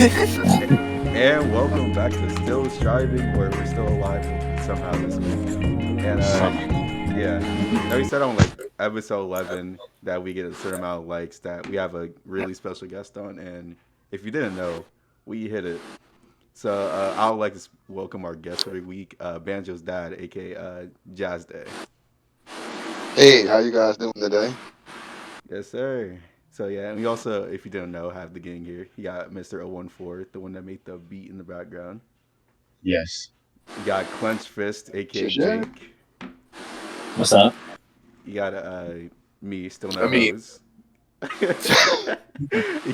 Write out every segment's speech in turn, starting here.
And welcome back to Still Striving, where we're still alive somehow this week. And yeah, now we said on like episode 11 that we get a certain amount of likes that we have a really special guest on. And if you didn't know, we hit it. So I would like to welcome our guest for the week, Banjo's dad, aka Jazz Day. Hey, how you guys doing today? Yes, sir. So yeah, and we also, if you didn't know, have the gang here. You got Mr. 014, the one that made the beat in the background. Yes. You got Clenched Fist, aka Sure. Jake. What's up? You got me, still I no mean, hose. You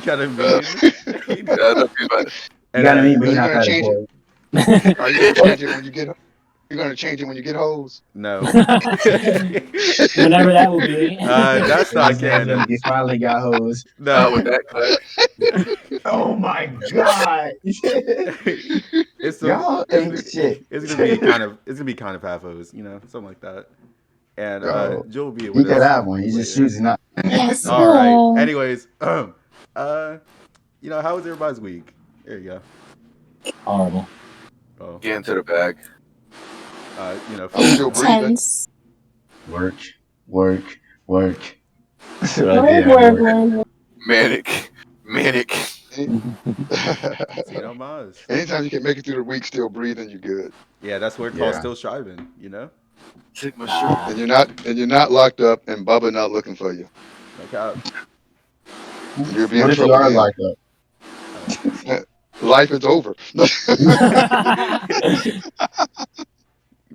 got a Uh, mean. I don't think about You And gotta meet, are but you're you not gonna that change it? important. Are you gonna change it when you get? You're gonna change it when you get hoes? no. Whenever that will be. That's When you not say when canon. you finally got hosed. not No. with that cut. Oh my god. it's the Y'all it's ain't the, shit. it's gonna be kind of half hose, something like that. And Bro, Joe will be he with could us have one. He's just later. choosing not. Yes. All right. Anyways, uh, how was everybody's week? There you go. Horrible. Oh, Get into the bag. I'm still breathing. Tense. Work, work, work. So I Work, did have work, work. work. Manic. Any- see no Maz. Anytime you can make it through the week still breathing, you're good. Yeah, that's what it calls Yeah. still striving. You know, Take my shirt. And you're not locked up and Bubba not looking for you. no cap. You'll be in What if you trouble are then. locked up? Life is over.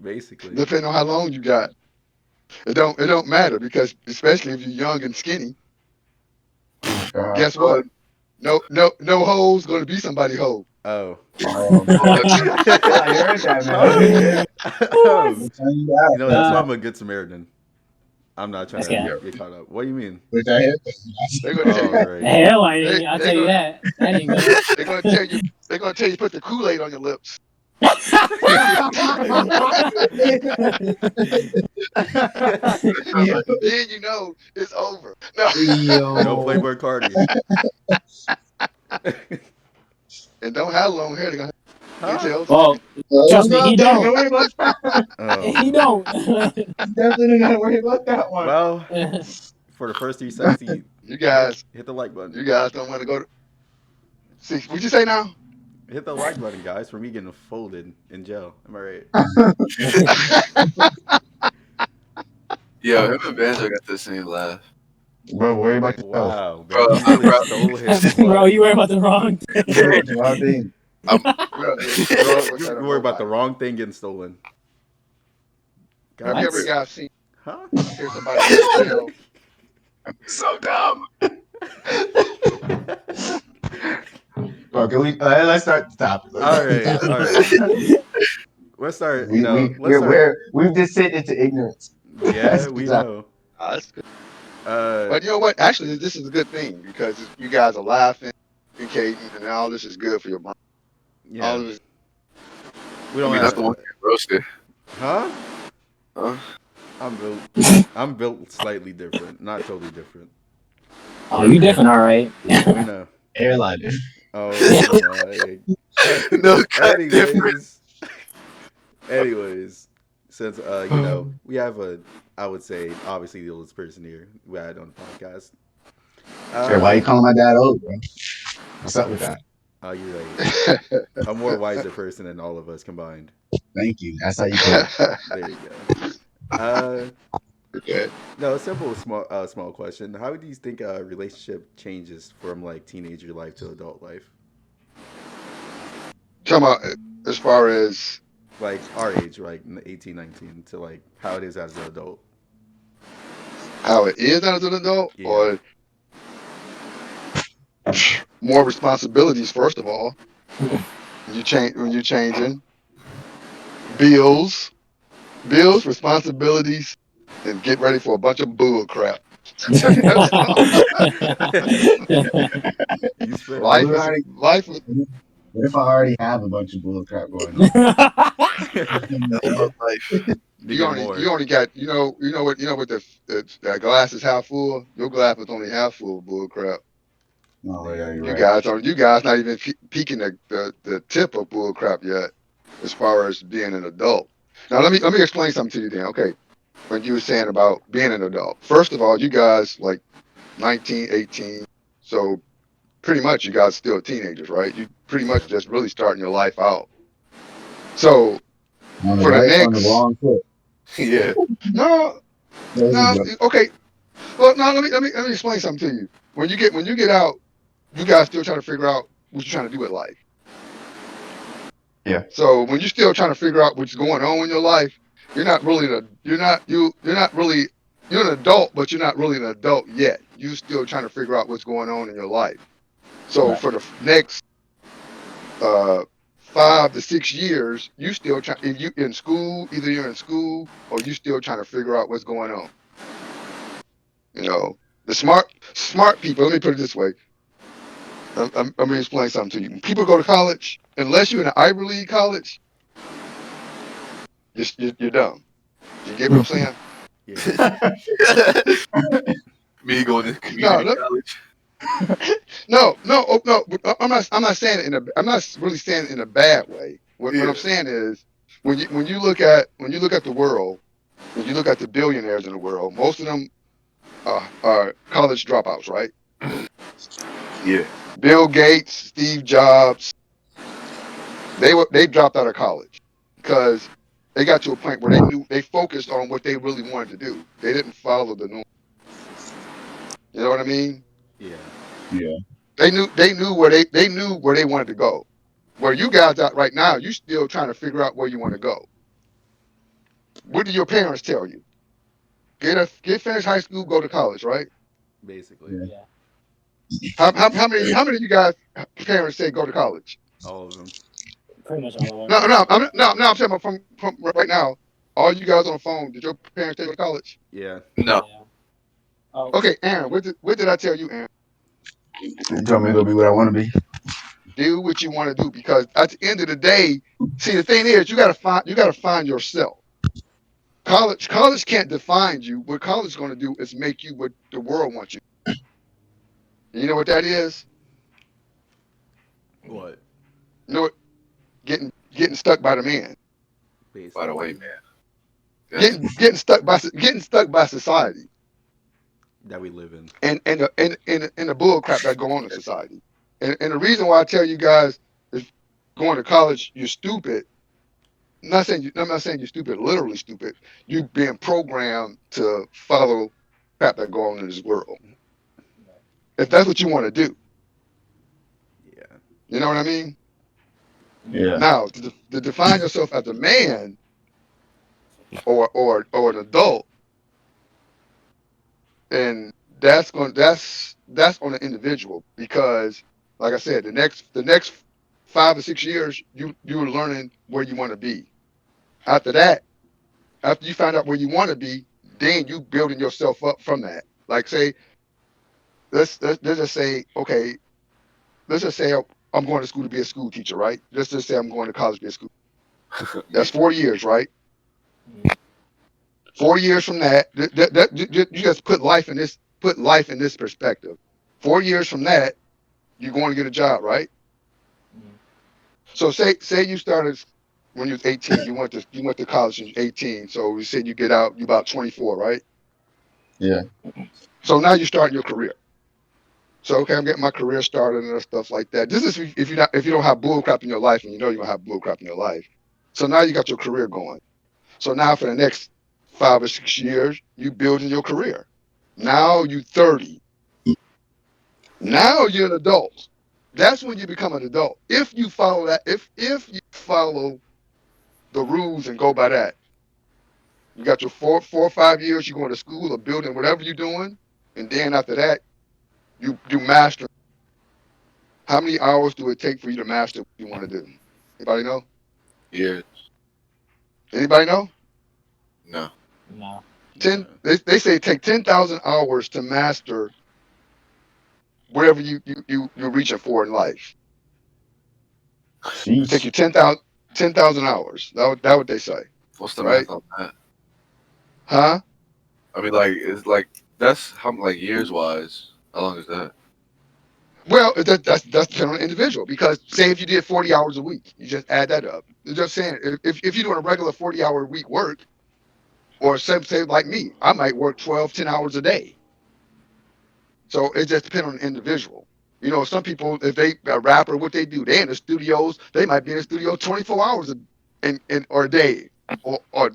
Basically, Depending on how long you got. It don't matter because especially if you're young and skinny, Oh god. guess what? No hoes gonna be somebody hoe. oh. Oh, I heard that, man. Um, I'm telling you that, that's man. why I'm a good Samaritan. I'm not trying That's to good. get caught up. What do you mean? Which I hear. They're gonna tell Oh, you right. Hell, I they ain't. I'll they're tell you gonna that. That ain't good. they're gonna tell you they're gonna tell you put the Kool-Aid on your lips. Yo, Then you know it's over. No. No yo. Playboy Cardi. And don't have long hair. They're gonna have Huh? pigtails. Well, Don't trust me, he don't don't. worry about that. Oh He man. don't. Definitely don't gotta worry about that one. Well, for the first 3 seconds, You guys, hit the like you button. guys don't want to go to see. What'd you say now? Hit the like button, guys, for me getting folded in jail. Am I right? Yo, him and Banjo got the same laugh. Bro, worry about yourself. Wow, Bro, man. You I'm really proud. stole his Bro, blood. you worry about the wrong thing. Bro, it's a lot of things. I'm Bro, you always wish You that a worry about the robot. wrong thing getting stolen. Have you God. ever What? guys seen Huh? hear somebody tell? So dumb. Okay, let's start the topic. All right, all right. Let's start. Let's start. We've descended into ignorance. Yeah, That's the we topic. know. That's good. Uh, But you know what? Actually, this is a good thing because you guys are laughing, communicating, and all this is good for your brain. All yeah. of this. We I don't mean, have. not the one getting roasted. Huh? Huh? I'm built. I'm built slightly different, not totally different. Oh, you different, all right. We know. Airliner. Oh my. No cut different. Anyways, anyways, since we have I would say obviously the oldest person here we had on the podcast. Hey, why you Uh, calling my dad old, bro? What's up with that? oh, you're right. A more wiser person than all of us combined. Thank you. That's how you put it. There you go. Uh, Okay. no, a simple, small question. How do you think a relationship changes from like teenager life to adult life? Talking about as far as Like our age, like 18, 19, to like how it is as an adult. how it is as an adult, Yeah. or more responsibilities. First of all, when you're changing bills, responsibilities, and get ready for a bunch of bull crap. That's all. You spitting. What Life if I is already, life. Is, what if I already have a bunch of bull crap going on? Adult life. You get more. you only got what that glass is half full. Your glass is only half full of bull crap. Oh yeah, you're You right. guys not even peaking the tip of bull crap yet, as far as being an adult. Now let me explain something to you then. Okay, when you were saying about being an adult, first of all, you guys like 19, 18, so pretty much you guys still teenagers, right? You pretty much Yeah. just really starting your life out. So On the for the right, on the next, wrong foot. Yeah. no, There's a no, joke. okay. Well, no, let me explain something to you. When you get out, you guys still trying to figure out what you're trying to do with life. Yeah. So when you're still trying to figure out what's going on in your life, you're not really you're not really you're an adult, but you're not really an adult yet. You still trying to figure out what's going on in your life. So Right. for the next 5 to 6 years, you still try if you in school, either you're in school or you still trying to figure out what's going on. You know, the smart people. Let me put it this way. I'm gonna explain something to you. When people go to college, unless you're in an Ivy League college, you're dumb. You get what I'm saying? Yeah. Me going to No, community no, college. no. I'm not saying it I'm not really saying it in a bad way. What Yeah. I'm saying is when you look at the world, when you look at the billionaires in the world, most of them are college dropouts, right? Yeah. Bill Gates, Steve Jobs, they dropped out of college because they got to a point where they focused on what they really wanted to do. They didn't follow the norm. You know what I mean? Yeah. Yeah. They knew where they wanted to go. Where you guys at right now, you still trying to figure out where you want to go. What did your parents tell you? Get finished high school, go to college, right? Basically. Yeah. Yeah. How many of you guys parents say go to college? All of them. Pretty much all of No, them. no, I'm saying from right now. All you guys on the phone, did your parents say go to college? Yeah. No. Yeah. Oh, Okay, Aaron, what did I tell you, Aaron? You told me to go be what I want to be. Do what you want to do because at the end of the day, see the thing is you gotta find yourself. College can't define you. What college is going to do is make you what the world wants you. You know what that is? What? You know what? Getting stuck by the man. By the way, Basically. man. That's Getting stuck by society That we live in. and the bull crap that go on in society. And the reason why I tell you guys if going to college you're stupid. I'm not saying you're stupid, literally stupid. You being programmed to follow crap that go on in this world. If that's what you want to do, Yeah. you know what I mean. Yeah. Now, to define yourself as a man or an adult, and that's on an individual because, like I said, the next 5 or 6 years, you're learning where you want to be. After that, after you find out where you want to be, then you building yourself up from that. Like say, let's just say, okay, let's just say I'm going to school to be a school teacher, right? Let's just say I'm going to college to be a school. yeah. That's 4 years, right? mm, 4 years from that, you just put life in this perspective. 4 years from that, you're going to get a job, right? mm, So say you started when you was 18, you went to college when you was 18. So we said you get out, you about 24, right? Yeah. So now you're starting your career. So okay, I'm getting my career started and stuff like that. This is if you don't have bull crap in your life and you know you're gonna have bull crap in your life. So now you got your career going. So now for the next 5 or 6 years, you building your career. Now you 30. Now you're an adult. That's when you become an adult. If you follow that, if you follow the rules and go by that, you got your 4 or 5 years. You're going to school or building whatever you're doing, and then after that, you do master. How many hours do it take for you to master what you want to do? Anybody know? Yeah. Anybody know? No. no. Ten. No. They say it take 10,000 hours to master whatever you're reaching for in life. It take Sheesh. you 10,000 hours. That what they say, What's the right? math on that? Huh? I mean, like, it's like that's how like years wise. How long is that? Well, that's depending on the individual. Because say if you did 40 hours a week, you just add that up. Just saying, if you're doing a regular 40-hour week work, or say like me, I might work 12, 10 hours a day. So it just depends on the individual. Some people, if they a rapper, what they do, they in the studios, they might be in the studio 24 hours or a day, or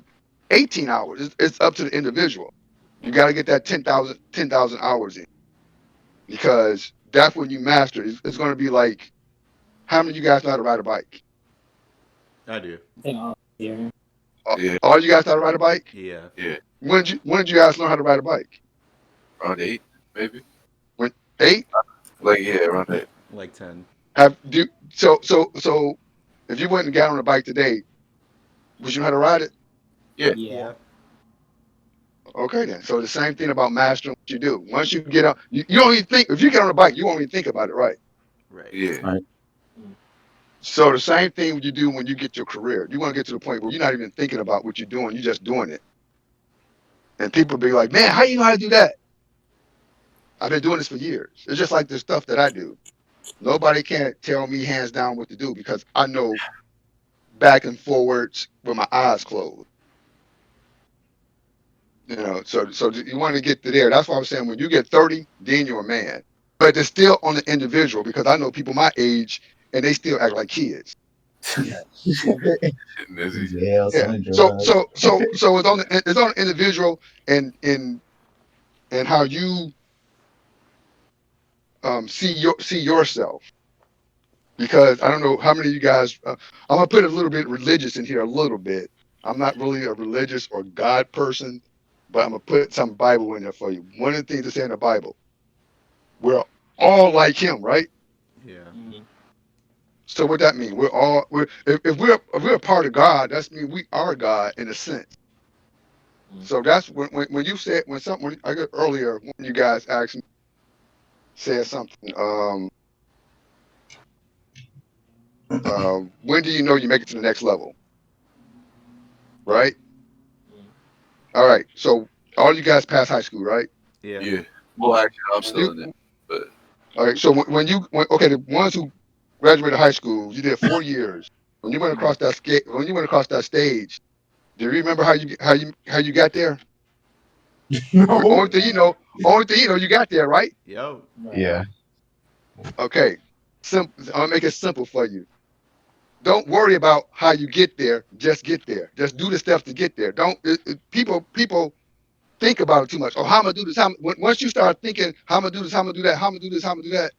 18 hours. It's up to the individual. You got to get that 10,000 hours in, because that's when you master. It's going to be like, how many of you guys know how to ride a bike? I do. I think all here. Yeah, All you guys know how to ride a bike? Yeah. yeah. When did you guys learn how to ride a bike? Around 8, maybe. When 8? Like yeah, around 8. Like 10. So if you went and got on a bike today, would you know how to ride it? Yeah, Yeah. Yeah. Okay, then. So the same thing about mastering what you do. Once you get on, you don't even think. If you get on a bike, you won't even think about it, right? Right. yeah. Right. So the same thing you do when you get your career. You want to get to the point where you're not even thinking about what you're doing. You're just doing it. And people be like, "Man, how you know how to do that?" I've been doing this for years. It's just like the stuff that I do. Nobody can tell me hands down what to do, because I know back and forwards with my eyes closed. So you want to get to there. That's why I was saying, when you get 30, then you're a man. But it's still on the individual, because I know people my age and they still act like kids. Nizzy. Jail, Yeah. selling So drugs. so so so it's on the individual, and how you see yourself. Because I don't know how many of you guys. I'm gonna put a little bit religious in here, a little bit. I'm not really a religious or God person, but I'm gonna put some Bible in there for you. One of the things it say in the Bible, we're all like Him, right? Yeah. Mm. So what that mean? If we're a part of God, that's mean we are God in a sense. So that's when you said, when I got earlier, when you guys asked me, said something. When do you know you make it to the next level? Right. All right. So all you guys pass high school, right? Yeah. Yeah. Well, actually, I'm When still in it, you but All right. So okay, the ones who graduated high school, you did 4 years. When you went across when you went across that stage, do you remember how you got there? No. Only thing you know, you got there, right? Yo. Right. Yeah. Okay. I'll make it simple for you. Don't worry about how you get there. Just get there. Just do the steps to get there. Don't people think about it too much. Oh, how am I gonna do this? Once you start thinking, how am I gonna do this? How am I gonna do that? How am I gonna do this? How am I gonna do that?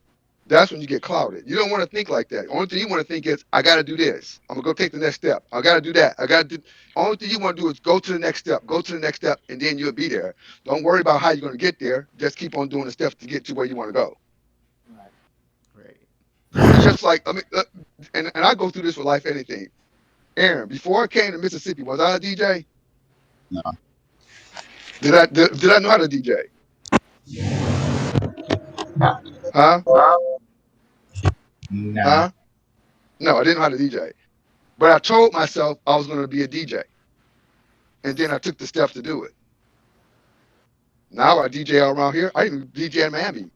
That's when you get clouded. You don't want to think like that. Only thing you want to think is, I got to do this. I'm gonna go take the next step. I got to do that. I got to do. Only thing you want to do is go to the next step. Go to the next step, and then you'll be there. Don't worry about how you're gonna get there. Just keep on doing the steps to get to where you want to go. Right. Right. It's just like, and I go through this with life. Anything. Aaron, before I came to Mississippi, was I a DJ? No. Did I know how to DJ? Huh? Nah. Huh? No, I didn't know how to DJ. But I told myself I was going to be a DJ, and then I took the steps to do it. Now I DJ all around here. I even DJ in Miami.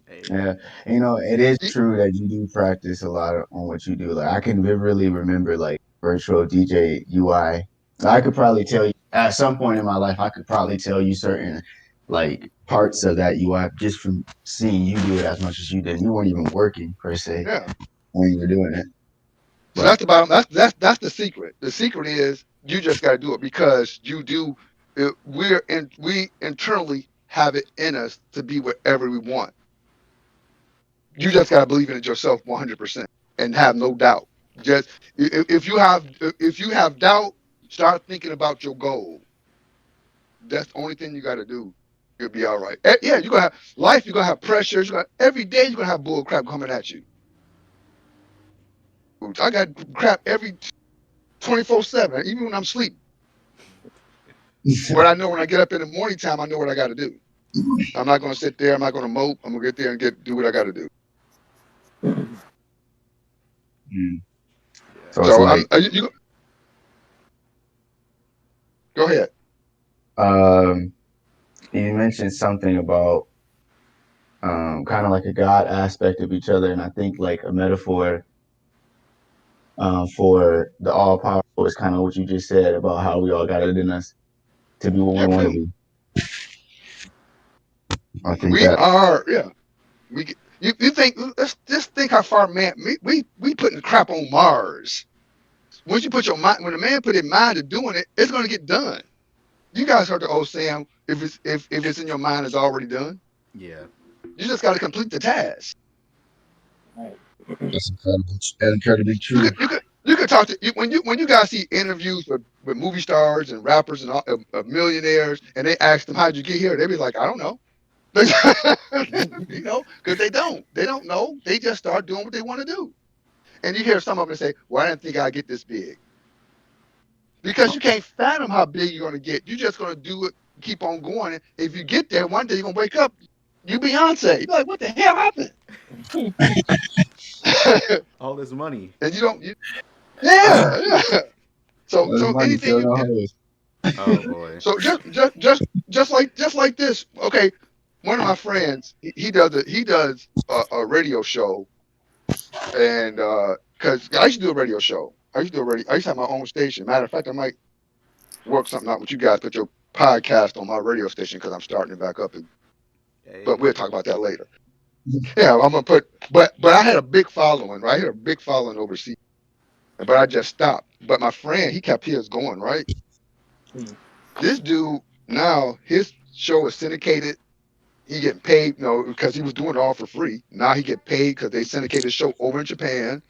Hey. Yeah. It is true that you do practice a lot on what you do. Like I can vividly remember like virtual DJ UI. I could probably tell you at some point in my life, I could probably tell you certain like parts of that UI just from seeing you do it as much as you did. You weren't even working per se Yeah. when you were doing it. So But that's the bottom. That's the secret. The secret is you just got to do it, because you do. We internally have it in us to be whatever we want. You just got to believe in it yourself 100% and have no doubt. Just if you have doubt, start thinking about your goal. That's the only thing you got to do. You'll be all right. Yeah, you're gonna have life. You're gonna have pressures. Every day you're gonna have bull crap coming at you. I got crap every 24/7, even when I'm asleep. But I know when I get up in the morning time, I know what I got to do. I'm not gonna sit there. I'm not gonna mope. I'm gonna get there and do what I got to do. mm, Yeah. so it's So like you go ahead. um you mentioned something about kind of like a God aspect of each other. And I think like a metaphor for the all powerful is kind of what you just said about how we all got it in us to be what we Yeah, want to pretty. be. I think We that are. Yeah. You think? Let's just think how far man. We putting crap on Mars. Once you put your mind, when a man put his mind to doing it, it's going to get done. You guys heard the old saying, if it's in your mind, it's already done. Yeah. You just got to complete the task. Right. that's incredibly You true. could you could talk to when you guys see interviews with movie stars and rappers and all, millionaires, and they ask them how'd you get here, they be like, I don't know. Because they don't know. They just start doing what they want to do. And you hear some of them say, well, I didn't think I'd get this big. Because you can't fathom how big you're going to get. You're just going to do it, keep on going. And if you get there, one day you're going to wake up, you Beyonce. You're like, what the hell happened? All this money. And you don't, yeah, yeah. So, Well, so money anything fill you, no holes. Oh boy. so just like this. Okay, one of my friends, he does a radio show, and because I used to do a radio show. I used to have my own station. Matter of fact, I might work something out with you guys. Put your podcast on my radio station because I'm starting it back up. But we'll Hey. talk about that later. Yeah, I'm gonna put. But I had a big following. Right, I had a big following overseas. But I just stopped. But my friend, he kept his going. Right, this dude now his show is syndicated. He getting paid, because he was doing it all for free. Now he get paid because they syndicate his show over in Japan.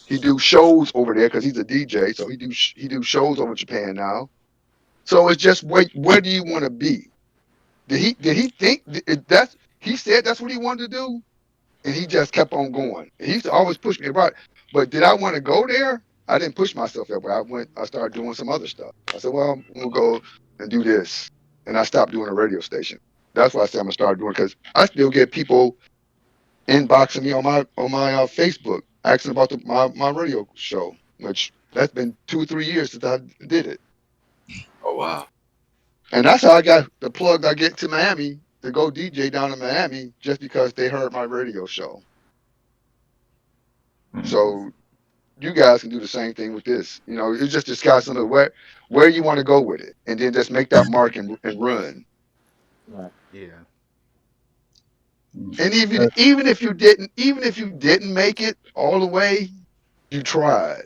He do shows over there because he's a DJ, so he do shows over in Japan now. So it's just where do you want to be? Did he think that's he said that's what he wanted to do, and he just kept on going. He used to always push me about it. But did I want to go there? I didn't push myself that way. I started doing some other stuff. I said, well, I'm gonna go and do this, and I stopped doing a radio station. That's why I said I'm gonna start doing because I still get people inboxing me on my Facebook asking about my radio show, which that's been 2 or 3 years since I did it. Oh wow. And that's how I got the plug I get to Miami to go DJ down in Miami just because they heard my radio show. So you guys can do the same thing with this. It's just discussing where you want to go with it, and then just make that mark and run. Right. Yeah. And even if you didn't make it all the way, you tried.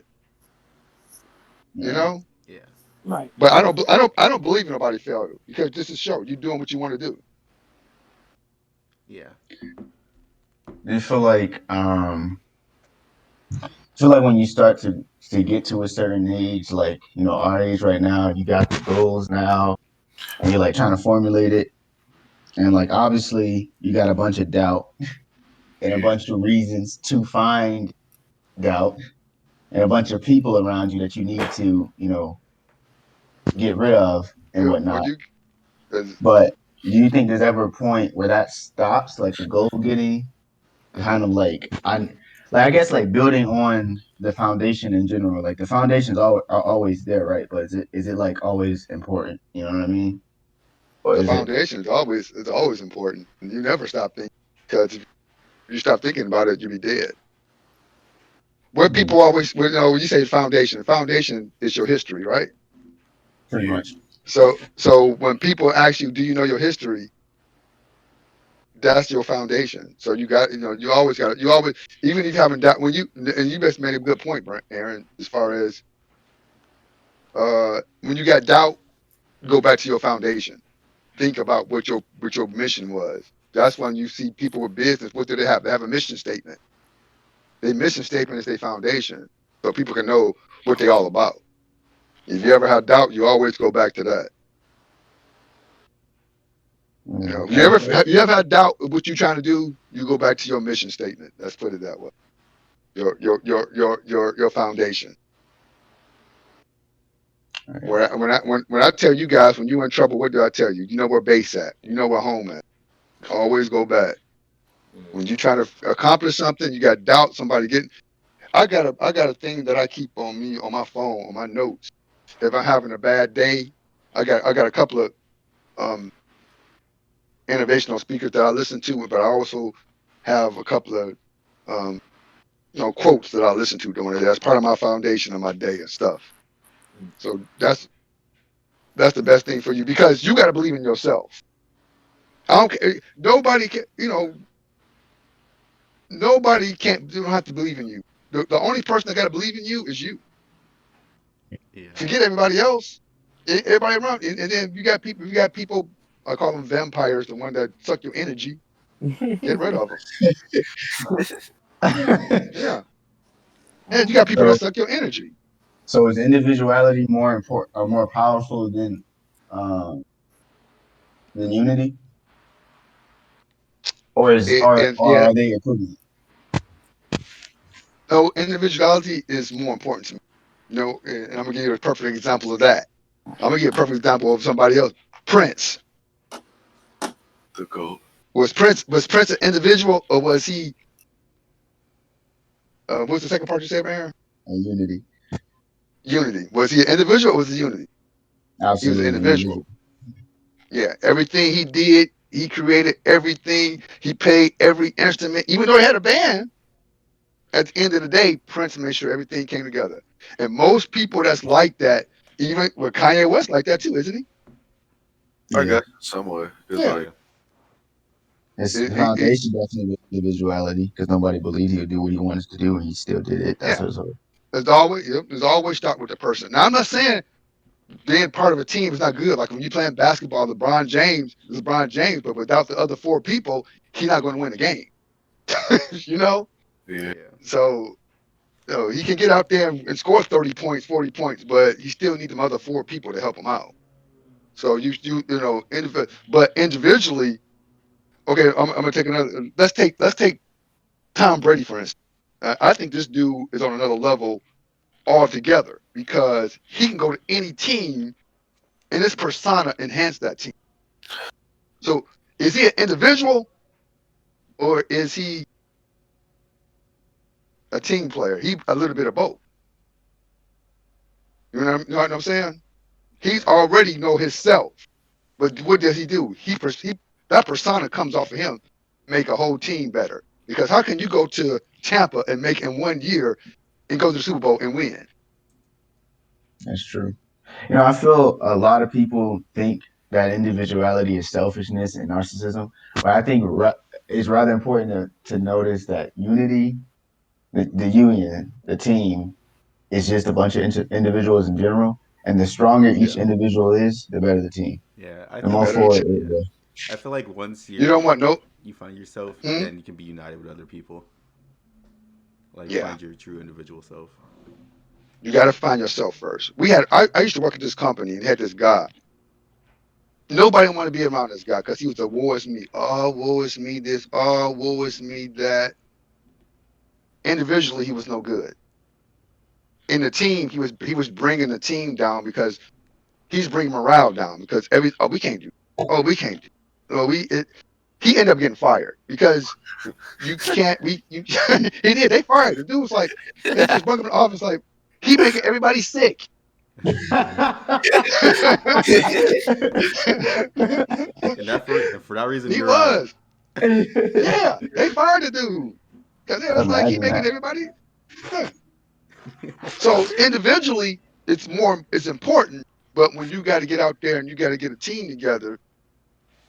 You Yeah. know. Yeah. Right. But I don't believe in nobody failure because this is show. You're doing what you want to do. Yeah. Do you feel like when you start to get to a certain age, like our age right now, you got the goals now, and you're like trying to formulate it, and like obviously you got a bunch of doubt and a bunch of reasons to find doubt, and a bunch of people around you that you need to get rid of and Well, whatnot. you as But do you think there's ever a point where that stops, like the goal getting kind of like I guess like building on the foundation in general. Like the foundations are always there, right? But is it like always important? You know what I mean? Or the is it? foundation is always important. You never stop thinking because if you stop thinking about it, you'll be dead. Where Mm, people always, when you say foundation, the foundation is your history, right? pretty much. So when people ask you, do you know your history? That's your foundation. So you always got you always, even if you haven't doubt, and you just made a good point, Aaron, as far as when you got doubt, go back to your foundation. Think about what your mission was. That's when you see people with business. What do they have? They have a mission statement. Their mission statement is their foundation, so people can know what they're all about. If you ever have doubt, you always go back to that. Mm, You ever had doubt of what you're trying to do, you go back to your mission statement. Let's put it that way. Your foundation. okay. When I tell you guys when you're in trouble, what do I tell you? You know where base at. You know where home at. Always go back. When you try to accomplish something, you got doubt. Somebody getting. I got a thing that I keep on me on my phone on my notes. If I'm having a bad day, I got a couple of um innovational speakers that I listen to, but I also have a couple of um, quotes that I listen to during it. That's part of my foundation of my day and stuff. So that's the best thing for you because you got to believe in yourself. I don't care. Nobody can. Nobody can't. You don't have to believe in you. The only person that got to believe in you is you. Yeah. Forget everybody else. Everybody around, and then you got people. You got people. I call them vampires, the one that suck your energy. Get rid of them. Yeah, and you got people that so, suck your energy. so is individuality more important or more powerful um, than unity, or is And or yeah, are they equivalent? no, individuality is more important to me. And I'm gonna give you a perfect example of that. I'm gonna give you a perfect example of somebody else. Prince. The goat. Was Prince an individual or was he? What's the second part you said, Aaron? And unity, Unity. Was he an individual or was he unity? He was an absolutely individual. individual. Yeah. Everything he did, he created everything. He played every instrument, even though he had a band. At the end of the day, Prince made sure everything came together. And most people that's like that, even with Kanye West, like that too, isn't he? I Yeah, guess somewhere. Cause Yeah. like Yeah. his It, it, it, foundation definitely was individuality because nobody believed he would do what he wanted to do, and he still did it. That's yeah. what's There's always start with the person. Now I'm not saying being part of a team is not good. Like when you're playing basketball, LeBron James is LeBron James, but without the other four people, he's not going to win the game. you know, yeah. Yeah. so he can get out there and score 30 points, 40 points, but he still needs them other four people to help him out. So but individually, okay, I'm gonna take another. Let's take Tom Brady for instance. I think this dude is on another level altogether because he can go to any team and his persona enhance that team. So is he an individual or is he a team player? He a little bit of both. You know what I'm saying? He's Yeah. already know himself. But what does he do? That persona comes off of him, make a whole team better. Because how can you go to Tampa and make in 1 year and go to the Super Bowl and win? That's true. I feel a lot of people think that individuality is selfishness and narcissism, but I think it's rather important to notice that unity, the union, the team, is just a bunch of individuals in general, and the stronger each Yeah, individual is, the better the team. Yeah. I The the think more better the forward team. it yeah. will. I feel like once You don't want no. you find yourself, Hmm? then you can be united with other people. Like Yeah, find your true individual self. you got to find yourself first. I used to work at this company and had this guy. Nobody wanted to be around this guy because he was a woe is me. Oh, woe is me this. Oh, woe is me that. Individually, he was no good. In the team, he was bringing the team down because he's bringing morale down because we can't do. We can't do. He ended up getting fired because you can't. He did. They fired. The dude was like, they just brought him in the office like he making everybody sick. And for that reason, He you're on. was. Yeah, they fired the dude because it was like he Imagine making that. everybody. Yeah. So individually, it's important, but when you got to get out there and you got to get a team together,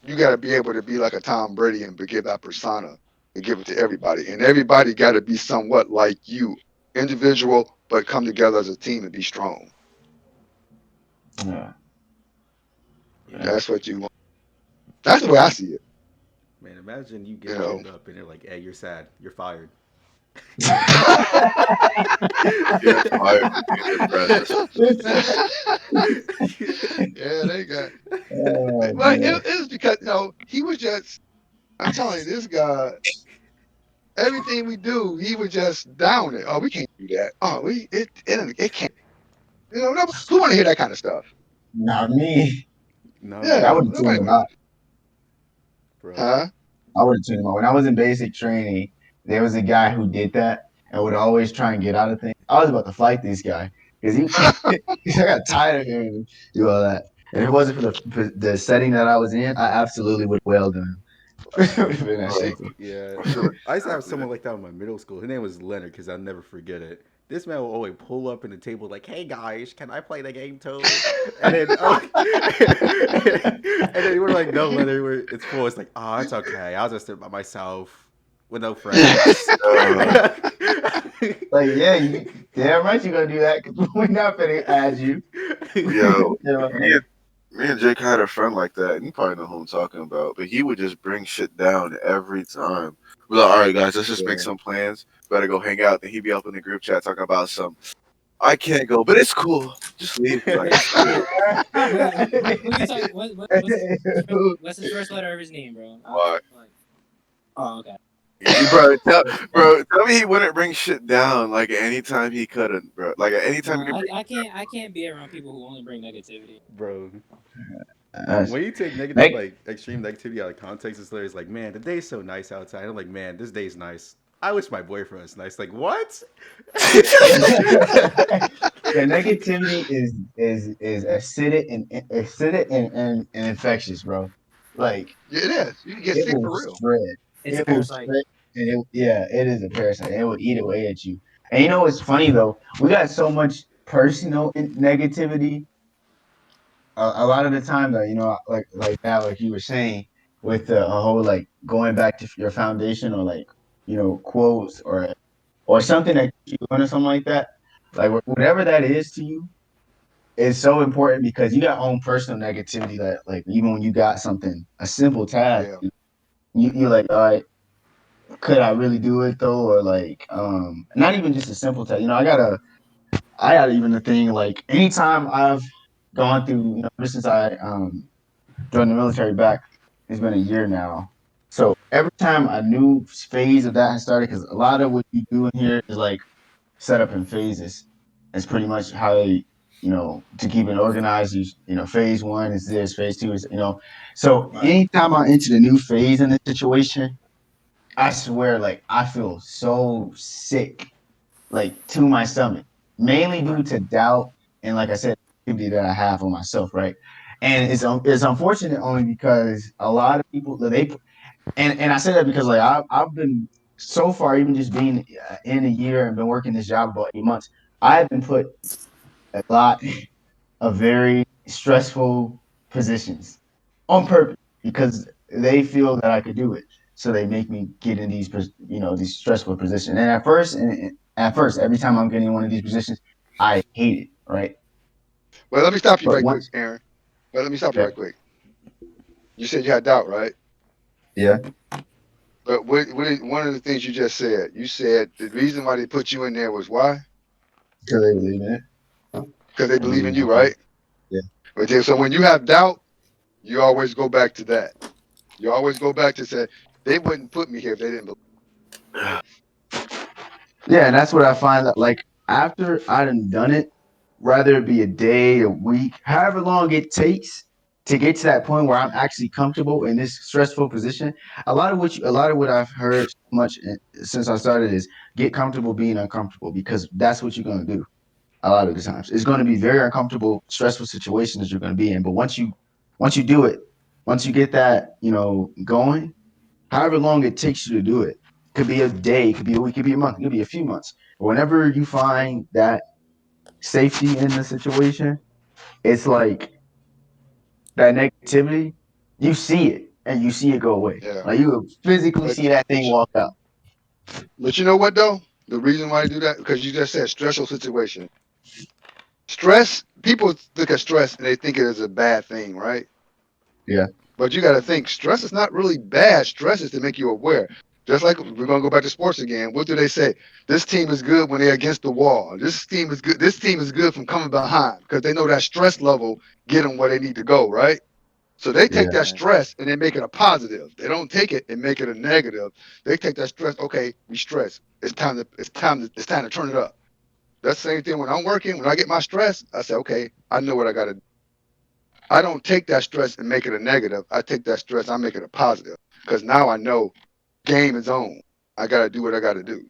you got to be able to be like a Tom Brady and give that persona and give it to everybody. And everybody got to be somewhat like you, individual, but come together as a team and be strong. Yeah. Yeah. That's what you want. That's the way I see it. Man, imagine you You get know. called up and they're like, "Hey, you're sad. You're fired." Yeah, fire. Being depressed. That's Yeah, they got. Oh Well, man. it's because he was just. I'm telling you, this guy. Everything we do, he would just down it. Oh, we can't do that. Oh, it can't. Who want to hear that kind of stuff? Not me. Not I Yeah, me, would have tuned nobody him want. out. bro. Huh? I would have tuned him out. When I was in basic training, there was a guy who did that and would always try and get out of things. I was about to fight this guy because he I got tired of hearing him do all that. If it wasn't for the setting that I was in, I absolutely would have wailed him. It would have been that Right. simple. Yeah, For sure. I used to Yeah, have someone like that in my middle school. His name was Leonard because I'll never forget it. This man will always pull up in the table like, "Hey guys, can I play the game too?" And then, and then we're like, "No, Leonard, it's full." It's like, "Oh, it's okay. I'll just sit by myself with no friends." Like, yeah, you damn right you're gonna do that because we're not gonna add you. yo, You know, me and Jake had a friend like that, and you probably know who I'm talking about. But he would just bring shit down every time. We're like, all right, guys, let's just make yeah. some plans. Better go hang out. Then he'd be up in the group chat talking about some. I can't go, but it's cool. Just leave. Like, Wait, wait, wait. Who you talking? What's his first letter of his name, bro? why? Like, oh, okay. Bro, tell me he wouldn't bring shit down like anytime he couldn't, bro. Like at any time he Nah, could bring. I can't be around people who only bring negativity. Bro, That's- when you take negative, Meg- like extreme negativity out of context, it's literally like, man, the day's so nice outside. I'm like, man, this day's nice. I wish my boyfriend was nice. Like, what? the negativity is acidic and infectious, bro. Like Yeah, it is. You can get it sick will for real. spread. It's a It will parasite. spread, and yeah, it is a parasite. It will eat away at you. And you know what's funny though? We got so much personal negativity. A lot of the time, though, like that, like you were saying, with a whole like going back to your foundation or like quotes or something that you learn or something like that. Like whatever that is to you is so important because you got own personal negativity that like even when you got something a simple task, Yeah. you're like, all right, could I really do it though? Or like not even just a simple task. I got even a thing like anytime I've gone through, ever since I joined the military back, it's been a year now. So every time a new phase of that has started, because a lot of what you do in here is like set up in phases. It's pretty much how they, to keep it organized. Phase one is this, phase two is. So Right. anytime I enter the new phase in this situation, I swear, like I feel so sick, like to my stomach, mainly due to doubt and, like I said, activity that I have on myself, right? And it's unfortunate only because a lot of people and I say that because like I've been so far, even just being in a year and been working this job about 8 months, I've been put a lot of very stressful positions on purpose because they feel that I could do it. So they make me get in these stressful positions. And at first, every time I'm getting in one of these positions, I hate it, right? Well, let me stop you But right quick, once, Aaron. Well, let me stop you yeah, right quick. You said you had doubt, right? yeah, But one of the things you just said, you said the reason why they put you in there was why? because they believe in it. Because they They believe believe in in you, it. right? Yeah. Okay, so when you have doubt, you always go back to that. You always go back to say they wouldn't put me here if they didn't believe. Yeah, and that's what I find that like after I done it, rather it be a day, a week, however long it takes to get to that point where I'm actually comfortable in this stressful position. A lot of what I've heard so much since I started is get comfortable being uncomfortable because that's what you're gonna do a lot of the times. It's gonna be very uncomfortable, stressful situations that you're gonna be in. But once you do it, once you get that, going, however long it takes you to do it. Could be a day, could be a week, could be a month, could be a few months. But whenever you find that safety in the situation, it's like that negativity, you see it and you see it go away. Yeah, Like you will physically but see that but thing walk out. but you know what though? The reason why they do that because you just said stressful situation. Stress. People look at stress and they think it is a bad thing, right? Yeah, But you got to think stress is not really bad. Stress is to make you aware. Just like we're gonna go back to sports again. What do they say? This team is good when they're against the wall. This team is good. This team is good from coming behind because they know that stress level get them where they need to go, right? So they take yeah. that Right. stress and they make it a positive. They don't take it and make it a negative. They take that stress. Okay, we stress. It's time to turn it up. That's the same thing when I'm working. When I get my stress, I say, okay, I know what I got to do. I don't take that stress and make it a negative. I take that stress, I make it a positive because now I know game is on. I got to do what I got to do.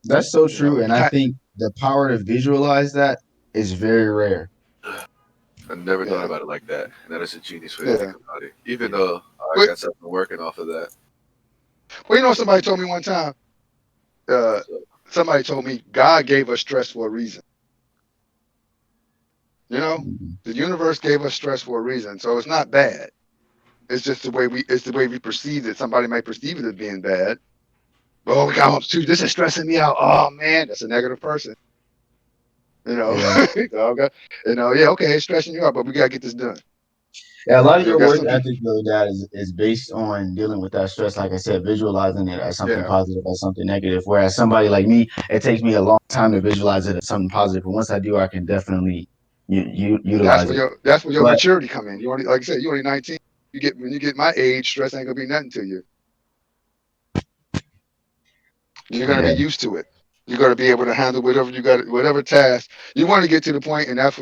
That's so You know, true. And I think the power to visualize that is very rare. I never thought Yeah, about it like that, and that is a genius way to think yeah. about it. Even Yeah. though I But got something working off of that. well, somebody told me one time. Uh, So, somebody told me God gave us stress for a reason. You know, Mhm. the universe gave us stress for a reason, so it's not bad. It's just the way we perceive it. Somebody might perceive it as being bad. Oh God, too, this is stressing me out. Oh man, that's a negative person. You know, Yeah. okay. Yeah, okay, it's stressing you out, but we gotta get this done. Yeah, a lot of You know, your got work some people. ethic, though, that is based on dealing with that stress. Like I said, visualizing it as something Yeah, positive, as something negative. Whereas somebody like me, it takes me a long time to visualize it as something positive. But once I do, I can definitely utilize it. that's where your But maturity come in. You only, like I said, you only 19. You get when you get my age, stress ain't gonna be nothing to you. You're gonna be yeah, used to it. You're gonna be able to handle whatever you got, whatever task you want to get to the point. And that's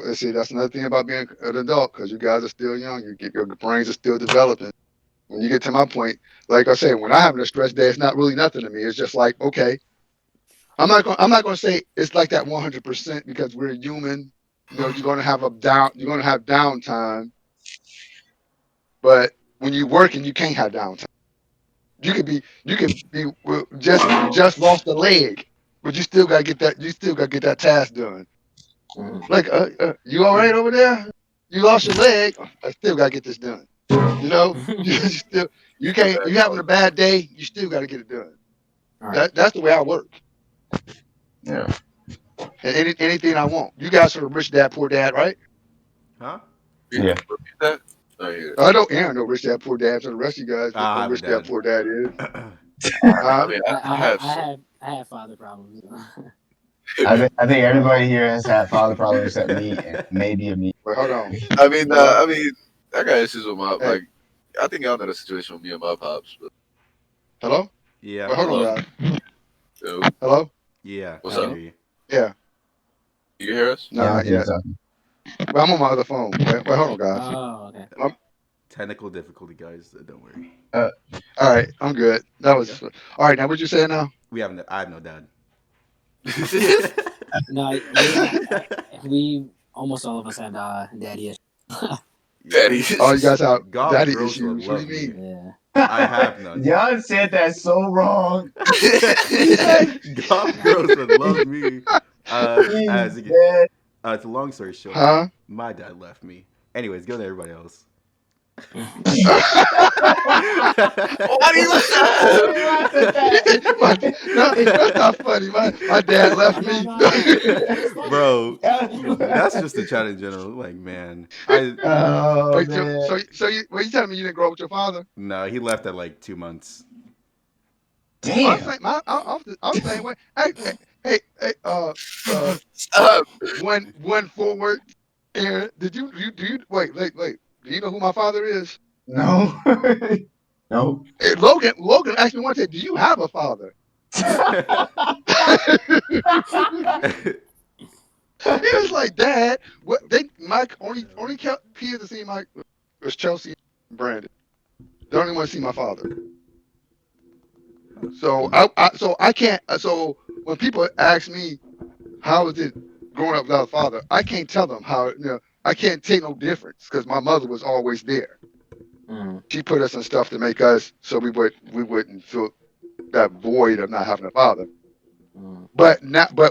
another thing about being an adult because you guys are still young. Your brains are still developing. When you get to my point, like I said, when I have a stress day, it's not really nothing to me. It's just like, okay, I'm not gonna say it's like that 100% because we're human. You know, you're gonna have downtime, but when you're working, you can't have downtime. You could be well, just lost a leg, but you still gotta get that. You still gotta get that task done. Mhm. Like, you all right over there? You lost your leg. I still gotta get this done. You know, you still you the can't. bad You having part. a bad day? You still gotta get it done. All right. That's the way I work. yeah, And anything I want. You guys are rich dad, poor dad, right? Huh? yeah. Repeat that? I hear it. I know Aaron know rich dad, poor dad. So the rest of you guys know I have a rich dad, dad. poor dad is. I Huh? mean, I have some. I have father problems. I think everybody here has had father problems except me and maybe me. Wait, hold on. I Hello. mean, I got issues with my Hey, like. I think y'all know the situation with me and my pops. But, hello. Yeah, Wait, hold on, hello, guys. yo, Hello. yeah, what's I can up? Hello? hear you. Yeah. You can hear us? No, Yeah, I'm not still yet. talking. But I'm on my other phone. Wait, hold on, guys. Oh, okay. Technical difficulty, guys. Don't worry. Uh, All right, I'm good. That There you was go. all right. Now, what you saying now? I have no dad. No, yeah, we almost all of us had daddy issues. Daddy. Oh, you guys have Golf daddy girls would issues. What do you love me. mean? Yeah. I have none. Y'all said that so wrong. What you say? Golf girls would love me. He As a, said, it's a long story short. Huh? My dad left me. Anyways, go to everybody else. Why do you "Why laugh? you laugh at that?" No, that's not funny. My dad left No, me. no, no. It's funny. Bro, that's just the chat in general. Like, man, I Oh Wait, man, wait, you telling me you didn't grow up with your father? no, he left at like 2 months. damn. I was the same way. Hey, Stop. one forward. Aaron, do you wait? Do you know who my father is? No, no. Hey, Logan asked me one day, do you have a father? He was like, Dad, what they Mike only kids to see Mike was Chelsea and Brandon. They only want to see my father. So I can't. So when people ask me how is it growing up without a father, I can't tell them how. I can't take no difference because my mother was always there. Mm, She put us in stuff to make us so we wouldn't feel that void of not having a father. mm, But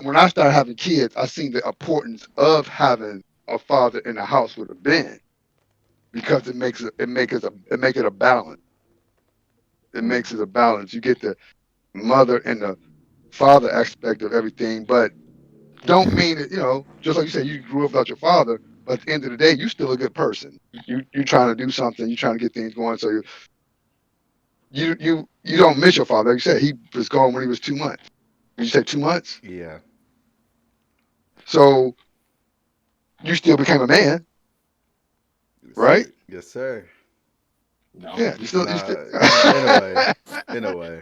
when I started having kids, I seen the importance of having a father in the house with a been because it make it a balance. It mm, makes it a balance. You get the mother and the father aspect of everything, but don't mean that just like you said, you grew up without your father. But at the end of the day, you're still a good person. You trying to do something. You trying to get things going. So you don't miss your father. Like you said, he was gone when he was 2 months. You said 2 months. Yeah. So you still became a man, Yes, right? sir. Yes, sir. no. Yeah, you still Nah, in a way. In a way.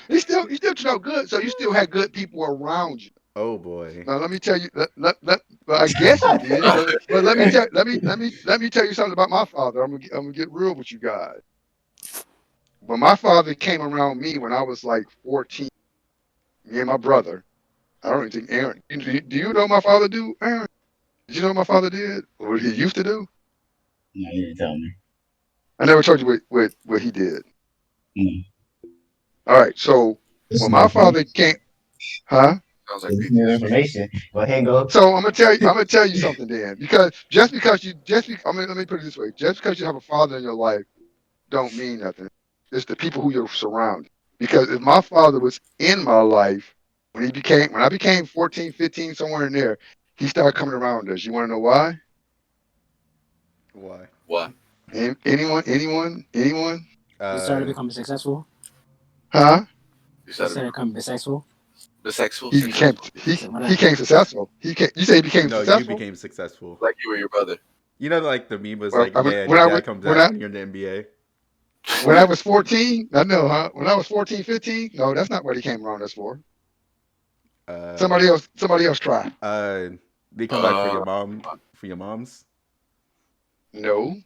you still good. So you still had good people around you. Oh boy. Now let me tell you. Well, I guess you did, but let me tell you something about my father. I'm gonna get real with you guys. When my father came around me when I was like 14, me and my brother. I don't even think Aaron. Do you know what my father do, Aaron? Did you know what my father did? Or what he used to do? No, you didn't tell me. I never told you what he did. Mm. All right. So This is when new my father information. came, huh? Sounds like This is new PTSD. information. Go ahead and go. So I'm gonna tell you something, Dan. Because let me put it this way: just because you have a father in your life, don't mean nothing. It's the people who you're surrounded. Because if my father was in my life when I became 14, 15, somewhere in there, he started coming around us. You want to know why? Why? What? Anyone? He started Uh, becoming successful. Huh? You He said started becoming bisexual. bisexual, He became successful, he became successful. You say he became no, you successful? became successful. like you or your brother. You know, like the meme was Well, like, I mean, "Man, your dad comes out when you're in the NBA." when I was 14, I know, huh? When I was 14, 15, no, that's not what he came around us for. Uh, Somebody else try. uh, they come back Uh, for your moms. No.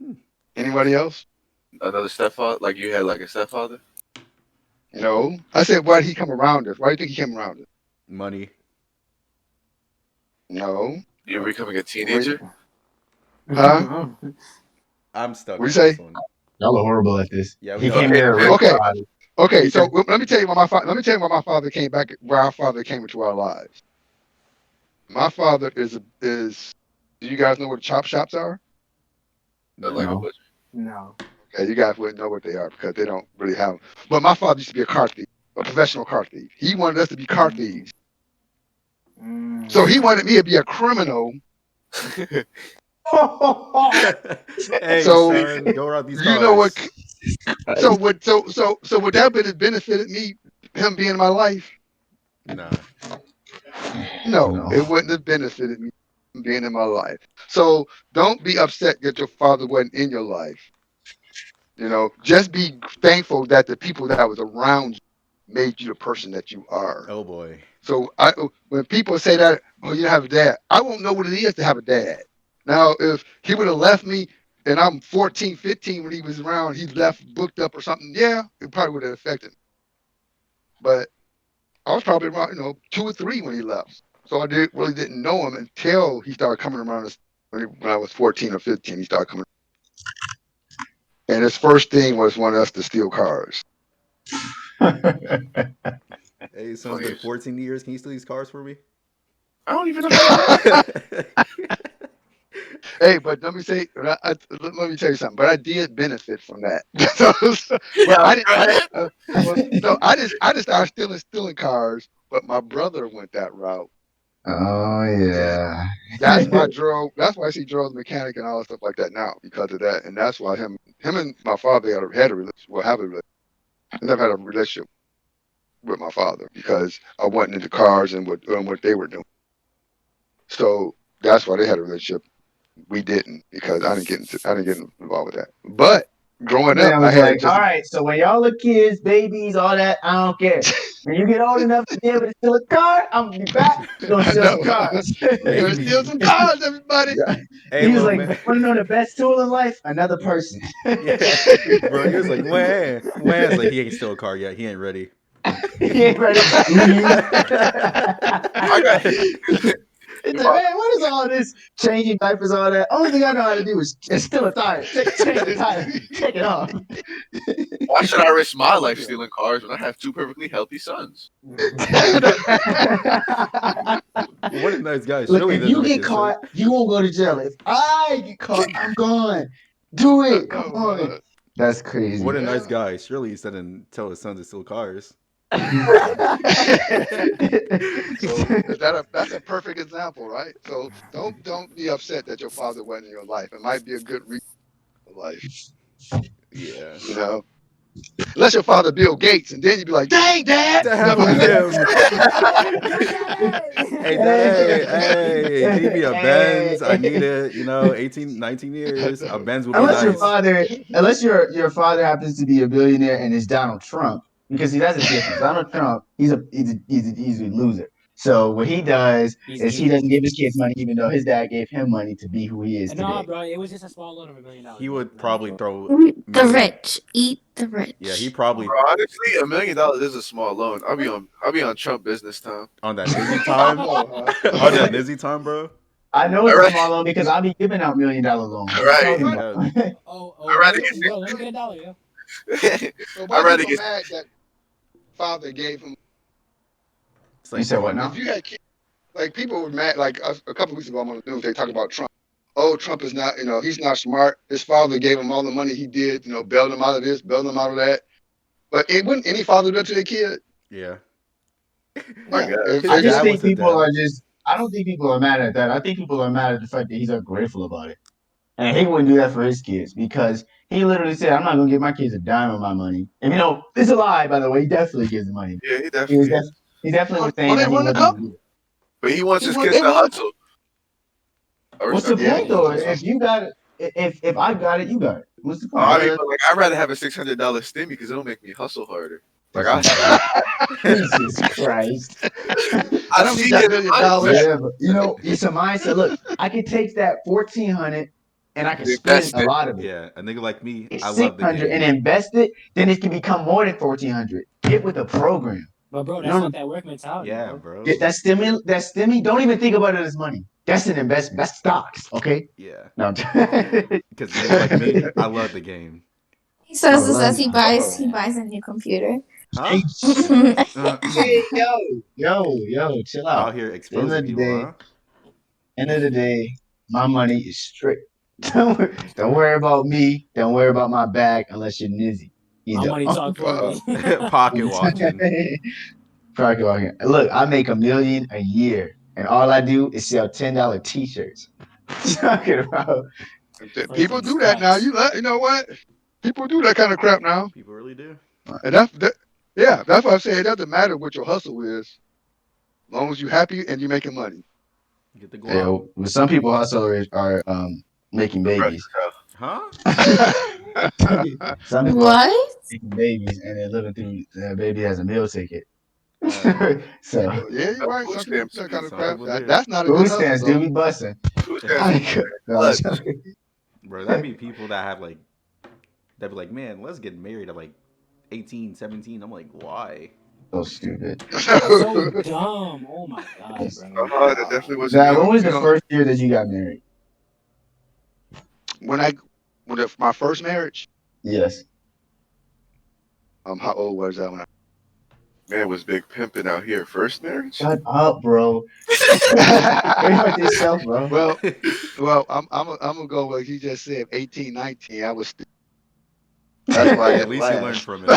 Hmm. Anybody else? another stepfather, like you had like a stepfather. No. I said, why did he come around us? Why do you think he came around us? Money. No. You're becoming a Wait. teenager. Huh? I'm stuck What do you on this say? one. Y'all are horrible at this. Yeah, we He are. came Okay, here to okay. rip Okay. body. Okay. He So came, let me tell you why my father came back. Where our father came into our lives. My father is. Do you guys know what chop shops are? Like a No. no. butcher. No. Okay, you guys wouldn't know what they are because they don't really have. But my father used to be a car thief, a professional car thief. He wanted us to be car thieves. So he wanted me to be a criminal. Hey, So son, go around these you know what? cars. So would that have benefited me? Him being in my life? Nah. No, No. it wouldn't have benefited me being in my life. So don't be upset that your father wasn't in your life. Just be thankful that the people that was around you made you the person that you are. Oh boy. So when people say that, oh, you have a dad, I won't know what it is to have a dad. Now, if he would have left me and I'm 14, 15 when he was around, he left booked up or something, yeah, it probably would have affected me. But I was probably around, 2 or 3 when he left. So really didn't know him until he started coming around us when I was 14 or 15. He started coming. And his first thing was wanting us to steal cars. Hey, son, it's been Please. 14 years. Can you steal these cars for me? I don't even know how to drive. Hey, but let me tell you something. But I did benefit from that. But Yeah, I didn't. go ahead. Well, no, I just started stealing cars. But my brother went that route, Oh and yeah. that's why I drove. That's why she drove the mechanic and all that stuff like that now because of that. And that's why him and my father had a relationship. Well, have a relationship. I never had a relationship with my father because I wasn't into cars and what they were doing. So that's why they had a relationship. We didn't because I didn't get involved with that. But growing up, Man I was had like, just all right, so when y'all are kids, babies, all that, I don't care. When you get old enough to be able to steal a car, I'm gonna be back. We're gonna I steal some know. cars. We're gonna steal Maybe. some cars, everybody. Hey, He was little like, man. wanna know the best tool in life? Another person. Yeah, bro. He was like, "Wah, wah." It's like he ain't steal a car yet. He ain't ready. He ain't ready. Leave. I got He's if like, man, what is all this changing diapers, all that? Only thing I know how to do is steal a tire. Change the tire. Take it off. why should I risk my life stealing cars when I have two perfectly healthy sons? What a nice guy. Look, Surely if doesn't you make get this son. caught, you won't go to jail. If I get caught, I'm gone. Do I it. Come know, on. man. That's What crazy. a nice Yeah. guy. Surely he didn't tell his son to steal cars. So that's a perfect example, right? So don't be upset that your father wasn't in your life. It might be a good reason for life, Yeah. you know. Unless your father Bill Gates, and then you'd be like, "Dang, Dad!" Damn, No, look at him. Hey, daddy. Hey, Hey, give me a Benz. I need hey. it. 18, 19 I years. A know. Benz would be I Unless your know. nice. father, unless your father happens to be a billionaire and is Donald Trump, because see that's the difference. Donald Trump, he's a loser. So what he does is he doesn't give his kids money, even though his dad gave him money to be who he is No, today. bro, it was just a small loan of $1 million, He bro. would probably throw Eat the money. rich. Eat the Yeah, he rich. probably Bro, honestly, $1 million is a small loan. I'll be on Trump business time. on that Nizzy I time. know, On huh? that Nizzy time, bro. I know I it's a rather, small loan because I'll be giving out $1 million loans. What you right. talking Yep. about? Oh, I rather word? get Bro, let me get a dollar, yo. So I why rather people get mad that father gave him? It's You like, said come what on. If now? you had kids, like people were mad. Like a couple weeks ago, I'm on the news. They talk about Trump. Oh, Trump is not. He's not smart. His father gave him all the money he did. Bailed him out of this, bailed him out of that. But it wouldn't any father do that to their kid. Yeah. my Yeah. God. If, His I if, just dad if think was a people are dad. just. I don't think people are mad at that. I think people are mad at the fact that he's ungrateful about it. And he wouldn't do that for his kids because he literally said, "I'm not gonna give my kids a dime of my money." And it's a lie, by the way. He definitely gives the money. Yeah, he He was definitely def- is. he definitely was well, saying they that he run the wasn't company. gonna do it. But he wants He his run. kids They to run the hustle. company. What's the Yeah. point though? That's what I'm If you got it, if I got it, you got it. What's the point? I mean, but like, I'd rather have a $600 stimmy because it'll make me hustle harder. Like This I, nigga here. Jesus Christ. I I don't need see that his $1 million. mindset. Yeah, but it's a mindset. Look, I could take that 1,400 and I could spend Invest a it. lot of it. Yeah. A nigga like me, It's I love the 600 and game. invest it, then it can become more than 1,400. Get with the program. But bro, You that's know, not that work mentality, Yeah, bro. bro. that stimmy. Don't even think about it as money. That's an investment. That's stocks. Okay. Yeah. No, Because nigga like me, I love the game. He says no, this as love. he Nah, buys Oh, he buys a new computer. Huh? Hey, hey, Mm. yo, chill out. Out here At the end exposing of the people, day, huh? my money is strict. Don't worry about me. Don't worry about my bag unless you're Nizzy. my Either money talk for well, me. Pocket watching. Pocket walking. Look, I make $1 million a year, and all I do is sell $10 T-shirts. Talking about people Flipping do that now. scraps. You know what? People do that kind of crap now, People really do. and yeah, that's why I say it doesn't matter what your hustle is, as long as you're happy and you're making money. Get the you guap. know, some people also are making Depressed babies. as hell. Huh? Some people are What? making babies, and they're living through their baby has a meal ticket. Uh, So Well, yeah, you're right. Food Some people stamps do that be kind of some crap. people That, do. that's not a good food hustle, stamps do though. be busting. food stamps be No, I'm blood. joking. Bro, that'd be people that have like, that'd be like, man, let's get married at like 18, 17. I'm like, why? So stupid. That's so dumb. Oh my god, bro. That definitely wasn't Now, me. when was you the know, first year that you got married? when I my first marriage, Yes. how old was I when Man was big pimping out here. First marriage? Shut up, bro. Worry about I? yourself, bro. well, I'm gonna go what he just said. 18, 19. I was. That's why I At didn't least you learned last. from it.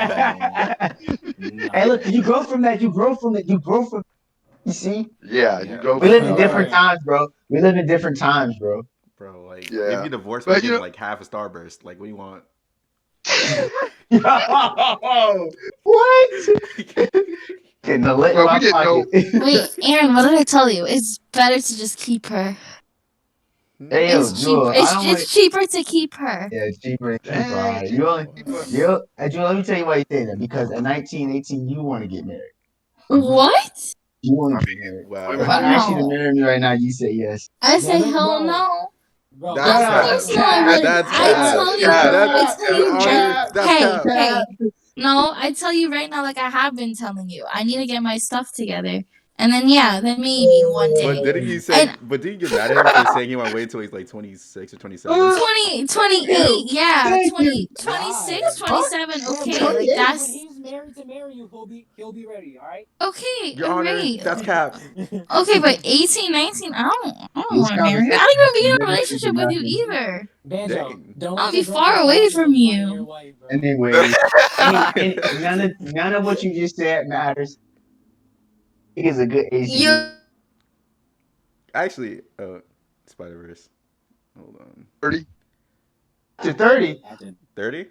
Bro. Hey, look, Nah. you grow from that. You grow from it. You grow from. You see, Yeah, you Yeah, go we from live it. in All right. different Word. times, bro. We live in different times, bro. bro. Like, if you Yeah, divorce me, I'm but getting like half a starburst. Like, what do you want? Yo, what? Getting the lit in well, we my didn't pocket. know. Wait, Aaron, what did I tell you? It's better to just keep her. Hmm? Hey, yo, It's cheap. Jewel, I It's don't want. it's cheaper to keep her. Yeah, it's cheaper to keep her. All Dang, right, she, What? Jewel, let me tell you why you say that. Because at 19, 18, you want to get married. What? You want I to mean, get married. If Wow. women I do. ask you to No. marry me right now, you say yes. I Yeah, say but hell bro, no. bro, That's Of that's cap. course cap. no, I Cap, wouldn't. That's I cap. That's tell you, cap. bro. I That's tell you're you right. already. cap, That's Hey, cap. cap. hey. No, I tell you right now, like I have been telling you. I need to get my stuff together, and then yeah, then maybe one But day. didn't you say? And But didn't you get mad at him for saying he want to wait until he's like 26 or 27? 20, Thank you. 28, yeah, Thank you. 20, Why? 26, Huh? 27. Bro, Okay, bro, like 28? when that's he's married to marry you, he'll be ready, alright? okay. Your All Honor, right. that's cap. Okay, but 18, 19, I don't This want to marry you. I don't conversation even be is in a really relationship taking with you nothing. either. Banjo, Dang. don't I'll let be your far girlfriend fall away in from front of your you. wife, bro. Anyways, none of what you just said matters. He is a good You ACU. Actually, Spider Verse. Hold on. 30. To 30. After, 30?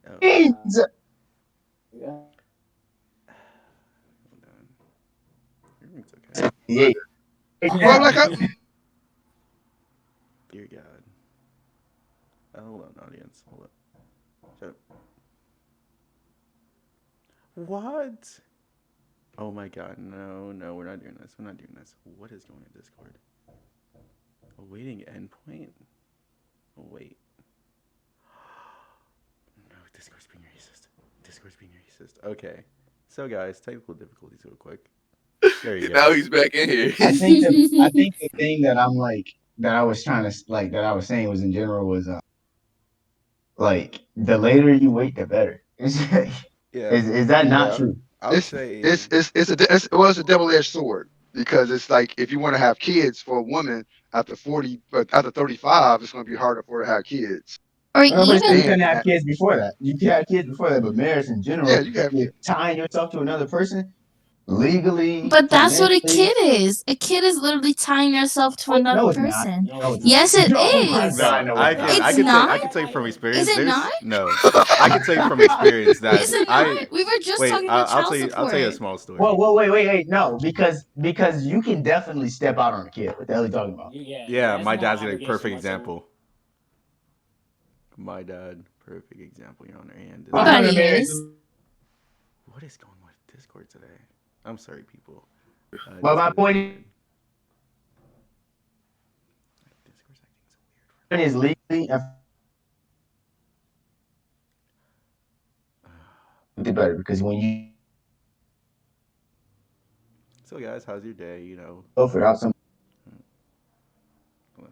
Oh, He's uh, yeah. hold on. Everything's okay. 28. Hey, Well, Cap. like I, Dear God. Hold on, audience. Hold up. Shut up. What? Oh my God. No, no, we're not doing this. We're not doing this. What is going on Discord? Awaiting endpoint? Oh, wait. No, Discord's being racist. Discord's being racist. Okay. So, guys, technical difficulties real quick. There you Now go. he's back in here. I think the thing that I'm like that I was trying to like that I was saying was in general was like the later you wait, the better. Yeah, Is that not Yeah, true? I would it's say. it's a double edged sword because it's like if you want to have kids for a woman after 40, but after 35, it's going to be harder for her to have kids. Or But still, you even, can And have kids before that. You can have kids before that, but marriage in yeah, general, you can have you're kids. tying yourself to another person legally, but that's what a financially. kid is. A kid is literally tying yourself to Oh, no, another it's not. person. No, No, it's it's not. not. Yes, it Oh my is. God, No, no, it's I not. can I It's can say not. I can say from Is experience. it not? There's no. I can say from experience that Is it I not? We were just wait. talking about I'll child tell you. I'll tell you a support. small Whoa, story. whoa, wait. No, because you can definitely step out on a kid. What the hell are you talking about? Yeah, Yeah, that's my not an dad's like a obligation perfect whatsoever. example. My dad, perfect example, Your Honor. And I'm Discord. gonna Everybody marry. is. What is going on with Discord today? I'm sorry, people. But my Discord is point being weird. Discord's acting so is legally and the better because when you So, guys, how's your day? You know, go without some, well,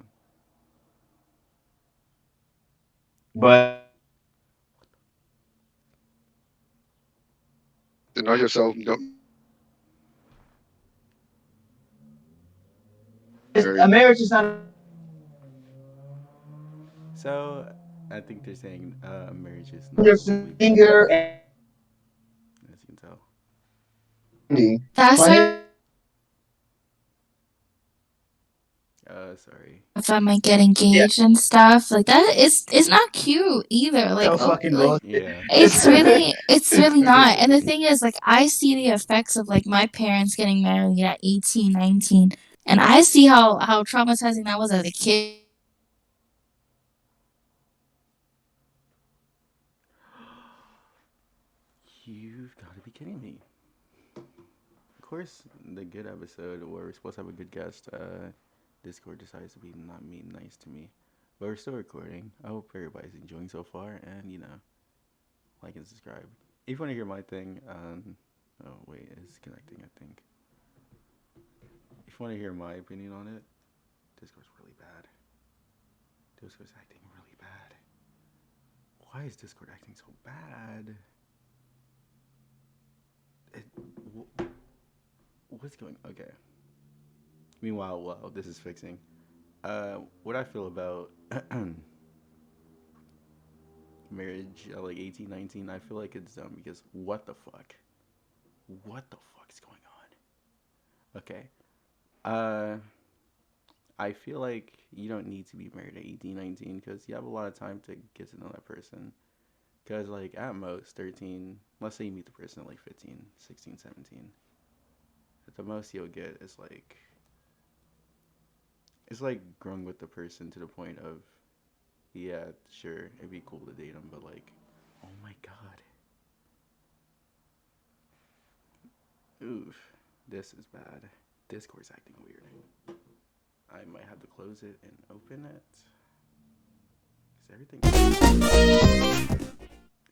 but To know yourself, don't a marry. marriage is not so I think they're saying marriage is on not your legally finger binding, and as you can tell. That's financial why Sorry. if I might get engaged and stuff like that, it's not cute either. Like, oh, fucking like bullshit. Yeah. it's really not. And the thing is, like, I see the effects of like my parents getting married at 18, 19, and I see how traumatizing that was as a kid. You've got to be kidding me. Of course, the good episode where we're supposed to have a good guest, Discord decides to be not being nice to me. But we're still recording. I hope everybody's enjoying so far, and like and subscribe. If you want to hear my thing, oh wait, it's connecting. I think. If you want to hear my opinion on it, Discord's really bad. Discord's acting really bad. Why is Discord acting so bad? It, what's going? Okay. Meanwhile, while this is fixing, what I feel about marriage at like 18, 19, I feel like it's dumb because what the fuck? What the fuck is going on? Okay. Uh, I feel like you don't need to be married at 18, 19 because you have a lot of time to get to know that person. Because, like, at most 13, let's say you meet the person at like 15, 16, 17. At the most you'll get is like, it's like growing with the person to the point of, yeah, sure, it'd be cool to date them, but like, oh my god. Oof, this is bad. Discord's acting weird. I might have to close it and open it. Is everything.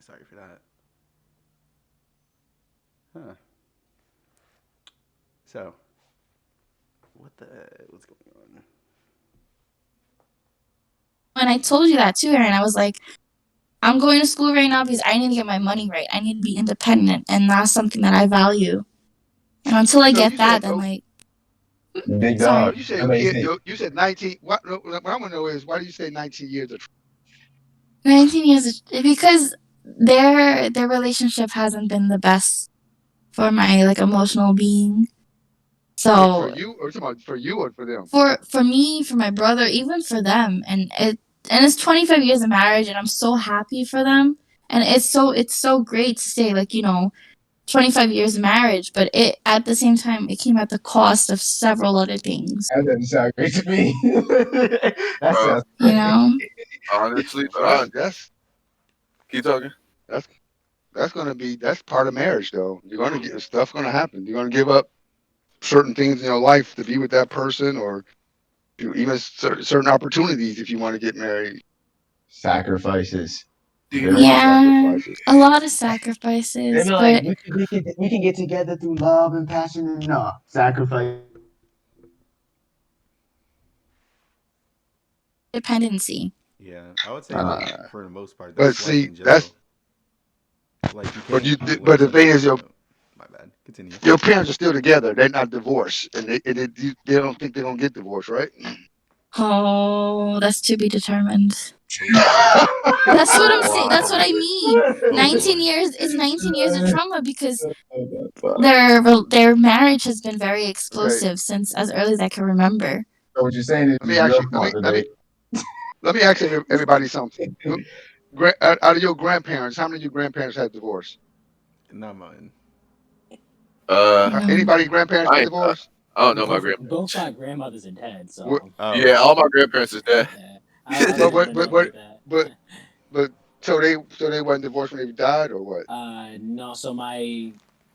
Sorry for that. Huh. So, what's going on? And I told you that too, Aaron. I was like, I'm going to school right now because I need to get my money right. I need to be independent, and that's something that I value. And until I So get you that, said, then oh, like, big so dog. sorry, you said What your about you kid, say? you said 19. What I want to know is why do you say 19 years of 19 years because their relationship hasn't been the best for my like emotional being. for So you, or talking about for you or for them? for me, for my brother, even for them, and it's 25 years of marriage, and I'm so happy for them. And it's so great to say like 25 years of marriage, but it at the same time it came at the cost of several other things. That doesn't sound great to me. That Uh, sounds You great. know, honestly, So keep talking. that's that's going to be that's part of marriage, though. You're going to get stuff going to happen. You're going to give up certain things in your life to be with that person, or even certain opportunities if you want to get married. Sacrifices. Do you? Very Yeah, sacrifices. a lot of They sacrifices, be like, but we can get together through love and passion and no sacrifice. dependency. Yeah, I would say like Uh, for the most part, But that's life see, in that's general. Like you but can't you. let But the thing somebody. is, My bad. Continue. your parents are still together. They're not divorced, and they don't think they're gonna get divorced, right? Oh, that's to be determined. Oh boy. That's what I'm saying. That's what Wow. I mean. Oh 19 boy. years is 19 years of trauma because so their marriage has been very Okay. explosive since as early as I can remember. what you're saying Let me is ask your you. fault today. Let me ask everybody something. Out of your grandparents, how many of your grandparents had divorced? Not mine. Uh, No. Anybody grandparents I been ain't, divorced? I don't know my Both grandparents. my grandmothers are dead, What, so Oh. Yeah, all my grandparents is dead. yeah, I but wouldn't what want to but know what about that. but but so they wasn't divorced when they died or what? No, so my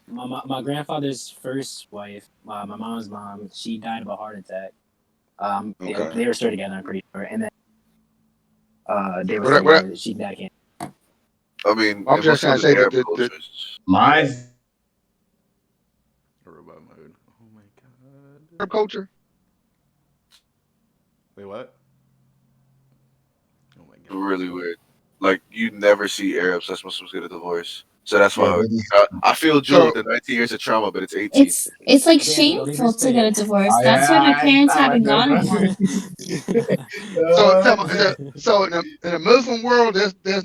grandfather's first wife, my mom's mom, she died of a heart attack. Okay. They were still together, I'm pretty sure, and then they were What still I- what together. She died cancer. I mean, I'm in just most trying to other say that Arab the cultures, Mine's A robot mode. Oh my god. Arab culture. Wait, what? Oh my god. really weird. Like you never see Arabs as Muslims get a divorce. So that's yeah, why they just I feel Jewel with So the 19 years of trauma, but it's 18. It's like Damn, yo, they shameful missed to get a it. divorce. oh That's why my yeah, parents stop right haven't there, bro. gotten one. so in the Muslim world, there's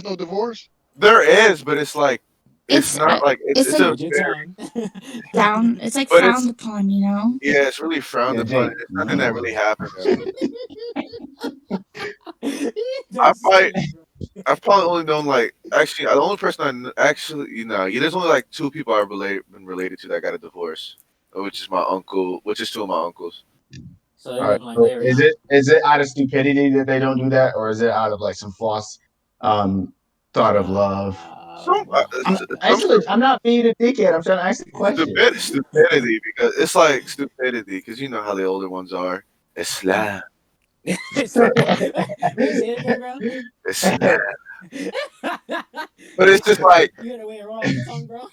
no divorce. There is, but it's like it's not like It's it's like a Hold your very, tongue. down. It's like but frowned it's upon, you know. yeah, it's really frowned Yeah, upon. Jake, And it's you nothing know that what? really happens. I That's probably stupid, bro. I've probably only known like actually the only person actually yeah, there's only like two people I've been related to that got a divorce, which is my uncle, which is two of my uncles. So they're All right. living like So Larry, huh? is it out of stupidity that they don't do that, or is it out of like some false thought of love? Some Well, some Actually, I'm not being a dickhead. I'm trying to ask a question. stupidity because it's like stupidity because you know how the older ones are. Islam, it's like, wait, say it again, bro. Islam. But it's just like You had a way to roll off the tongue, bro.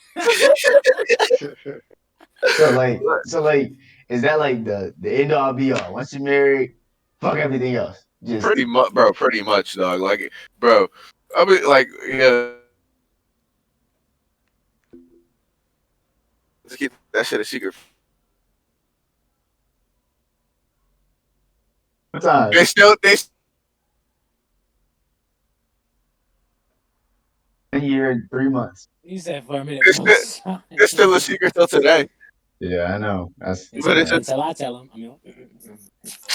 So like, is that like the end all be all? Once you're married, fuck everything else. Just pretty much, bro. Pretty much, dog. Like, bro. I mean, like, yeah. Let's keep that shit a secret. time. They 1 year and 3 months. You said for a minute, it's bro. still, it's still a secret till today. Yeah, I know. That's But it's just, Until I tell him. I mean,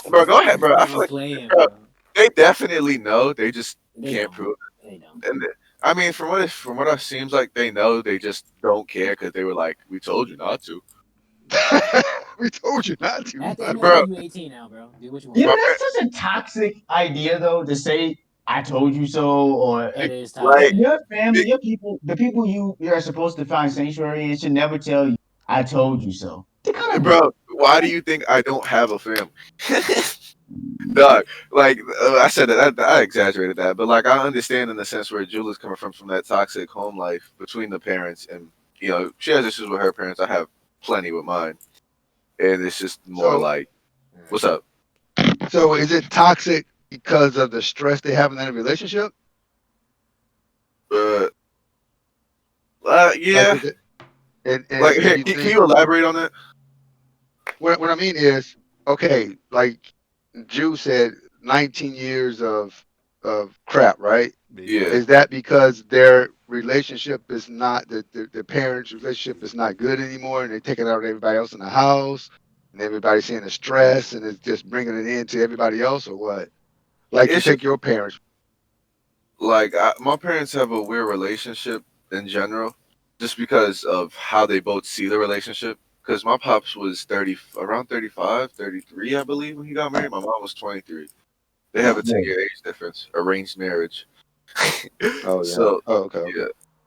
bro. Go ahead, bro. I feel I'm like, playing, bro, bro. they definitely know. They just They can't don't. prove They don't. it. And I mean, from what it seems like, they know. They just don't care because they were like, "We told you not to." We told you not to. At the end of the day, Bro, you 18 now, bro. Do what you You want. know, my that's such a toxic idea, though, to say "I told you so" or It is like, toxic. your family, they- your people, the people you're supposed to find sanctuary in should never tell you "I told you so." They kind of bro, why do you think I don't have a family? Dog, like I said that I exaggerated that, but like I understand in the sense where Julie's coming from that toxic home life between the parents, and you know she has issues with her parents. I have plenty with mine, and it's just more So like, what's up? so is it toxic because of the stress they have in that relationship? Uh, Like yeah, is it and like and here, you can think you elaborate on that? what I mean is okay, like Jew said 19 years of crap, right? Yeah, Basically. Is that because their relationship is not the parents' relationship is not good anymore, and they're taking it out on everybody else in the house, and everybody's seeing the stress, and it's just bringing it into everybody else, or what? Like you it's take your parents. like my parents have a weird relationship in general, just because of how they both see the relationship. Because my pops was 30, around 35, 33, I believe, when he got married. My mom was 23. They have a yeah. 10-year age difference. Arranged marriage. Oh yeah. So Oh okay. yeah,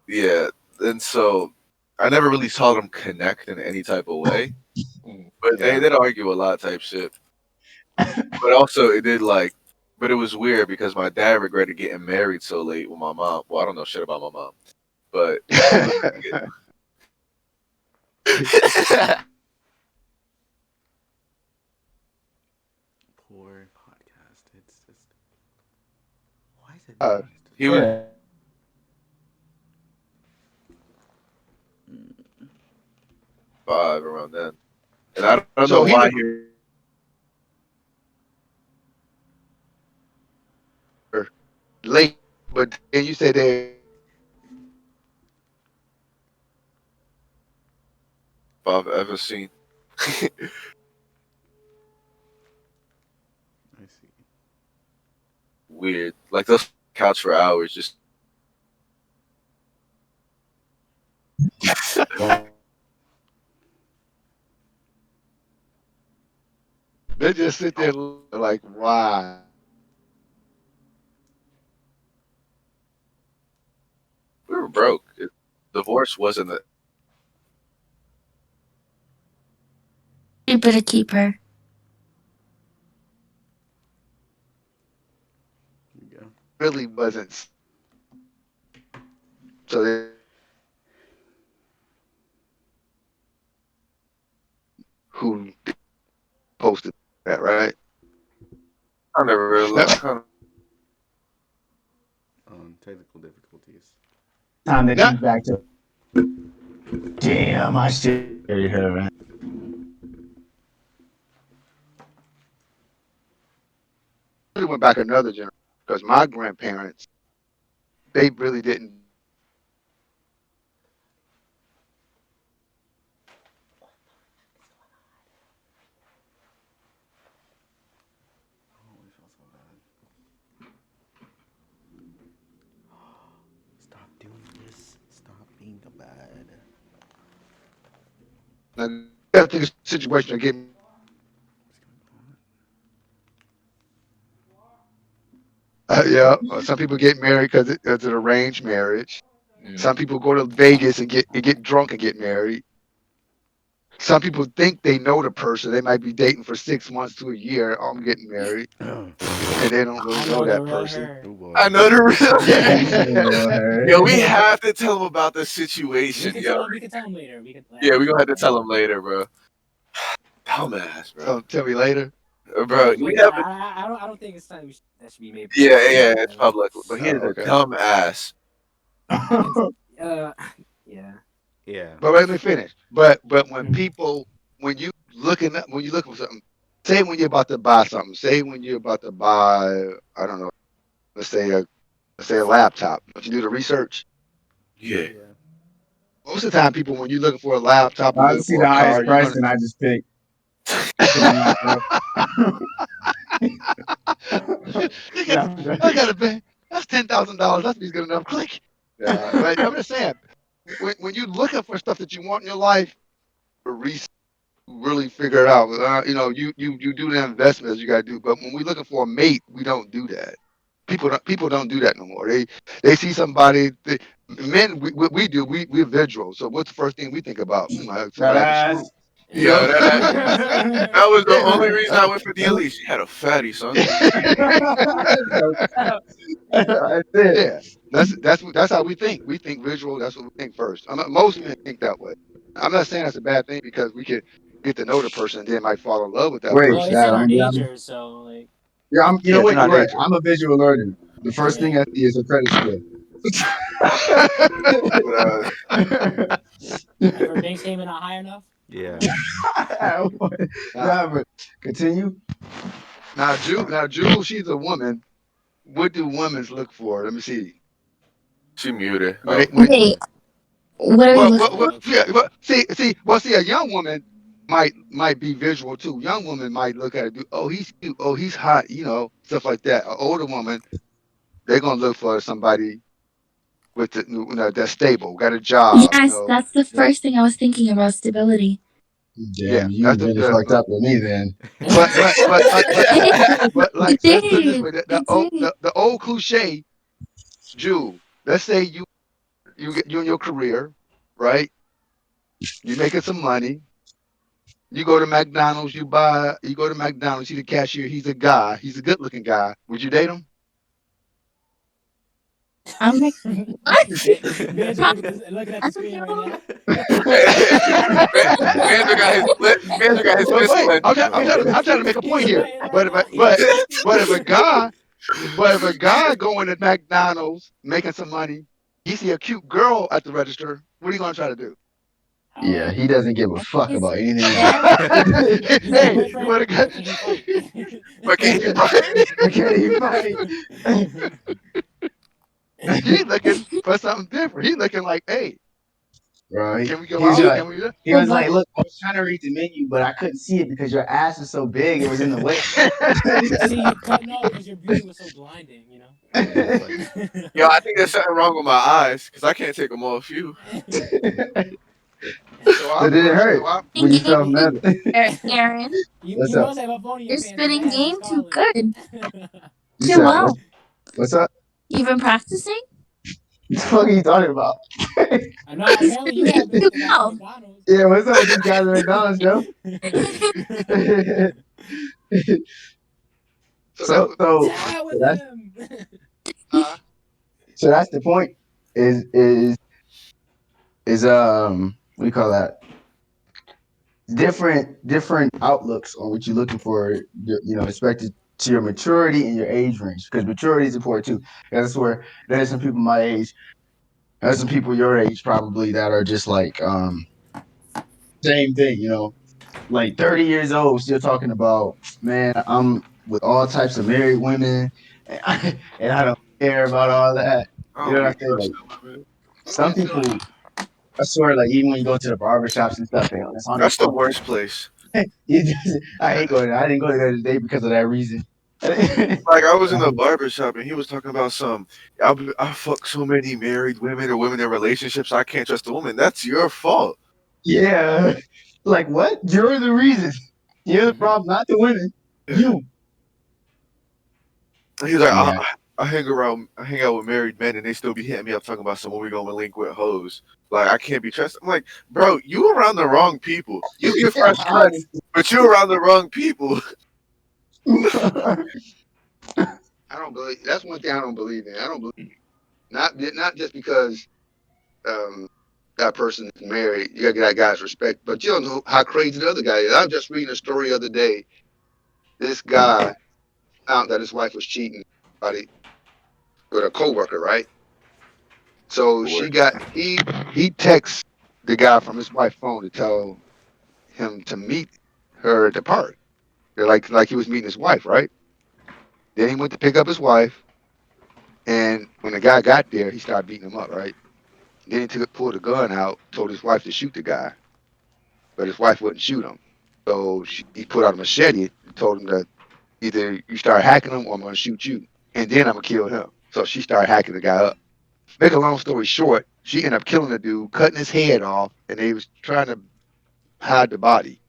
yeah, and so I never really saw them connect in any type of way. But they Yeah. did argue a lot type shit. But also it did like But it was weird because my dad regretted getting married so late with my mom. Well, I don't know shit about my mom, but he was Poor podcast. It's just why is it doing uh, this? he was Yeah. 5 around then, and I don't know so he why regretted he. late, but then you say they If I've ever seen I see. weird, like they'll couch for hours just. just sit there like, why? We were broke. Divorce wasn't a. You better keep her. There you go. Really wasn't. So they who posted that, right? I never realized. Technical difficulties. Time to Not think back to. Damn, I still hear her, man. really went back another generation because my grandparents, they really didn't. Oh, I feel so bad. Stop doing this. Stop being a bad. Now, you got to think of a situation to get. Yeah, some people get married because it's an arranged marriage. Some people go to Vegas and get drunk and get married. Some people think they know the person. They might be dating for 6 months to a year. Oh, I'm getting married, Oh and they don't really I know know the that real person. her. I boy. know the real. Yeah. Yo, we have to tell him about the We situation, can yo. tell him. We can tell him later. We can. Yeah, we After gonna have to the. tell him later, bro. Dumbass, bro. So tell me later. Bro, we have a. I don't. I don't think it's something that should be made Yeah, public. yeah, it's public, but he Oh, is a okay. dumbass. I can. Uh, yeah. Yeah. But let me finish. But when people when you looking for something, say when you're about to buy something, say when you're about to buy, I don't know, let's say a laptop. Don't you do the research? Yeah. Yeah. Most of the time, people when you're looking for a laptop or I looking see for the a car, highest you're price gonna. and I just pick the laptop. You got, No, I gotta pay. That's $10,000. That's good enough. Click. But I'm just saying, when you're looking for stuff that you want in your life, research, really figure it out. You do the investments you gotta do. But when we're looking for a mate, we don't do that. People don't do that no more. They see somebody. Men, we do. We're visual. So what's the first thing we think about? that Somebody have a screw. ass. You know. Yo, that was the Yeah. only reason I went for DLE. She had a fatty, son. No cap. That's it. Yeah, that's how we think. We think visual. That's what we think first. Most men think that way. I'm not saying that's a bad thing because we could get to know the person and then might fall in love with that Wait, Well, person. it's in Shad, our I'm gonna be honest. nature, so like, Yeah, you Yeah, know it's what? in our You're right. nature. I'm a visual learner. The first thing yeah. I see is a credit score. But, If her banks came in not high enough, I don't Yeah. know. now, Nah, but continue. Jewel, she's a woman. What do women look for? Let me see. she muted. When they Oh, when Wait, what are we well, What looking well, women well for? look yeah, for? well, see, a young woman might be visual too. Young woman might look at it, do, oh, he's cute, oh, he's hot, stuff like that. An older woman, they're gonna look for somebody with that's stable, got a job, Yes, that's the first thing I was thinking about stability. yeah, Damn, you that's really fucked up with me then. but You like let's put it this did. way: You did. the old cliche, Jew. Let's say you in your career, right? You're making some money. You go to McDonald's, you go to McDonald's, see the cashier, he's a guy, he's a good looking guy. Would you date him? I'm like, what? Manager looking at the That's a screen right no. now. Manager got his manager got his But fist wait, clenched. I'm trying to make a He's point here. sweating right But if now. a, He's sweating. but if a guy But if a guy going to McDonald's making some money, he see a cute girl at the register, what are you gonna try to do? Yeah, he doesn't give a fuck He's about anything else. married. You got a Hey, you boyfriend, want to but can he fight? But can he fight? Okay, he fight. He's looking for something different. He's looking like, hey, Bro, can we go he was out? like, Can we? Do he was like, look, I was trying to read the menu, but I couldn't see it because your ass was so big, it was in the way. See, you couldn't know because your beauty was so blinding, you know? It's like, Yo, I think there's something wrong with my eyes because I can't take them off you. So So I did it first, hurt so I, when you saw him? Aaron, What's You up? must have a phone in your you're pants because your spitting ass is game too calling. good. You Chill said out. what's up? You've been practicing? What the fuck are you talking about? I know, apparently you have been with the guys at Wow. McDonald's. Yeah, what's up with these guys at McDonald's, Joe? so that's so what, so Die so with that's him. uh, so that's the point. Is what do you call that? Different outlooks on what you're looking for. Expected to your maturity and your age range, because maturity is important too. That's where there's some people my age, there's some people your age probably that are just like same thing. Like 30 years old, still talking about, man, I'm with all types of married women, and I don't care about all that. I You know don't what be I'm saying? Like trusting women. some people, I swear, like even when you go to the barber shops and stuff, it's on their That's the phone. worst place. I hate going there. I didn't go there today because of that reason. Like I was in a barber shop and he was talking about I fuck so many married women or women in relationships. I can't trust a woman. That's your fault. Yeah. Like what? You're the reason. You're the problem, not the women. You. He's like, Yeah. I hang out with married men, and they still be hitting me up talking about someone we gonna link with hoes. Like I can't be trusted. I'm like, bro, you around the wrong people. You get fresh cuts, but you around the wrong people. I don't believe. That's one thing I don't believe in. I don't believe not just because um, that person is married, you gotta get that guy's respect, but you don't know how crazy the other guy is. I was just reading a story the other day. This guy found that his wife was cheating with a coworker, right? So he texts the guy from his wife's phone to tell him to meet her at the park. They're like he was meeting his wife, right? Then he went to pick up his wife, and when the guy got there, he started beating him up, right? Then pulled a gun out, told his wife to shoot the guy, but his wife wouldn't shoot him. So he put out a machete and told him that either you start hacking him or I'm going to shoot you, and then I'm going to kill him. So she started hacking the guy up. Make a long story short, she ended up killing the dude, cutting his head off, and they was trying to hide the body.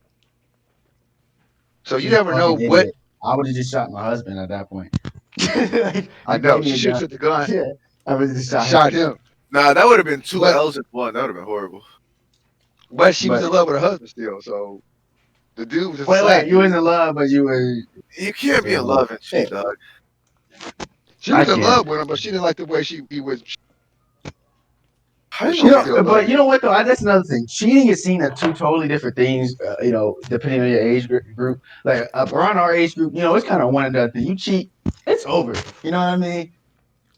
So you She's a never know fucking what. idiot. I would have just shot my husband at that point. Like, I you know. gave She me a shoots gun. at the gun Yeah, I would have just and shot him. shot him. Nah, that would have been two But L's in one. That would have been horrible. but she was But in love with her husband still. So the dude was just a wait, side you was dude. in love, but you were. You can't be in Yeah, love and cheat, dog. She I was in can't. love with him, but she didn't like the way he was. How But you she gonna You was be? know, still but loved you him. know what though? That's another thing. Cheating is seen as two totally different things. Depending on your age group. Like around our age group, it's kind of one and done thing. You cheat, it's over. You know what I mean?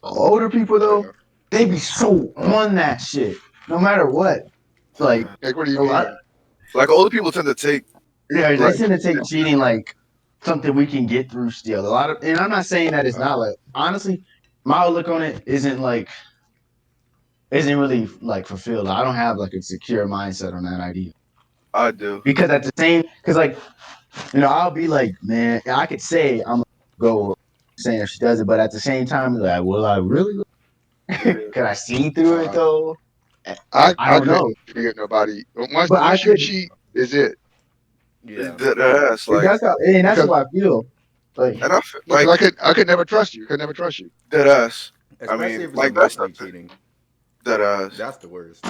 Older people though, Yeah. they be so on that shit, no matter what. Like Like, what do you a lot, mean? Like older people tend to take yeah, they like tend to take cheating like something we can get through still. A lot of, and I'm not saying that it's not like honestly, my outlook on it isn't really like fulfilled. I don't have like a secure mindset on that idea I do. because at the same, because like I'll be like, man, I could say I'm gonna go saying if she does it, but at the same time, like, will I really? Could I see through it Uh, though? I I don't know, couldn't forget nobody. but I Once you could. cheat, is it? yeah. That's like, That's how, and that's Because how I feel. Like, and I feel because like I could never trust you. Could never trust you. dead ass. I Especially mean, if it's like that's emotionally nothing. cheating. Dead ass. That's the worst.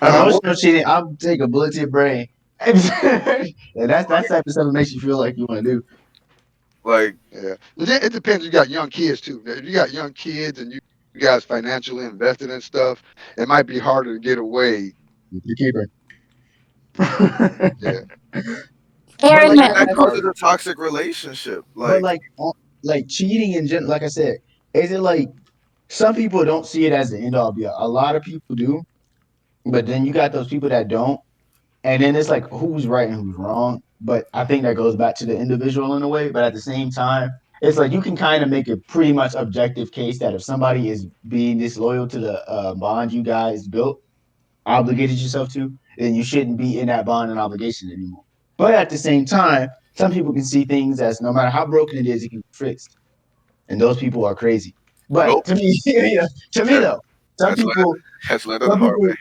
Huh? emotional cheating, I'll take a bullet to your brain. And that's type of stuff that makes you feel like you want to do. Like, Yeah. But then it depends. You got young kids too. If you got young kids and you guys financially invested in stuff, it might be harder to get away. You keep her. Yeah. But Aaron, like, and my that It's comes harder. with a toxic relationship. but Like, like, like cheating in general. Like I said, is it like some people don't see it as the end all be all. A lot of people do, but then you got those people that don't, and then it's like who's right and who's wrong. But I think that goes back to the individual in a way. But at the same time, it's like you can kind of make a pretty much objective case that if somebody is being disloyal to the bond you guys built, obligated yourself to, then you shouldn't be in that bond and obligation anymore. But at the same time, some people can see things as no matter how broken it is, it can be fixed, and those people are crazy. But nope. to me, to me That, though, some that's learned. people, That's learned on the some hard way.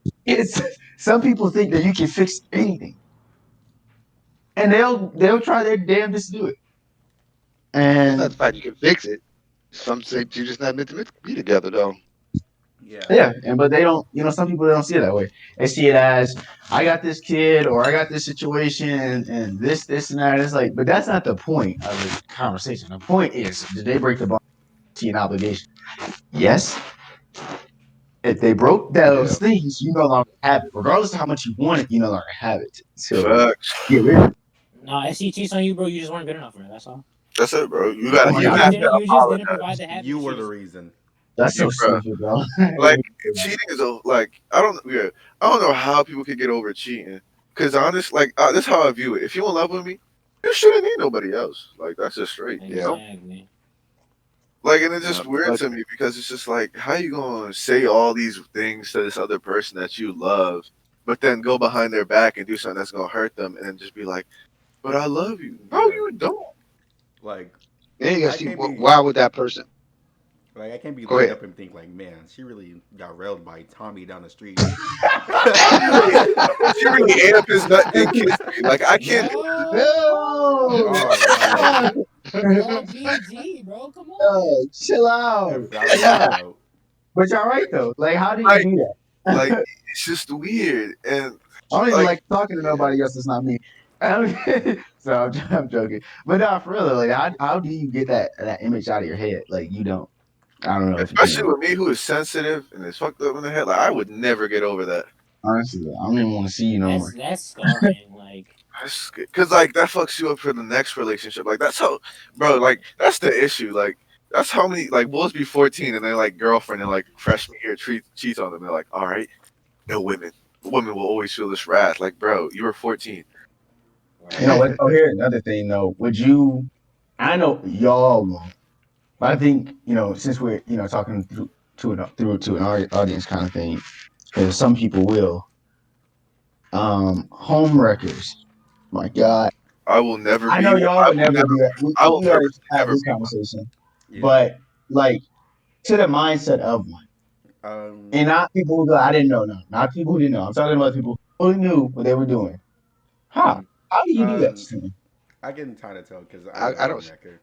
people, it's some people think that you can fix anything, and they'll try their damnedest to do it. It's not And the fact you can fix it. Some say you're just not meant to be together, though. Yeah. yeah, and but they don't, some people don't see it that way. They see it as I got this kid or I got this situation and this and that. It's like, but that's not the point of the conversation. The point is, did they break the bond an obligation? Yes. If they broke Yeah. those things, you no longer have it. Regardless of how much you want it, you no longer have it. So Facts. get rid of it. No, if she cheats on you, bro, you just weren't good enough for her. That's all. That's it, bro. Oh my You god, just have to didn't. You just didn't apologize. provide the You happiness. were the reason. that's You, so bro. stupid, bro. Like, cheating is a like. I don't. Yeah. I don't know how people could get over cheating. Cause honest, like, this is how I view it. If you in love with me, you shouldn't need nobody else. Like, that's just straight. You Yeah. know. Exactly. Like, and it's Yeah. just weird But to me because it's just like, how you gonna say all these things to this other person that you love, but then go behind their back and do something that's gonna hurt them, and then just be like, "But I love you." No, Yeah. you don't. Like Then you gotta I see can't be why would that person like I can't be go looking ahead. up and think like, man, she really got railed by Tommy down the street. She really, she really ate up his nut and kissed me. Like, I can't. No. Oh man. Go PG, bro. Come on. chill out, If that chill was out. out. But you're right though. Like, how do you Like, do like that? it's just weird, and I don't even like, like talking to yeah. nobody else that's not me. So I'm joking. But no, for real, like how do you get that image out of your head? Like you don't. I don't know if you Especially can. with me, who is sensitive and is fucked up in the head. Like, I would never get over that. Honestly, I don't even want to see you no more. That's scarring. Like, Because like that fucks you up for the next relationship. Like, that's how, bro. Like, that's the issue. Like, that's how many like boys be 14 and they're like girlfriend and like freshman year cheats on them. They're like, all right, no women. Women will always feel this wrath. Like, bro, you were 14. You know right. what? Oh, here's another thing though. Would you? I know y'all won't, but I think since we're talking through to an audience kind of thing, because some people will. Home wreckers. My God. I will never I be know one. y'all I would will never never. do that. We, I will we already purposely had never this be one. conversation, Yeah. but like to the mindset of one, Um and not people who go, I didn't know, no, not people who didn't know. I'm talking about people who knew what they were doing. How? Mhm. How do you do that? um I can kind of tell because I was a I don't. homewrecker.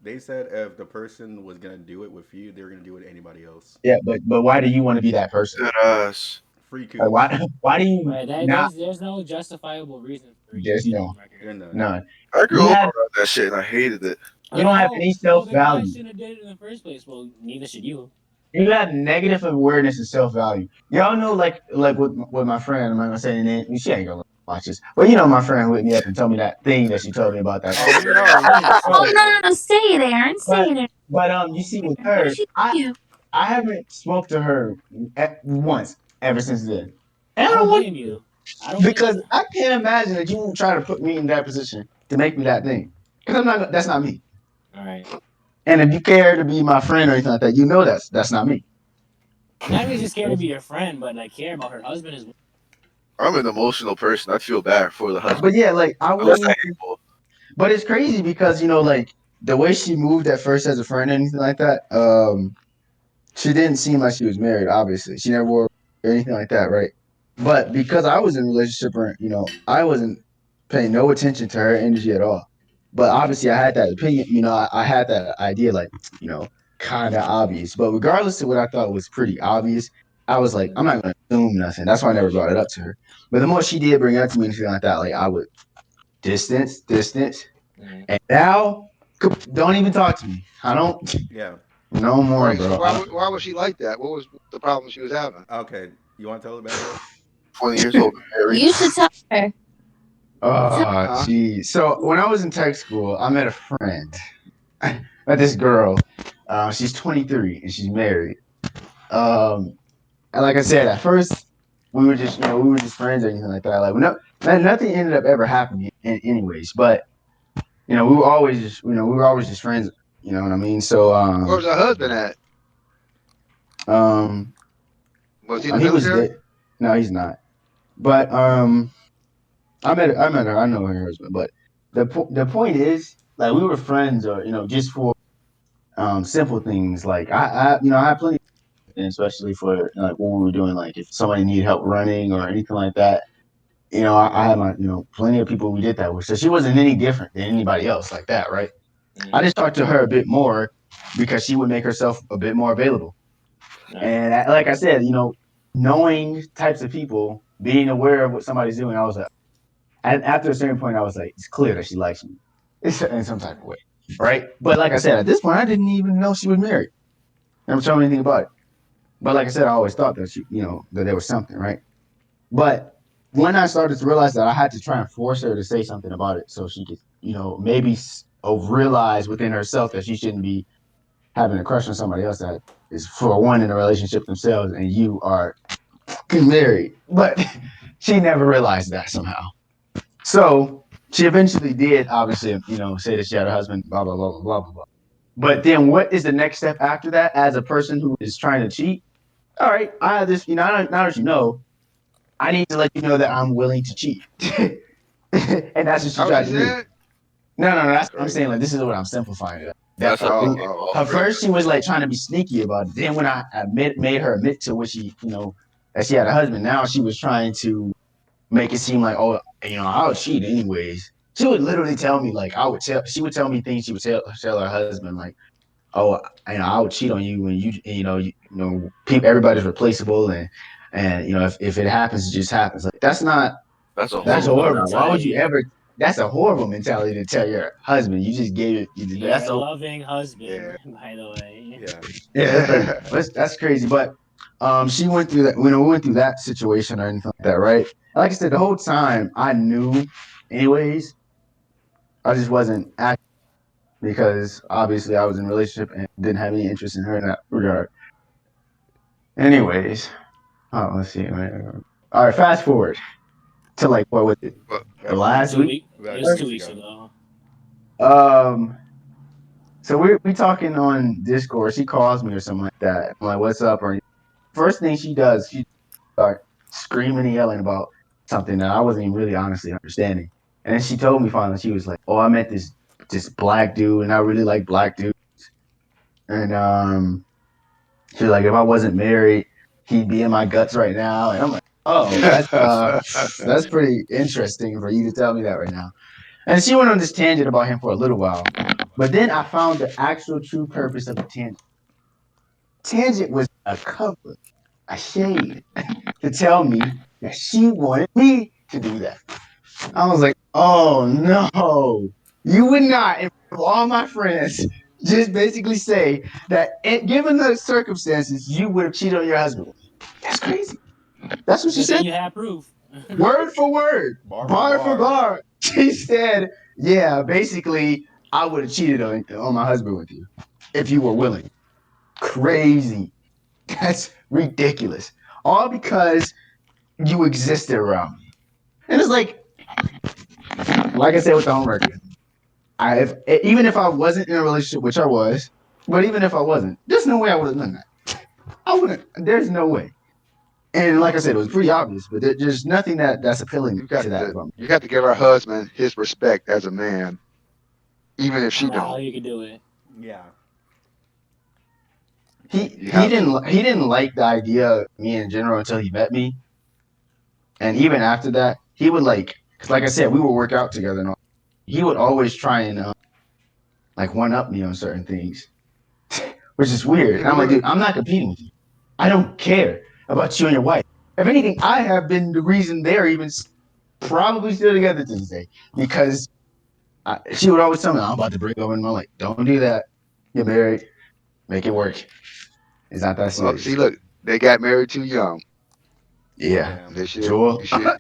They said if the person was gonna do it with you, they were gonna do it to anybody else. Yeah, but why do you want to be that person? Dead ass. Free Like cooch. why do you Right. not? There's no justifiable reason for you to There's be a no homewrecker. And none. none. I You grew up have around that shit and I hated it. you don't have any self Then I value. shouldn't have did it in the first place. Well, neither should you. You have negative awareness and self value. Y'all know, like with my friend, I'm not gonna say her name. She ain't gonna watch this, but my friend who hit me up and told me that thing that she told me about that. Oh, we need to Oh, say it, no, bro. no, no. Say it, Aaron. Say But it, Aaron. you see with What did her, she I do? I haven't spoke to her once ever since then. And I I don't don't want blame to you. I don't blame because you. I can't imagine that you won't try to put me in that position to make me that thing. Because I'm not. That's not me. All right. And if you care to be my friend or anything like that, that's not me. Not even just care to be your friend, but like care about her husband as well. I'm an emotional person. I feel bad for the husband. But yeah, like I That's wouldn't not even. hateful. But it's crazy because like the way she moved at first as a friend or anything like that. She didn't seem like she was married. Obviously, she never wore or anything like that, right? But because I was in a relationship, or I wasn't paying no attention to her energy at all. But obviously, I had that opinion. I had that idea, like kind of obvious. But regardless of what I thought was pretty obvious, I was like, I'm not gonna assume nothing. That's why I never brought it up to her. But the more she did bring it up to me and anything like that, like I would distance, and now don't even talk to me. I don't Yeah. no more, Right. So bro. why was she like that? What was the problem she was having? Okay. You want to tell her, Bad Boy? 20 years old, married. You should tell her. Huh? Gee. So when I was in tech school, I met a friend. I met this girl. She's 23 and she's married. Um, and like I said, at first we were just, we were just friends or anything like that. Like, nothing ended up ever happening, anyways. But we were always just, we were always just friends. You know what I mean? So, Where's her husband at? um, Was he in the he was military? dead. No, he's not. But I met her. I know her husband. But the point is, like, we were friends, or just for simple things. Like I had plenty, especially for like what we were doing. Like if somebody needed help running or anything like that, I had my plenty of people we did that with. So she wasn't any different than anybody else like that, right? I just talked to her a bit more because she would make herself a bit more available. And like I said, knowing types of people, being aware of what somebody's doing, I was like, after a certain point, I was like, it's clear that she likes me in some type of way, right? But like I said, at this point, I didn't even know she was married. Never told me anything about it. But like I said, I always thought that that there was something, right? But when I started to realize that I had to try and force her to say something about it, so she could, maybe realize within herself that she shouldn't be having a crush on somebody else that is, for one, in a relationship themselves, and you are married. But she never realized that somehow. So she eventually did, obviously, say that she had a husband, blah blah blah blah blah blah. But then, what is the next step after that? As a person who is trying to cheat, all right, I have this. Now that you know, I need to let you know that I'm willing to cheat, and that's what she How was tried she to do. saying? No. That's I'm crazy. saying, like, this is what I'm simplifying it. That That's how they Oh, get oh, at off. okay. first she was like trying to be sneaky about it. Then when I made her admit to what she, that she had a husband, now she was trying to make it seem like, oh, I would cheat anyways. She would literally tell me, like, she would tell me things she would tell her husband, like, oh, I would cheat on you, and everybody's replaceable, and if it happens, it just happens. Like, That's a that's horrible Horrible horrible. Why would you mentality. ever? That's a horrible mentality to tell your husband. You just gave it. Your That's so. loving husband, Yeah. by the way. Yeah. Yeah, that's crazy. But she went through that. We went through that situation or anything like that, right? Like I said, the whole time I knew, anyways. I just wasn't acting because obviously I was in a relationship and didn't have any interest in her in that regard. Anyways, let's see. All right, fast forward to like what was it? But The About last two week. week. It about two was two weeks weeks ago. ago. Um, so we talking on Discord. She calls me or something like that. I'm like, "What's up?" Or first thing she does, she start screaming and yelling about something that I wasn't even really honestly understanding. And then she told me finally, she was like, "Oh, I met this black dude, and I really like black dudes." And she was like, "If I wasn't married, he'd be in my guts right now." And I'm like, "Oh, that's pretty interesting for you to tell me that right now." And she went on this tangent about him for a little while, but then I found the actual true purpose of the tangent. Tangent was a cover, a shade, to tell me that she wanted me to do that. I was like, "Oh no, you would not, in front of all my friends, just basically say that, given the circumstances, you would have cheated on your husband." That's crazy. That's what she Good thing said. you had proof. Word for word, Bar for bar for bar. bar. She said, "Yeah, basically, I would have cheated on my husband with you if you were willing." Crazy. That's ridiculous. All because you existed around me. And it's like I said with the homework, even if I wasn't in a relationship, which I was, but even if I wasn't, there's no way I would have done that. I wouldn't. There's no way. And like I said, it was pretty obvious, but there's nothing that's appealing to that about me. you got to give her husband his respect as a man, even if I don't she know how don't. you could do it. Yeah. He You he have to. didn't he didn't like the idea of me in general until he met me, and even after that, he would cause like I said, we would work out together, and all. He would always try and like one up me on certain things, which is weird. And Yeah, I'm like, look. dude, I'm not competing with you. I don't care. about you and your wife. If anything, I have been the reason they're even probably still together to this day because she would always tell me, "I'm about to break up," and I'm like, "Don't do that. Get married, make it work. It's not that Well, see, serious." look, they got married too young. Yeah, Yeah. They should. Joel. You should.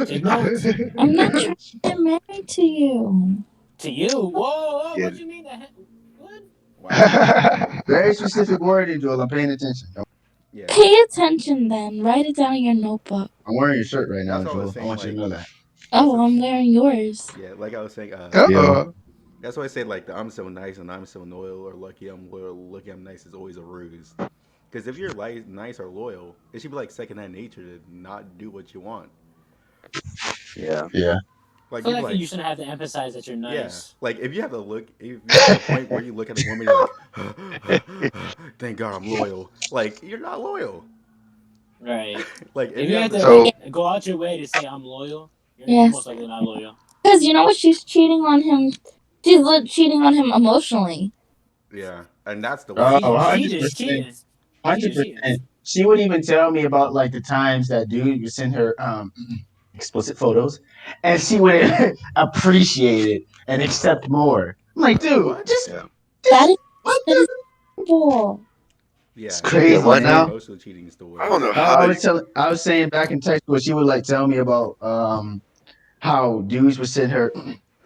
Take notes. I'm not trying to get married to you. To you. Whoa, Yeah. what you mean that? What? Wow. Very specific wording, Joel. I'm paying attention. Yeah. Pay attention then. Write it down in your notebook. I'm wearing your shirt right now, That's what I was Joel. I saying. want you to Like, know that. that's Oh, a, I'm wearing yours. yeah. Like I was saying. Deal. Uh-uh. That's why I say like the I'm so nice and I'm so loyal or lucky I'm loyal, lucky I'm nice is always a ruse. Because if you're nice or loyal, it should be like secondhand nature to not do what you want. Yeah. Yeah. I Like feel you'd be like you like, shouldn't have to emphasize that you're yeah. nice. Like if you have to look, if you have the point where you look at a woman, you're like, thank God I'm loyal. Like you're not loyal. Right. Like if If you you have have the, to So Yeah. like go out your way to say I'm loyal, you're Yes. most likely not loyal. Because you know what? She's cheating on him. She's cheating on him emotionally. yeah, and that's the Oh, worst Cheating, part. cheating, 100%. cheating, cheating, cheating. 100%. She would even tell me about like the times that dude would send her explicit photos, and she would appreciate it and accept more. I'm like, dude, What? yeah. That just is what that the? is terrible. It's Yeah, Yeah. crazy, What that's man. now? emotional cheating is the I don't worst. know how you. I was saying back in text where she would like tell me about how dudes would send her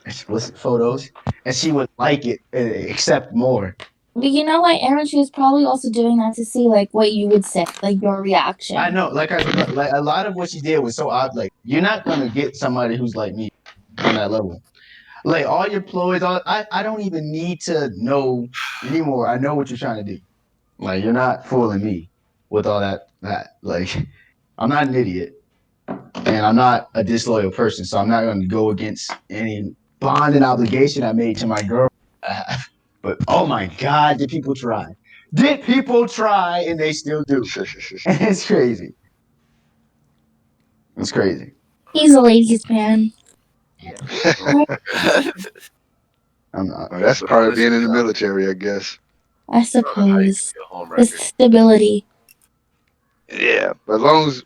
explicit photos, and she would like it and accept more. But you know what, Aaron? She was probably also doing that to see like what you would say, like your I reaction. know, like a lot of what she did was so odd. Like you're not gonna get somebody who's like me on that level. Like all your ploys, I don't even need to know anymore. I know what you're trying to do. Like you're not fooling me with all that. Like I'm not an idiot, and I'm not a disloyal person, so I'm not going to go against any bond and obligation I made to my girl. But oh my God, did people try? Did people try, and they still do? It's crazy. It's crazy. He's a ladies' man. Yeah. Right? I'm not. Well, that's But part of being honestly, in the military, I guess. I I don't know how you suppose can be a home the wrecker. stability. Yeah. But as long as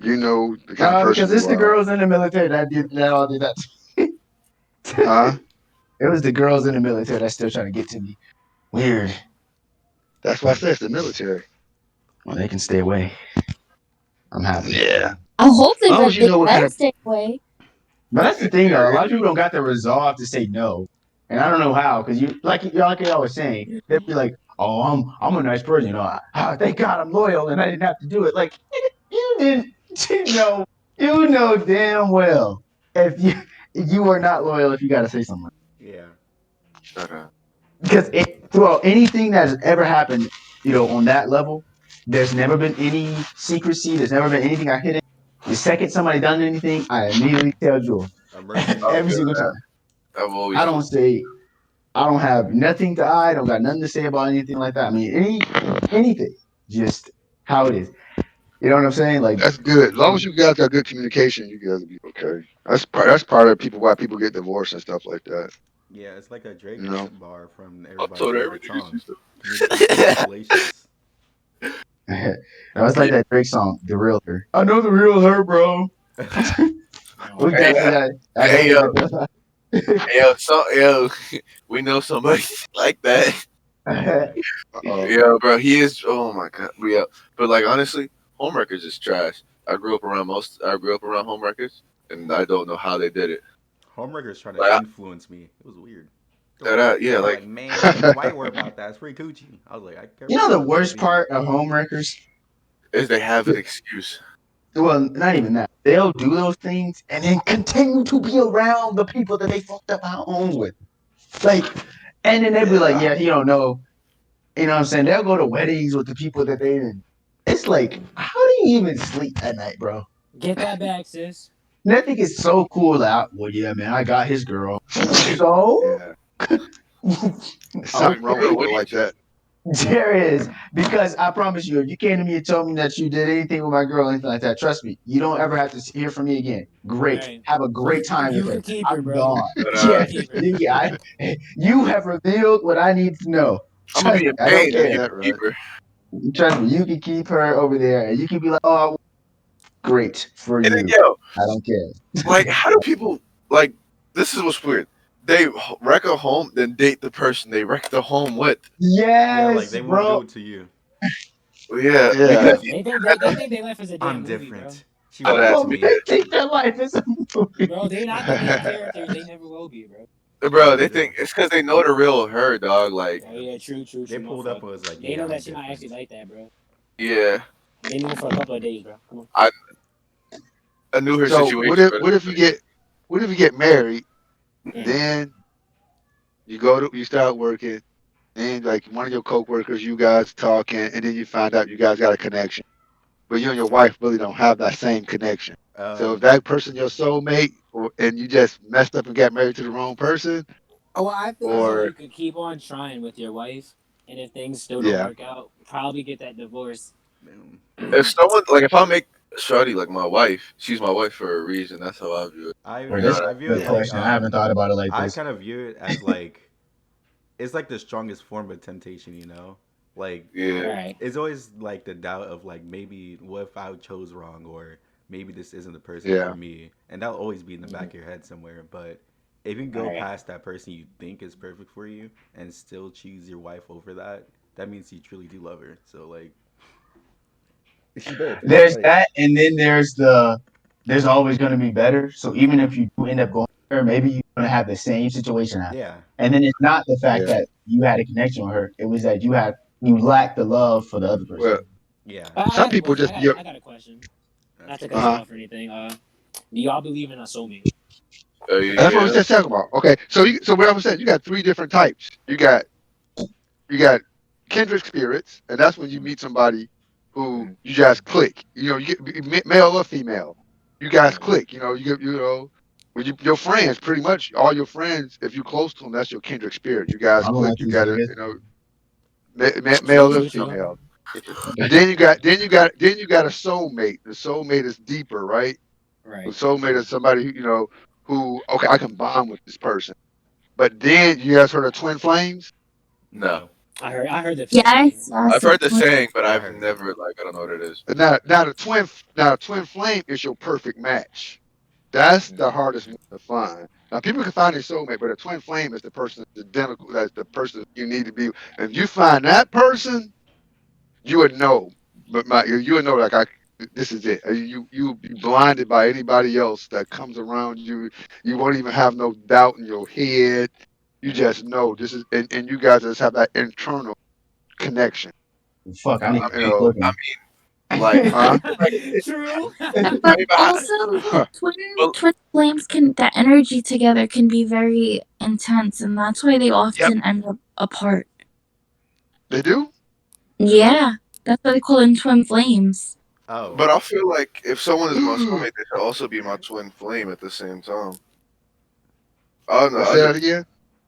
you know the kind of person Because it's you the are. girls in the military that all did that. Huh? It was the girls in the military that's still trying to get to me. Weird. That's why I said it's the military. Well, they can stay away. I'm happy. Yeah. I hope As long as you they know what kind better of. stay away. But that's the thing, Yeah, though. A you lot of do. people don't got the resolve to say no, and I don't know how. Because like y'all was saying, they'd be like, "Oh, I'm a nice person, you know. Thank God I'm loyal, and I didn't have to do it." Like you didn't, you know damn well if you are not loyal if you got to say something. Yeah. Shut up. Because throughout anything that has ever happened, on that level, there's never been any secrecy. There's never been anything I hidden. The second somebody done anything, I immediately tell Joel Emergency I'll every feel single room. that. time. I've always I told don't say I don't have nothing to hide. I don't got nothing to say about anything like that. I mean, anything, just how it is. You know what I'm saying? Like, That's good. As long as you guys got good communication, you guys will be okay. That's part of people why people get divorced and stuff like that. Yeah, it's like a Drake You know. bar from I everybody's told her favorite everything she song. Communication is said. salacious. I was like that Drake song, "The Real Her." I know the real her, bro. Oh We my Hey, definitely god. got. I hey, definitely yo, got yo, we know somebody like that. that. Uh-oh. Yeah, bro, he is. Oh my god, yeah. But like honestly, homewreckers is trash. I grew up around homewreckers, and I don't know how they did it. Homewreckers trying to Like, influence me. It was weird. They're like, yeah, they're like like, man, why worry about that? It's free coochie. I was like, I care You know about the pussy, worst baby. part of homewreckers? is they have an excuse. Well, not even that. They'll do those things and then continue to be around the people that they fucked up our homes with. Like, and then they'll be like, Yeah. yeah, he don't know. You know what I'm saying? They'll go to weddings with the people that they didn't. It's like, how do you even sleep at night, bro? Get that back, sis. Nothing is so cool that, well, yeah, man, I got his girl. So, Yeah. There's oh, something Like, wrong with bro, what people are you like that. there is. Because I promise you, if you came to me and told me that you did anything with my girl or anything like that, trust me, you don't ever have to hear from me again. Great. Right. Have a great time with You her. can keep her, I'm bro. gone. but You can Yeah, keep her. you have revealed what I need to know. I'm gonna Trust be me, in I don't pain Got if care. you that keep right. her. Trust me, you can keep her over there, and you can be like, "Oh, great for And then, you. yo, I don't care." like, how do people like? This is what's weird. They wreck a home, then date the person they wrecked the home with. Yeah, like Yes, they won't bro. do it to you. Yeah, Yeah. because They think life is a I'm damn movie, bro. different. She of won't do it that to Bro, too. me. they think their life is a Bro, movie. they're not the main characters. They never will be, bro. Bro, They they do. think it's because they know the real her, dog. Like, Oh yeah, true, true, They true. No pulled up fuck. and was like, They "Yeah, know I'm that she's not actually different." like that, bro. yeah, They knew her for a couple of days, bro. Come on. I I knew her So situation, but what if you get married, Mm. then you start working, and like one of your coworkers, you guys talking, and then you find out you guys got a connection, but you and your wife really don't have that same connection. So if Um, that person your soulmate, and you just messed up and got married to the wrong person, Oh, well, I feel as though or you could keep on trying with your wife, and if things still don't yeah, work out, probably get that divorce. um, if someone like if I make Shawty like my wife, she's my wife for a reason. That's how I view it. I Bro, You know that's what a I I view it good yeah, like question. I haven't thought about it like I this. kind of view it as like it's like the strongest form of temptation, you know? Like mean? Yeah, Right. it's always like the doubt of like maybe what if I chose wrong or maybe this isn't the person for yeah, me. And that'll always be in the back Mm-hmm. of your head somewhere. But if you can All go right. past that person you think is perfect for you and still choose your wife over that, that means you truly do love her. So like you know what to There's expect. that, and then there's always going to be better. So even if you do end up going there, maybe you're going to have the same situation happen. Yeah. And then it's not the fact yeah. that you had a connection with her; it was that you lacked the love for the other person. Well, Yeah. I some got a people question. just be, I got a question. Not That's to it. uh cut you huh. off or anything. Do y'all believe in a soulmate? That's what we yeah. just talking about. Okay, so what I'm saying, you got three different types. You got kindred spirits, and that's when you Mm, meet somebody who mm, you just click. You know, you get male or female. You guys mm, click. You know, when your friends, pretty much all your friends, if you're close to them, that's your kindred spirit. You guys I don't click. like You these got it. niggas. True, Male or true, true. female. And then you got a soulmate. The soulmate is deeper, right? The Right. soulmate is somebody who okay, I can bond with this person. But then you guys heard of twin flames? No, no. I heard the saying. Yes, yes, I've the heard the twin. saying, but Yeah, I I've heard that. never like I don't know what it is. Now the twin flame is your perfect match. That's the Mm, hardest one to find. Now people can find their soulmate, but a twin flame is the person that's identical. That's the person you need to be. And if you find that person, you would know. You would know like this is it. You be blinded by anybody else that comes around you. You won't even have no doubt in your head. You mm. just know this is, and you guys just have that internal connection. Fuck, I need to You keep know, I looking. mean, like, huh? True. I But mean, but, also, twin but twin flames can that energy together can be very intense, and that's why they Yep, often end up apart. they do. Yeah, that's why they call them twin flames. Oh, but I feel like if someone is my soulmate, they should also be my twin flame at the same time. I don't know. Let's say that again.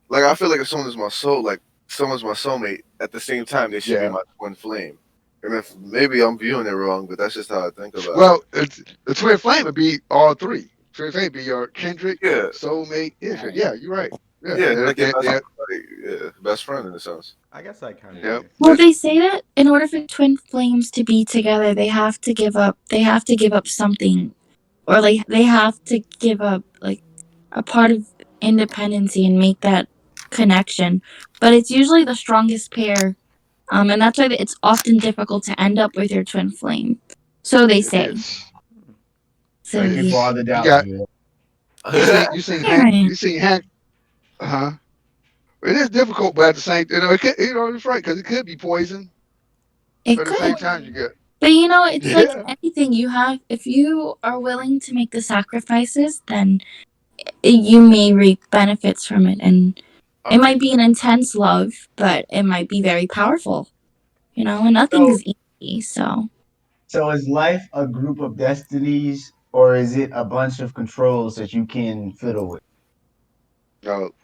Like I feel like if someone is my soul, like someone's my soulmate, at the same time they should be Yeah. my twin flame. And if maybe I'm viewing it wrong, but that's just how I think about it. Well, the twin flame would be all three. Twin flame would be your kindred, Yeah, soulmate. Yeah, Right. yeah, you're right. Yeah, yeah, it's they're, like your they're, best, they're, like, yeah, best friend in a sense. I guess I kind of yep. agree. Well, they say that in order for twin flames to be together, they have to give up. They have to give up something, or like they have to give up like a part of independency and make that connection. But it's usually the strongest pair, and that's why it's often difficult to end up with your twin flame. So they It say. is. So It Thank you yeah. for is. all the You doubt, got Jill. Aaron, You seen Hank. Uh huh. It is difficult, but at the same, it's right because it could be poison. it But at the could. same time, you Poison. get, But it's like yeah, anything you have. If you are willing to make the sacrifices, then you may reap benefits from it. And I it might mean, be an intense love, but it might be very powerful, and So, nothing's easy. So, so is life a group of destinies, or is it a bunch of controls that you can fiddle with?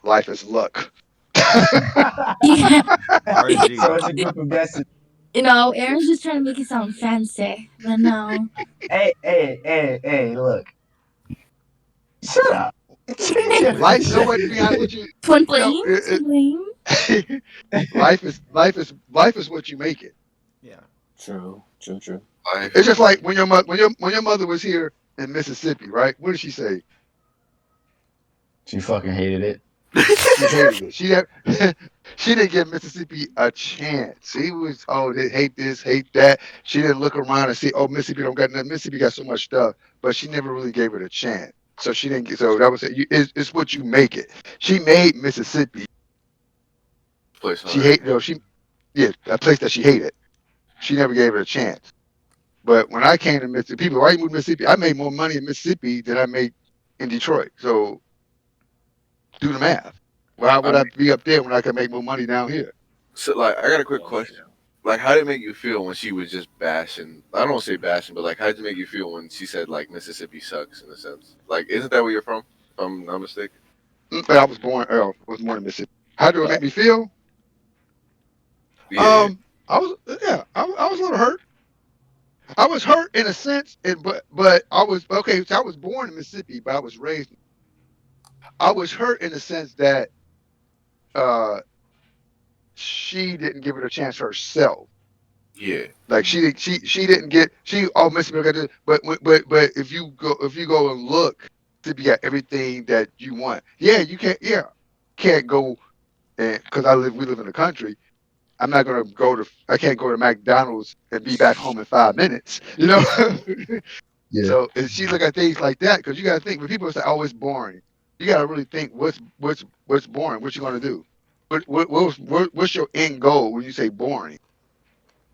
life is luck. yeah, So RNG. it's a group of destinies. Aaron's just trying to make it sound fancy, but no. Hey, look. Shut up. Life, what? To be honest with you, Twin you know, flame, twin flame. life is what you make it. Yeah. True. True. True. It's Life. just like when your mother was here in Mississippi, right? What did she say? She fucking hated it. She hated it. She didn't give Mississippi a chance. She was, oh, they hate this, hate that. She didn't look around and see, oh, Mississippi don't got nothing. Mississippi got so much stuff, but she never really gave it a chance. So she didn't get. So that was it. It's what you make it. She made Mississippi. Place on She earth. hated. Yeah, a place that she hated. She never gave it a chance. But when I came to Mississippi, people, why you moved to Mississippi? I made more money in Mississippi than I made in Detroit. So do the math. Why I would I mean, be up there when I can make more money down here? so like, I got a quick Yeah, that's question. true. Like, how did it make you feel when she was just bashing? I don't want to say bashing, but like, how did it make you feel when she said like Mississippi sucks in a sense? Like, isn't that where you're from? If I'm not mistaken. But I was born in Mississippi. How do it Uh, make me feel? yeah, yeah. I was yeah, I was a little hurt. I was hurt in a sense, but I was okay. So I was born in Mississippi, but I was raised. I was hurt in the sense that uh, she didn't give it a chance herself. Yeah. Like she didn't get Mississippi got this, but if you go and look, Mississippi got everything that you want. Yeah, can't go and because we live in the country. I'm not gonna go to I can't go to McDonald's and be back home in 5 minutes. Yeah. So and she look at things like that because you got to think when people say, "Oh, it's boring," you got to really think what's boring. What you gonna do? What's your end goal when you say boring?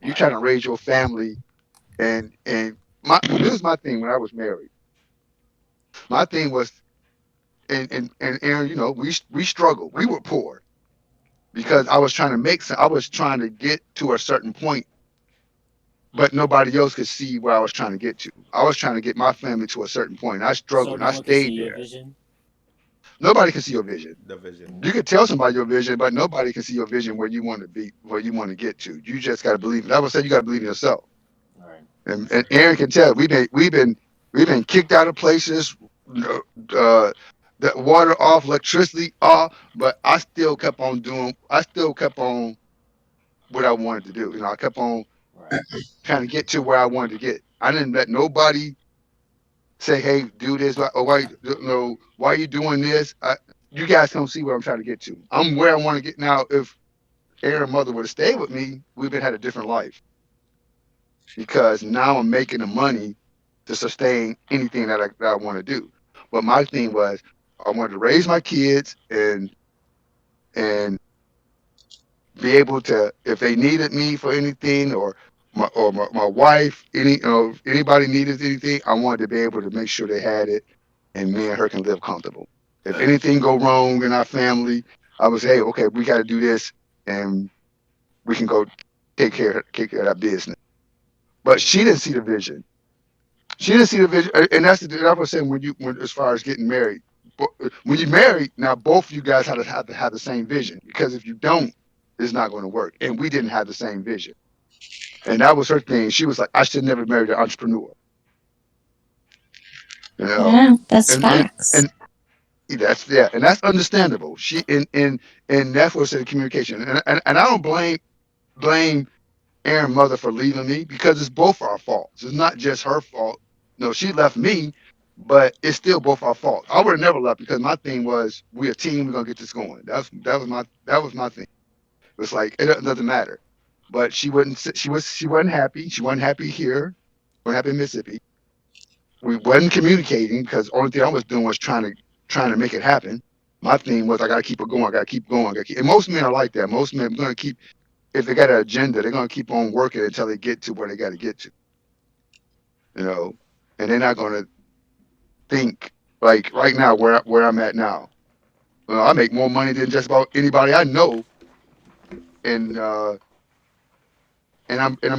You trying Right. to raise your family and this is my thing when I was married. My thing was and Aaron, we struggled. We were poor because I was trying to I was trying to get to a certain point, but nobody else could see where I was trying to get to. I was trying to get my family to a certain point. I So struggled and no I one can see stayed your there. vision. Nobody can see your vision. The vision. You can tell somebody your vision, but nobody can see your vision where you want to be, where you want to get to. You just got to believe it. I would say you got to believe in yourself. Right. And Aaron can tell we've been kicked out of places, uh, the water off, electricity off, but I still kept on what I wanted to do. I kept on Right. trying to get to where I wanted to get. I didn't let nobody say, "Hey, do this," or why are you doing this? You guys don't see where I'm trying to get to. I'm where I want to get now. If Aaron's mother would have stayed with me, we'd have had a different life because now I'm making the money to sustain anything that I want to do. But my thing was I wanted to raise my kids and be able to if they needed me for anything or my wife anybody needed anything, I wanted to be able to make sure they had it and me and her can live comfortable. If That's anything go wrong in our family, I would say, hey, okay, we got to do this and we can go take care of that business. But she didn't see the vision. She didn't see the vision, and I was saying as far as getting married, when you marry now, both of you guys have the same vision because if you don't, it's not going to work. And we didn't have the same vision, and that was her thing. She was like, I should never marry an entrepreneur, you know, Yeah, that's and and facts. and and that's understandable. And that's what said communication, and I don't blame Aaron's mother for leaving me because it's both our faults. It's not just her fault. No, she left me, but it's still both our fault. I would have never left because my thing was we're a team. We're gonna get this going. That was my thing. It was like it doesn't matter. But she wouldn't. She wasn't happy. She wasn't happy here. Wasn't happy in Mississippi. We wasn't communicating because the only thing I was doing was trying to make it happen. My thing was I got to keep it going. I got to keep going. And most men are like that. Most men are going to keep if they got an agenda, they're gonna keep on working until they get to where they got to get to, you know. And they're not gonna think like right now where I'm at now. Well, I make more money than just about anybody I know, and I'm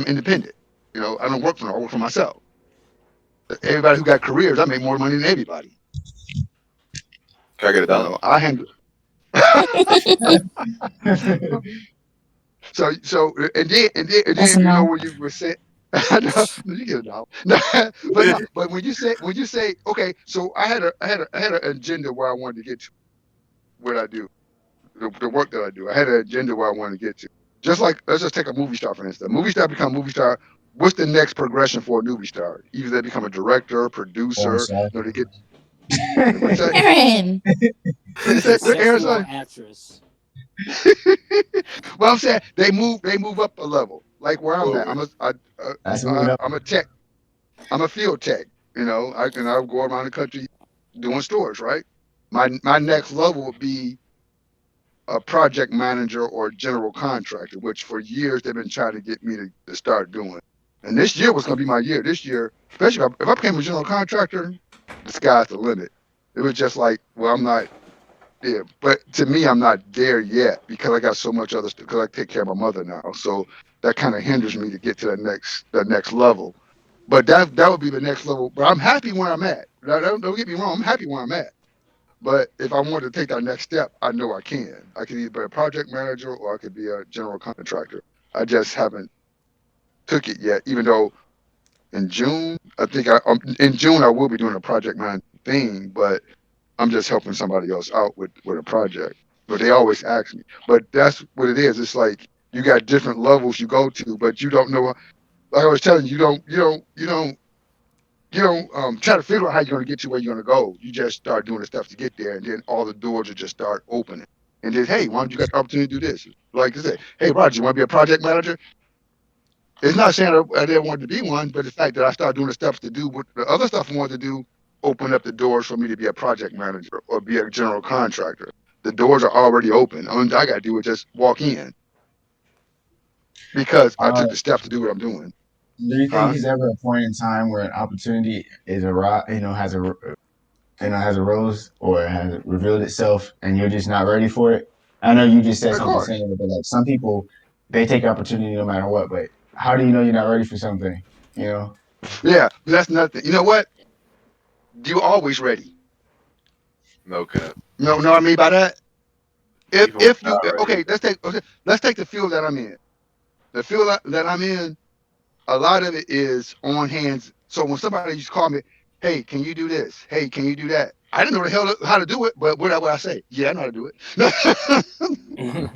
independent. I don't work for I work for myself. Everybody who got careers, I make more money than everybody. can I get a dollar? I handle. And then That's a no. what you were saying. No, you get a dollar. No, but no, but when you say okay, so I had an agenda where I wanted to get to what I do, the work that I do. I had an agenda where I wanted to get to. Just like let's just take a movie star for instance. A movie star become a movie star what's the next progression for a newbie star? Either they become a director, Or producer, soccer. they get what you say? Aaron. What you say? What Aaron Sexual say? actress. Well, I'm saying they move up a level. Like where I'm at, Over. That's moving up. I'm a tech. I'm a field tech. I go around the country doing stores. Right. My next level would be a project manager or general contractor, which for years they've been trying to get me to start doing. And this year was going to be my year. This year, especially if I became a general contractor, the sky's the limit. It was just like, well, I'm not there. But to me, I'm not there yet because I got so much other stuff because I take care of my mother now. So that kind of hinders me to get to the next level. But that would be the next level. But I'm happy where I'm at. Don't get me wrong. I'm happy where I'm at. But if I wanted to take that next step, I know I can. I could either be a project manager or I could be a general contractor. I just haven't took it yet. Even though in June, in June I will be doing a project management thing, but I'm just helping somebody else out with a project. But they always ask me. But that's what it is. It's like you got different levels you go to, but you don't know. Like I was telling you, you don't try to figure out how you're going to get to where you're going to go. You just start doing the stuff to get there, and then all the doors will just start opening. And then, hey, why don't you got the opportunity to do this? Like I said, hey, Roger, you want to be a project manager? It's not saying I didn't want to be one, but the fact that I started doing the steps to do what the other stuff I wanted to do opened up the doors for me to be a project manager or be a general contractor. The doors are already open. All I got to do is just walk in because I Uh, took the steps to do what I'm doing. do you think Huh? there's ever a point in time where an opportunity is has arose or has revealed itself, and you're just not ready for it? I know you just said Of something course. similar, but like some people, they take opportunity no matter what. But how do you know you're not ready for something? You know? Yeah, but that's nothing. You know what? You're always ready. No cap. Know what I mean by that? if Even when if you you're not ready. okay, let's take the field that I'm in. The field that I'm in, a lot of it is on hands. So when somebody used to call me, hey, can you do this? Hey, can you do that? I didn't know the hell how to do it, but what would I say? Yeah, I know how to do it.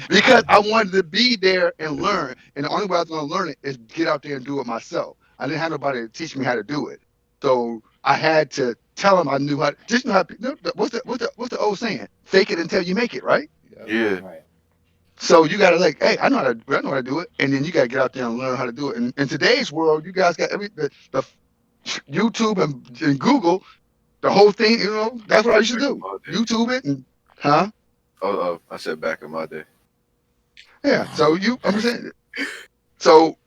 Because I wanted to be there and learn. And the only way I was going to learn it is get out there and do it myself. I didn't have nobody to teach me how to do it. So I had to tell them I knew how. Just know how. What's the old saying? Fake it until you make it, right? Yep. Yeah. Right. So you gotta like, hey, I know how to do it, and then you gotta get out there and learn how to do it. And in today's world, you guys got the YouTube and Google, the whole thing. That's what I used to Back in do. my day. YouTube it and huh? Oh, I said back in my day. Yeah. So I'm saying, so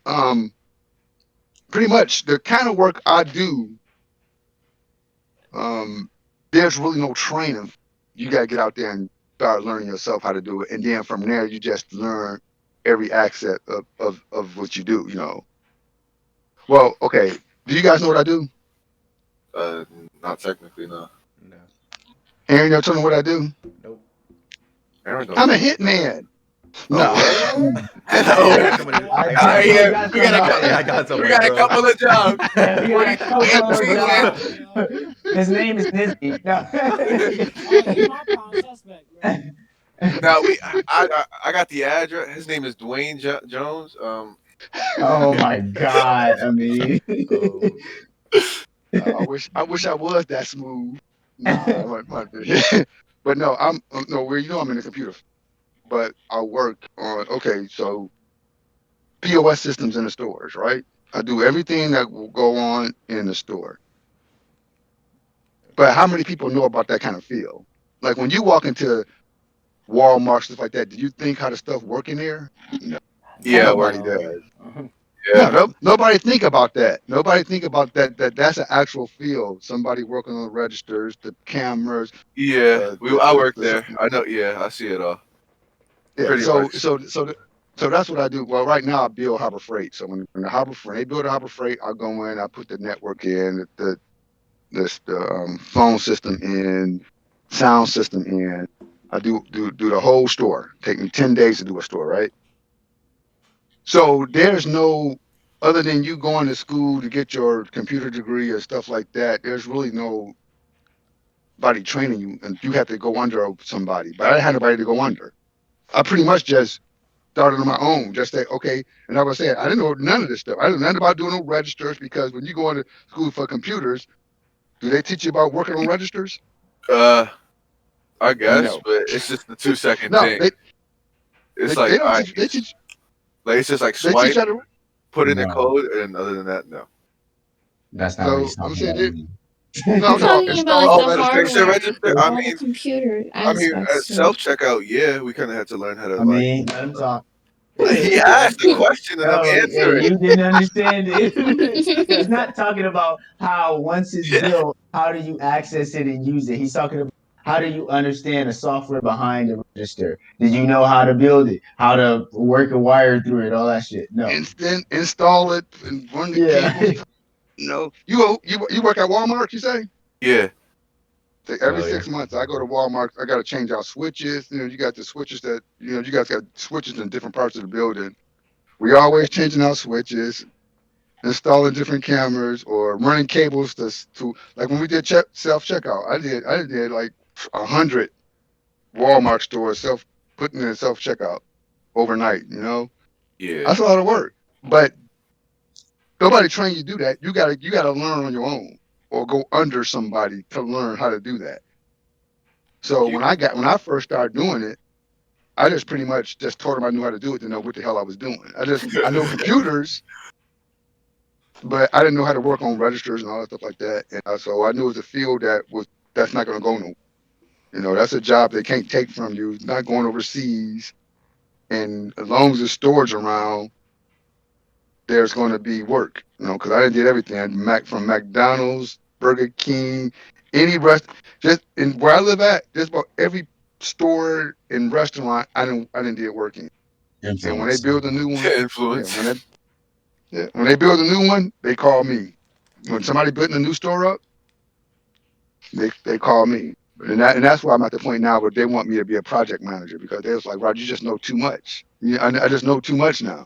um, pretty much the kind of work I do, um, there's really no training. You gotta get out there and start learning yourself how to do it, and then from there you just learn every aspect of what you do. Well, okay. Do you guys know what I do? Uh, Not technically, no. No. Aaron, you tell me what I do? Nope. Aaron don't I'm a know. hitman. Oh, No. what? Hey, I No. got somebody. I I got tell I, you, we somebody. yeah, got we got a somebody. Hey, couple. I got We somebody, got a bro. couple of jobs. Yeah, we got What a do you couple of hitman? jobs. His name is Nizzy. No. Oh, he my prime suspect, bro. Now I got the address. His name is Dwayne Jones. Oh my God! I mean, Oh, I wish I was that smooth. Nah, I wasn't. But no, no. Where I'm in the computer, but I work on. Okay, so POS systems in the stores, right? I do everything that will go on in the store. But how many people know about that kind of field? Like when you walk into Walmart, stuff like that, do you think how the stuff work in there? No, Yeah, Hell nobody working no. there. does. Yeah, Nobody think about that. Nobody think about that. That's an actual field. Somebody working on the registers, the cameras, yeah. I work the there. I know. Yeah, I see it all. yeah. Pretty So much. so so so that's what I do. Well, right now I build Harbor Freight. So when they build a Harbor Freight, I go in, I put the network in, the phone system in, sound system in. I do the whole store. Take me 10 days to do a store, right? So there's no other than you going to school to get your computer degree or stuff like that. There's really nobody training you, and you have to go under somebody. But I didn't have nobody to go under. I pretty much just started on my own. Just say, okay. And like I said, I didn't know none of this stuff. I didn't know nothing about doing no registers because when you go into school for computers, do they teach you about working on registers? Uh, I guess, No. but it's just the 2 second No, thing. they, It's they like, don't all right, teach. They teach. like it's just like They teach swipe, how to. put in the No, code, and other than that, no. that's not what So he's I'm talking saying, about. no, I'm no, talking about like Oh, install the to fix registers. the hardware, register. I all the mean, computer aspects to it. self checkout. Yeah, we kind of had to learn how to I like. mean, let him talk. He asked the question and I'm Oh, hey, answering. you didn't understand it. He's not talking about how once it's Yeah, built, how do you access it and use it. He's talking about how do you understand the software behind the register? Did you know how to build it? How to work a wire through it? All that shit. No. Instant install it and run the Yeah. cables. No, you work at Walmart. You say? yeah, Every Oh yeah. 6 months, I go to Walmart. I got to change out switches. You got the switches that you guys got switches in different parts of the building. We always changing out switches, installing different cameras, or running cables to like when we did self checkout. I did like 100 Walmart stores putting in self checkout overnight. yeah. That's a lot of work, but nobody trained you to do that. You gotta learn on your own or go under somebody to learn how to do that. So You, when I first started doing it, I just pretty much just told them I knew how to do it to know what the hell I was doing. I know computers, but I didn't know how to work on registers and all that stuff like that. And so I knew it was a field that's not going to go nowhere. That's a job they can't take from you. It's not going overseas, and as long as there's storage around, there's going to be work. Because I did everything. From McDonald's, Burger King, any rest. Just in where I live at, just about every store and restaurant I didn't did working. And when they Influence. build a new one, yeah, influence. when they build a new one, they call me. When somebody putting a new store up, they call me. And that's why I'm at the point now where they want me to be a project manager because they was like, Roger, you just know too much. I just know too much now.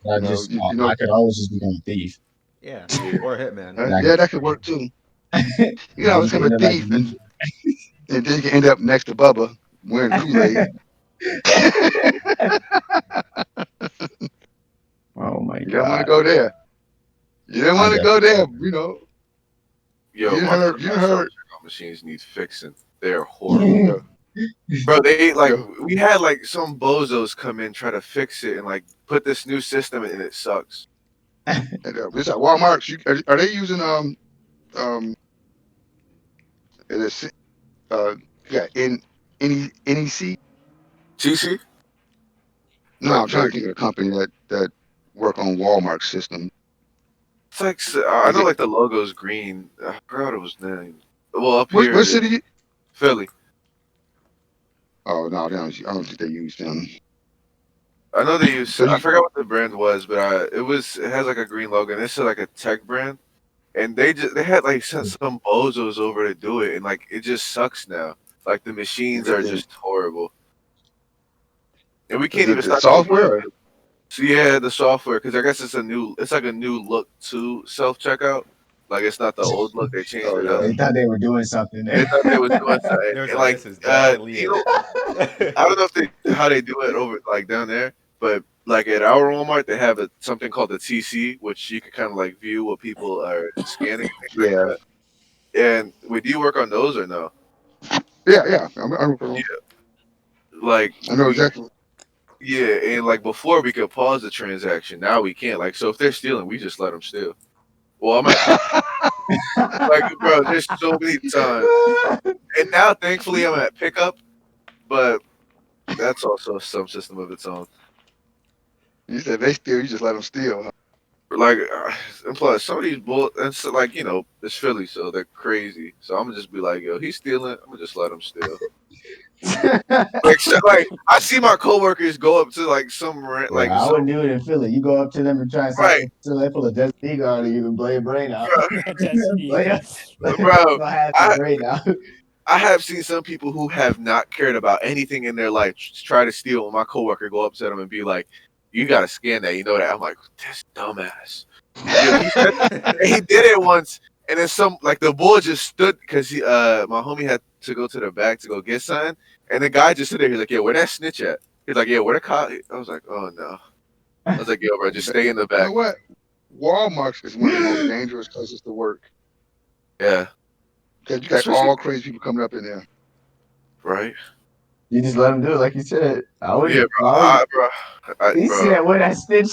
I just You know, I could always just become a thief. Yeah, Yeah. or a hitman. And I yeah, that could work too. You know, you become can a end up like thief and then you can end up next to Bubba wearing Kool-Aid. Oh my You don't want to god. go there. You don't I want to go there. definitely Yo, You my self heard. checkout machines need fixing. They're horrible. Yeah, Bro, they like yeah. we had like some bozos come in try to fix it and like put this new system in and it sucks. And, it's at Walmart. Are they using is it, yeah, NEC? TC? No, Like I'm trying to think of a company that work on Walmart system. it's like I Is know it like the logo's green. I forgot what it was named. Well, up what here it is city? Philly. Oh no, I don't think they use them. I know they use. So I you forgot what the brand was, but it has like a green logo and it's like a tech brand. And they had like sent some bozos over to do it, and like it just sucks now. Like the machines are is just horrible, and we can't it even the stop complaining. software? So yeah, the software because I guess it's like a new look to self checkout. Like it's not the old look; they changed Oh it up. they yeah. thought they were doing something They there. thought they was doing something, There's and like like this is definitely you it. know, I don't know if how they do it over like down there, but like at our Walmart they have something called the TC, which you can kind of like view what people are scanning and things like Yeah. that. And do you work on those or no? Yeah. Like I know we exactly. yeah, and like before we could pause the transaction. Now we can't. Like so, if they're stealing, we just let them steal. Well, I'm at pick like bro. There's so many times, and now thankfully I'm at pickup, but that's also some system of its own. You said they steal. You just let them steal. Huh? Like and plus some of these bull and so, like it's Philly, so they're crazy. So I'm gonna just be like, yo, he's stealing. I'm gonna just let him steal. Like so, like I see my coworkers go up to like Yeah, I some wouldn't do it in Philly. You go up to them and try and right, something so they pull a Destiny Eagle out of you and blow your brain out. Just Blow bro. your half your I brain out. I have seen some people who have not cared about anything in their life try to steal. My coworker go up to them and be like, "You gotta scan that." You know that? I'm like, "This dumbass." Yo, he did it once, and then some like the bull just stood because my homie had to go to the back to go get something, and the guy just stood there. He's like, "Yeah, where that snitch at?" He's like, yeah, where the cop? I was like, oh no. I was like, yo, bro, just stay in the You know back. what? Walmart is one of the most dangerous places to work Yeah, because you got especially all crazy people coming up in there. right. You just let him do it, like you said. I Yeah, wouldn't. bro. I wouldn't. You see Bro. that what I stitch?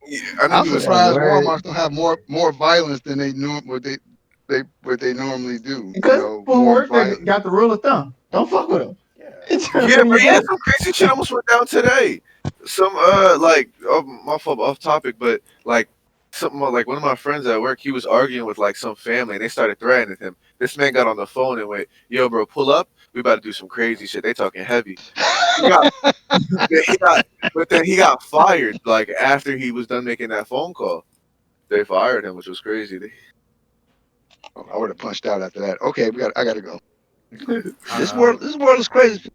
Yeah, I I'm think it See was. that surprised word? Walmart's don't have more violence than what they normally do. You Because know, people more work there violent. got the rule of thumb. Don't fuck with them. Yeah. Until Yeah, when but you yeah, go. some crazy shit almost went down today. Some like my fault, off topic, but like something like one of my friends at work, he was arguing with like some family, and they started threatening him. This man got on the phone and went, "Yo, bro, pull up. We about to do some crazy shit. They talking heavy." He got, he got, but then he got fired. Like after he was done making that phone call, they fired him, which was crazy. I would have punched out after that. Okay, I got to go. I This don't know. world is crazy.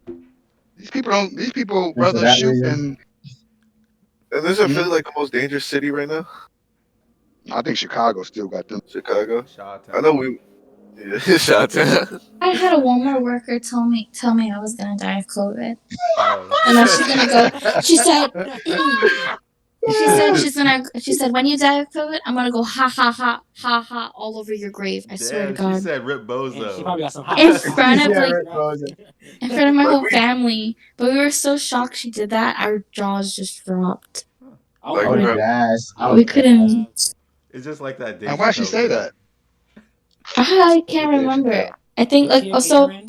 These people And for rather that shoot reason, than. And isn't Philly Mhm. like the most dangerous city right now? I think Chicago still got them. Chicago. I know Shawtown. we. Yeah, shot down. I had a Walmart worker tell me I was gonna die of COVID, Oh. and then she's gonna go. She said, she said when you die of COVID, I'm gonna go ha ha ha ha ha all over your grave. I swear to Damn, she God, said Rip And she Bozo. probably got some hot in sauce. front of yeah, like Rick Rosen. in front of my Like whole family. But we were so shocked she did that. Our jaws just dropped. I Like, I would would have have bro. gassed. I I would We would have have gassed. couldn't. It's just like that And Deja why she say COVID. that? I can't What did she remember. do? I think Was like she a also caterer?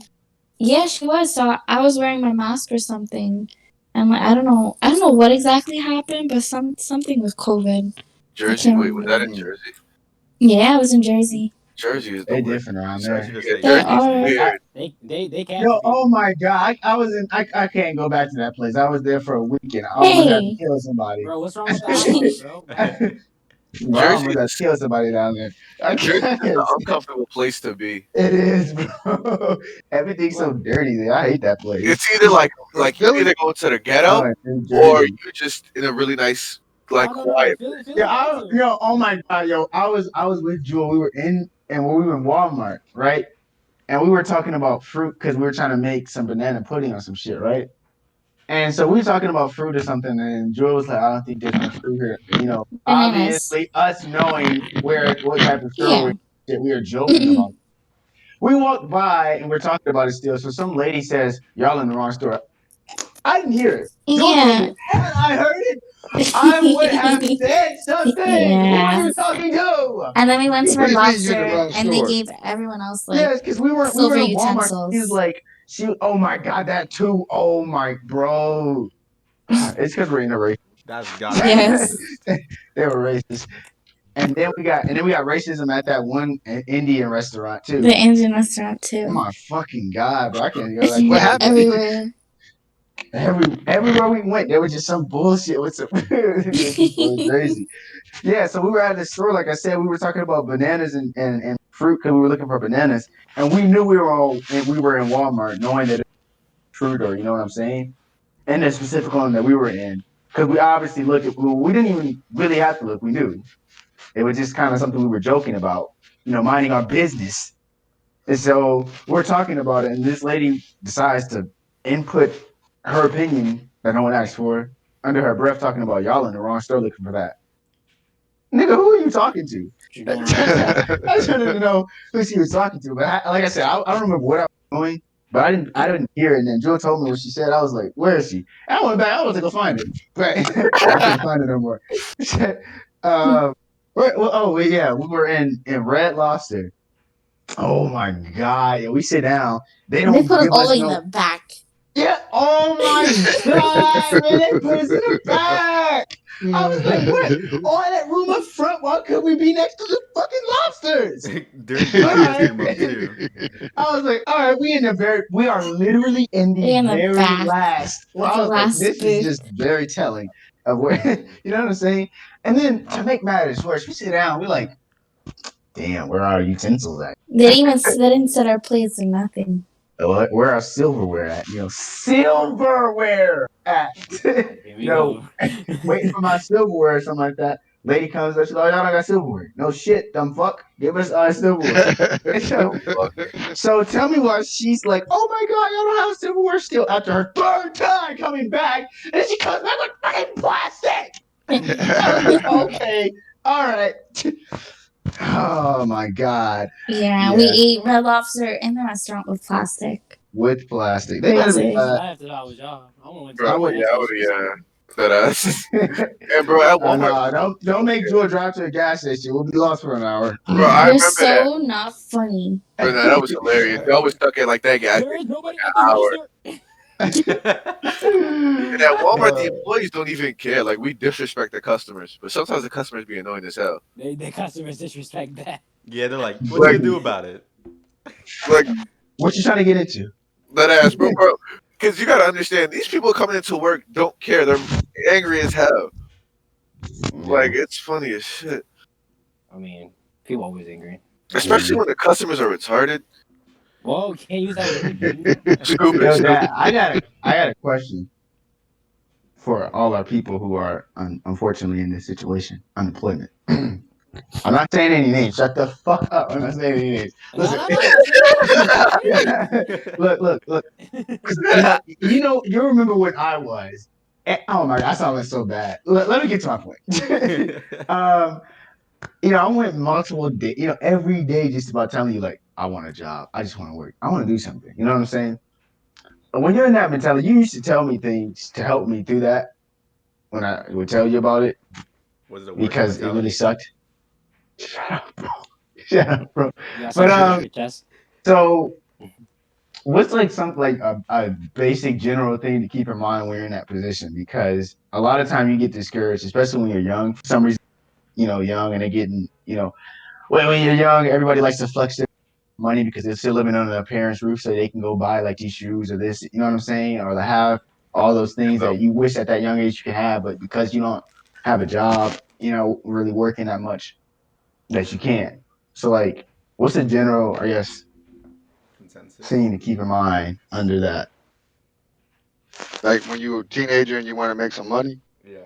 yeah, she was. So I was wearing my mask or something, and like I don't know what exactly happened, but something with COVID. I Jersey. can't Wait, was that remember. in Mm. Jersey? Yeah, I was in Jersey. Jersey is the They weird. different around Jersey there. just Yeah, say They Jersey's anything. are. weird. They Yo, cancel oh people. my god! I was in. I can't go back to that place. I was there for a weekend. I almost had to Hey. kill somebody. Bro, what's wrong with the hot sauce, bro? Bro, I Jersey almost had to is kill somebody down there. I Jersey is an can't. uncomfortable place to be. It is, bro. Everything's so What? dirty there. I hate that place. It's either But you Philly, either go to the Oh, ghetto in New or Jersey. you're just in a really nice, No, no. quiet Philly, Yeah, Philly nicer. oh my god, yo, I was with Jewel. We were in Walmart, right? And we were talking about fruit because we were trying to make some banana pudding or some shit, right? And so we were talking about fruit or something, and Jewel was like, "I don't think there's no fruit here." Bananas. Obviously, us knowing what type of store Yeah. we were joking about. We walked by and we're talking about it still. So some lady says, "Y'all in the wrong store." I didn't hear it. Jewel told me, Yeah. haven't I heard it? I would have said something. Who are Yeah. you talking to? And then we went to what Red do you mean you in the Lobster, wrong and they store? gave everyone else like Yes, because we were silver in Walmart. She was utensils. like, oh my god, that too. Oh my bro. It's because we're in a race. That's gotta be Yes. racist. They were racist. And then we got racism at that one Indian restaurant The too. Indian restaurant Oh too. my fucking god, bro. I can't go back What there again. happened? Everywhere. Everywhere we went, there was just some bullshit with some the people were crazy. Yeah, so we were at the store, like I said, we were talking about bananas and fruit because we were looking for bananas, and we knew we were in Walmart, knowing that it was fruit or you know what I'm saying, and the specific one that we were in, because we obviously looked at, well, we didn't even really have to look, we knew it was just kind of something we were joking about, minding our business, and so we're talking about it, and this lady decides to input her opinion that no one asked for under her breath, talking about y'all in the wrong store looking for that. Nigga, who are you talking to? What you doing wrong? I just wanted to know who she was talking to. But like I said, I don't remember what I was doing, but I didn't hear it. And then Jill told me what she said. I was like, where is she? I went back. I was to go find it, but I couldn't find it no more. um, wait, yeah, we were in Red Lobster. Oh my god, yeah, we sit down. They They don't put us give all us in no. the back. Yeah. Oh my god, man, they put us in the back. I was like, what? All that room up front. Why could we be next to the fucking lobsters? During All Gladiator right. came up too. I was like, all right, we are literally in the They're in the very back. last. Well, I The was like, last this is booth. just very telling of where, you know what I'm saying? And then to make matters worse, we sit down, we're like, damn, where are our utensils at? They didn't set our plates or nothing. Where our silverware at? Silverware at. Here we go. Waiting for my silverware or something like that. Lady comes up, she's like, "Y'all don't got silverware." No shit, dumb fuck. Give us our silverware. No fuck. So tell me why she's like, "Oh my god, y'all don't have silverware still," after her third time coming back, and she comes back with fucking plastic. Okay, all right. Oh my god. Yeah, we Yeah, ate Red Lobster in the restaurant with plastic. with plastic. They better be Crazy. That's glad. laughed if I was y'all. I would have went to Bro, I the would. yeah, gas I would, station or something. yeah. That ass. And bro, at Walmart, No, don't make Jewel drive to a gas station. We'll be lost for an hour. bro, I You're remember that. so not funny. Bro, no, that was hilarious. Y'all was stuck at like that gas There station is for like nobody at the an hour. register. And at Walmart, the Uh, employees don't even care. Like we disrespect the customers, but sometimes the customers be annoying as hell. The customers disrespect that. Yeah, they're like, what you Like, gonna do about it? like what you trying to get into? that ass, bro. Because you gotta understand, these people coming into work don't care. They're angry as hell. Like it's funny as shit. I mean, people always angry. Especially when the customers are retarded. Whoa, you can't use that word, dude. Stupid, Yo, stupid. Dad, I got a question for all our people who are unfortunately in this situation, unemployment. I'm not saying any names. Shut the fuck up. I'm not saying any names. No, Listen, no, no. Say it. look. You remember when I was. Oh my god, I sound like so bad. Let me get to my point. I went multiple days, every day just about telling you like, I want a job. I just want to work. I want to do something. You know what I'm saying? But when you're in that mentality, you used to tell me things to help me through that when I would tell you about it Was it a work because it really mentality? sucked. Shut up, bro. Shut up, bro. You got But something off your chest. so what's like something like a basic general thing to keep in mind when you're in that position? Because a lot of time you get discouraged, especially when you're young. For some reason, young and they're getting, when you're young, everybody likes to flex their money because they're still living under their parents' roof, so they can go buy like these shoes or this, you know what I'm saying, or they have all those things So, that you wish at that young age you could have, but because you don't have a job, really working that much, that you can't. So like, what's the general, I guess, Consensus. thing to keep in mind under that? Like when you were a teenager and you want to make some money. Yeah.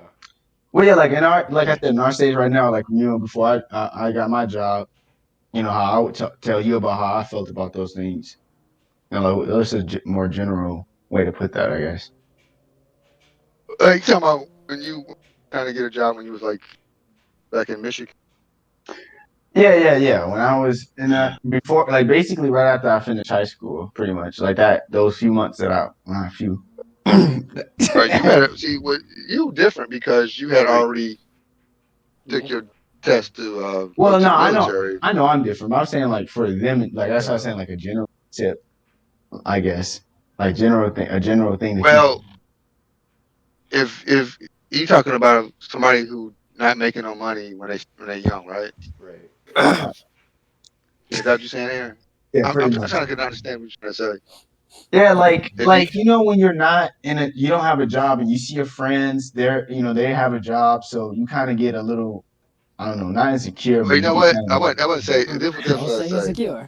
Well, yeah, like like I said, in our stage right now, like before I got my job, how I would tell you about how I felt about those things. Like, that's a more general way to put that, I guess. You talking about when you trying to get a job when you was like back in Michigan? Yeah. When I was in before, like basically right after I finished high school, pretty much like that. Those few months that I, not a few. Right. You had see what you different because you had already took your test to go Well, to no, the military. I know I'm different. But I'm saying like for them, like that's what I'm saying, Yeah. like a general tip, I guess, like a general thing to keep. Well, if you talking about somebody who not making no money when they young, right? Right. Is that what you're saying, Aaron? Yeah, I'm pretty much. trying to get understand what you're trying to say. Yeah, If you when you're not you don't have a job and you see your friends, they have a job, so you kind of get a little, I don't know, not insecure, well, but you you know get what? kind I wouldn't say this. Don't What I say say. insecure.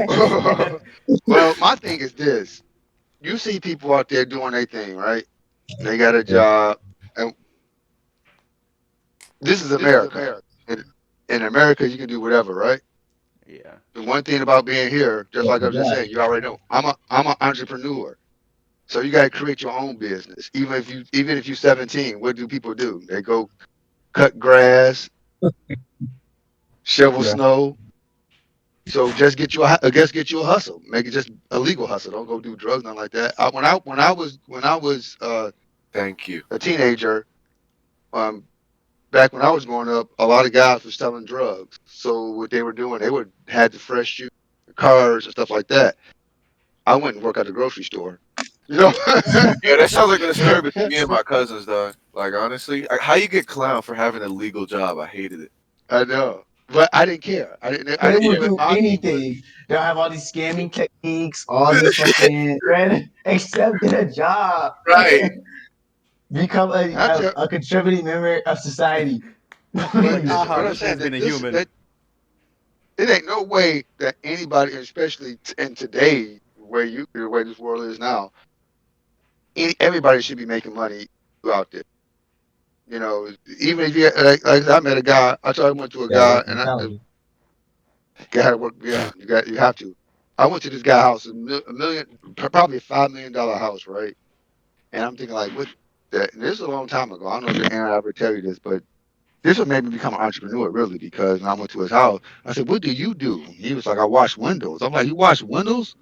Well, of. well, my thing is this: you see people out there doing their thing, right? They got a Yeah. job, and this is America. In, in America, you can do whatever, right? Yeah. The one thing about being here, just like I was just Yeah. saying, you already know, I'm an entrepreneur. So you got to create your own business. Even if you're 17, what do people do? They go cut grass, shovel Yeah. snow. So just get you a hustle. Make it just a legal hustle. Don't go do drugs, nothing like that. When I was thank you. a teenager, um, back when I was growing up, a lot of guys were selling drugs. So what they were doing, they would had the fresh shoes, cars, and stuff like that. I went and worked at the grocery store. You know, Yeah, that sounds like a story between me and my cousins, dog. Like honestly, how you get clown for having a legal job? I hated it. I know, but I didn't care. I didn't. I They didn't. will Yeah, But do my thing was, anything. They'll have all these scamming techniques, all this fucking except get a job. right. Become I tell, a contributing member of society. but Please. what Haha, I'm this saying man's that been a this human. that it ain't no way that anybody, especially in today, where this world is now, everybody should be making money out there. You know, even if you like I met a guy. I told I went to a That guy work and I mentality. got to work. Yeah, you have to. I went to this guy house, a million, probably $5 million house, right? And I'm thinking like, what? That this is a long time ago. I don't know if Aaron ever tell you this, but this what made me become an entrepreneur really because when I went to his house, I said, "What do you do?" He was like, "I wash windows." I'm like, "You wash windows?"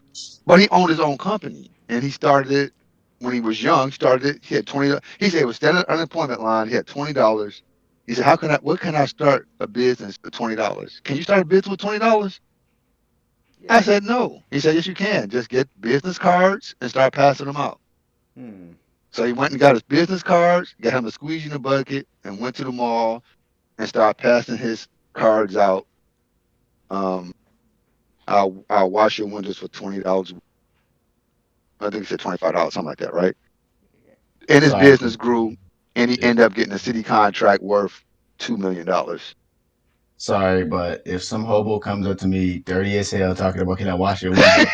But he owned his own company and he started it when he was young. Started it. He had 20. He said he was standing on the unemployment line. He had $20. He said, "How can I? What can I start a business with $20? Can you start a business with $20?" I Yeah. said, "No." He said, "Yes, you can. Just get business cards and start passing them out." Hmm. So he went and got his business cards, got him a squeegee in a bucket, and went to the mall and started passing his cards out. Um, I'll wash your windows for $20. I think he said $25, something like that, right? And his Sorry, business grew, and he yeah. ended up getting a city contract worth $2 million. Sorry, but if some hobo comes up to me dirty as hell talking about can I wash your window,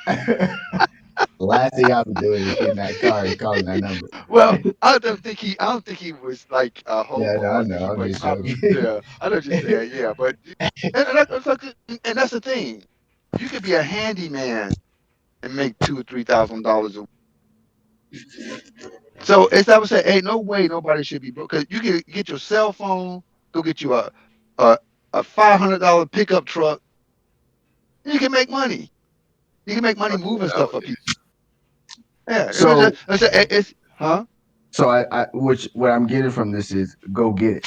the last thing I'll be doing is getting that car and calling that number. Well, I don't think he was like a Yeah, no, hobo. I I think know. he I'm was just probably joking. yeah. I know what you're saying, yeah. But and that's the thing. You could be a handyman and make $2,000 or $3,000 a week. So as I would say, ain't no way nobody should be broke. Cause you can get your cell phone, go get you a a $500 pickup truck. You can make money. You can make money moving stuff for people. Nowadays. Yeah, if it's So, just, it's huh? which what I'm getting from this is go get it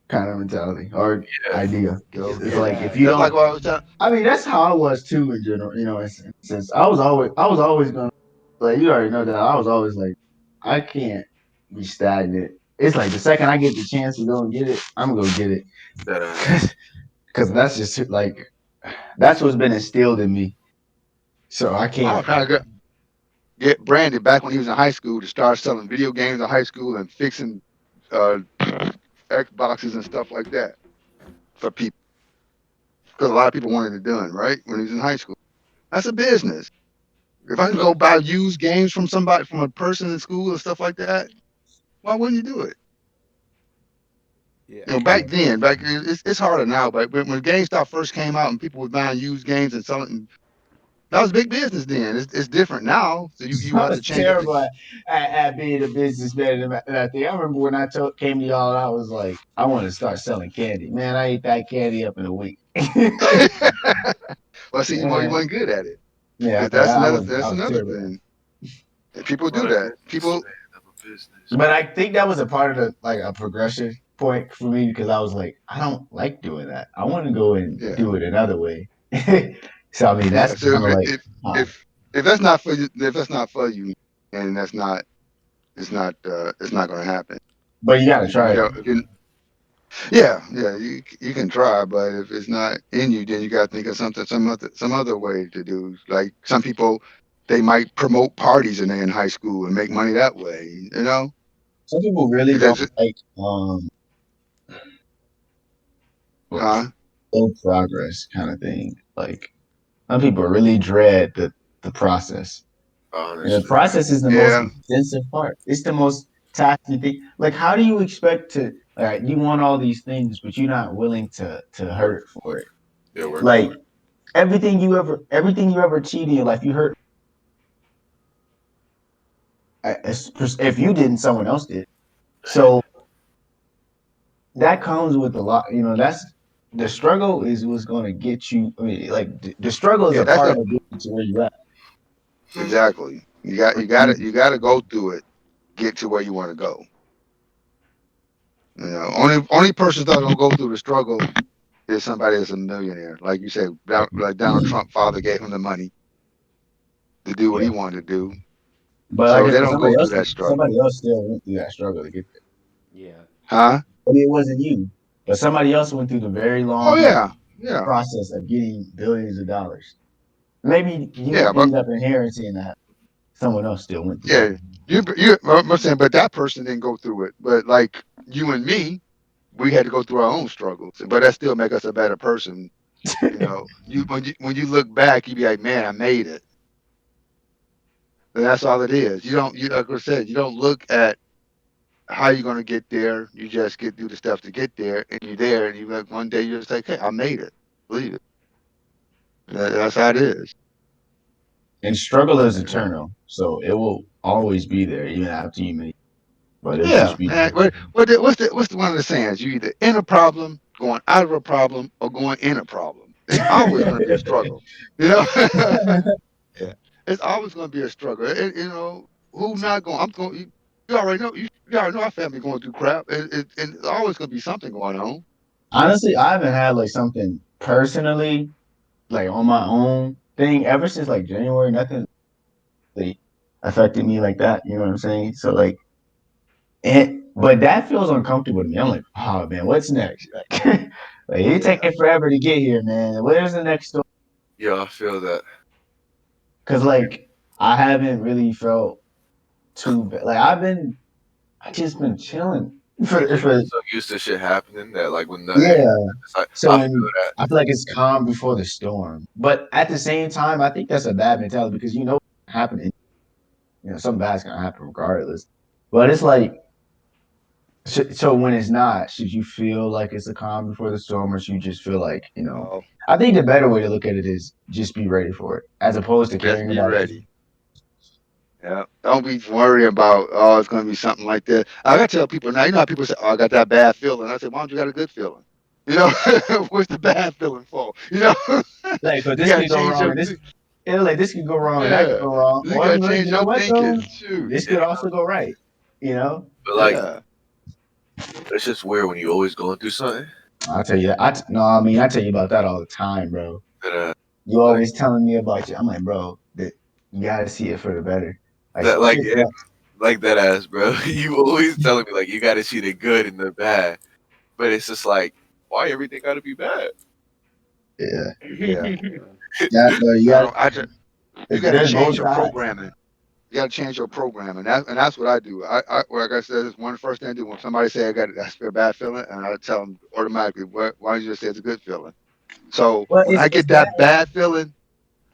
kind of mentality or Yeah. idea. Go It's get it. like if Yeah. you Just like don't, what I was telling. I mean, that's how I was too in general. Since I was always gonna like you already know that I was always like I can't be stagnant. It's like the second I get the chance to go and get it, I'm gonna go get it That because that's just like that's what's been instilled in me. So I I can't. was trying to get Brandon back when he was in high school to start selling video games in high school and fixing uh, Xboxes and stuff like that for people because a lot of people wanted it done right when he was in high school. That's a business. If I can go buy used games from somebody from a person in school and stuff like that, why wouldn't you do it? Yeah. You know, back then, it's harder now, but when GameStop first came out and people were buying used games and selling, that was big business then. It's different now, so you I have to was change up. terrible at being a businessman and that thing. I remember when came to y'all, I was like, I want to start selling candy. Man, I ate that candy up in a week. Well, see, you Man, weren't good at it. yeah, I That's was another terrible. thing. And people for do the that. People, businessman of a business. But I think that was a part of the like a progression point for me because I was like, I don't like doing that. I want to go and yeah, do it another way. So I mean, that's yeah. So kind of like, huh. if that's not for you, if that's not for you, and it's not going to happen. But you gotta If you try it. don't, if you, yeah, yeah, you can try, but if it's not in you, then you got to think of something, some other way to do. Like some people, they might promote parties and they in high school and make money that way. You know, Some people really don't because like what, huh? slow progress kind of thing. Like some people really dread the process. And the Honestly. process is the most Yeah, expensive part. It's the most taxing thing. Like, how do you expect to? All right, you want all these things, but you're not willing to Work hurt for it. yeah, Yeah. work for Like it. everything you ever achieved in your life, you hurt. If you didn't, someone else did. So that comes with a lot. That's the struggle is what's going to get you. I mean, like the struggle is yeah, a that's part the of getting to where you at. exactly. You got to go through it, get to where you want to go. You know, only person that's gonna go through the struggle is somebody that's a millionaire. Like you said, like Donald Trump father gave him the money to do what Yeah, he wanted to do. but like So I they said, don't go through that struggle. somebody else still went through that struggle to get there. Yeah. Huh? Maybe it wasn't you, but somebody else went through the very Oh long yeah. Yeah. process of getting billions of dollars. Maybe you Yeah. But end up inheriting that. Someone else still went through it. yeah, I'm saying, but that person didn't go through it. But like you and me, we had to go through our own struggles. But that still make us a better person. You know, when you look back, you be like, man, I made it. And that's all it is. You don't, like I said, you don't look at how you gonna get there. You just get do the steps to get there, and you're there, and you like one day you're just like, hey, I made it. Believe it. That's how it is. And struggle is You know? eternal, so it will always be there even after you make it. But it'll Yeah, just be man. What's the one of the sayings? You either in a problem, going out of a problem, or going in a problem. It's always going to be a struggle. You know. Yeah, it's always going to be a struggle. You know, who not going? I'm going. You already know. You already know our family going through crap. And it's always going to be something going on. honestly, I haven't had like something personally like on my own thing ever since like January. Nothing really affected me like that. You know what I'm saying? So like, but that feels uncomfortable to me. I'm like, oh man, what's next? Like, like it Yeah. taking forever to get here, man. Where's the next story? Yeah, I feel that. Because like I haven't really felt too bad. Like I just been chilling You just for so used to shit happening that like when nothing happens, yeah. it's like So I feel when that. I feel like it's calm before the storm, but at the same time, I think that's a bad mentality because you know what's happening. You know, something bad's gonna happen regardless. But it's like, so when it's not, should you feel like it's a calm before the storm, or should you just feel like, you know? Oh, I think the better way to look at it is just be ready for it, as opposed to just caring be about it. ready. Yeah. Don't be worrying about, oh, it's going to be something like that. I got to tell people now, you know how people say, oh, I got that bad feeling. I say, why don't you got a good feeling? You know, what's the bad feeling for? You know, Like, but you this got to could go change wrong, your, and this, like this could go wrong, and that could yeah, go wrong, you or got to look, change you know your what thinking. though? Shoot. This Yeah, could also go right. You know, but like Yeah. it's just weird when you always going through something I'll tell you that. No, I mean, I tell you about that all the time, bro. that You like always telling me about you. I'm like, bro, that you gotta see it for the better. Like that some like shit it, like that ass, bro. You always telling me like you got to see the good and the bad, but it's just like why everything got to be bad? yeah, Yeah. yeah, bro, you I got don't, I just, you got to there's both change your sides. programming. You got to change your programming. That's what I do. Like I said, it's one of the first thing I do when somebody say I feel a bad feeling, and I tell them automatically, why don't you just say it's a good feeling? So Well, when I it's get bad. that bad feeling,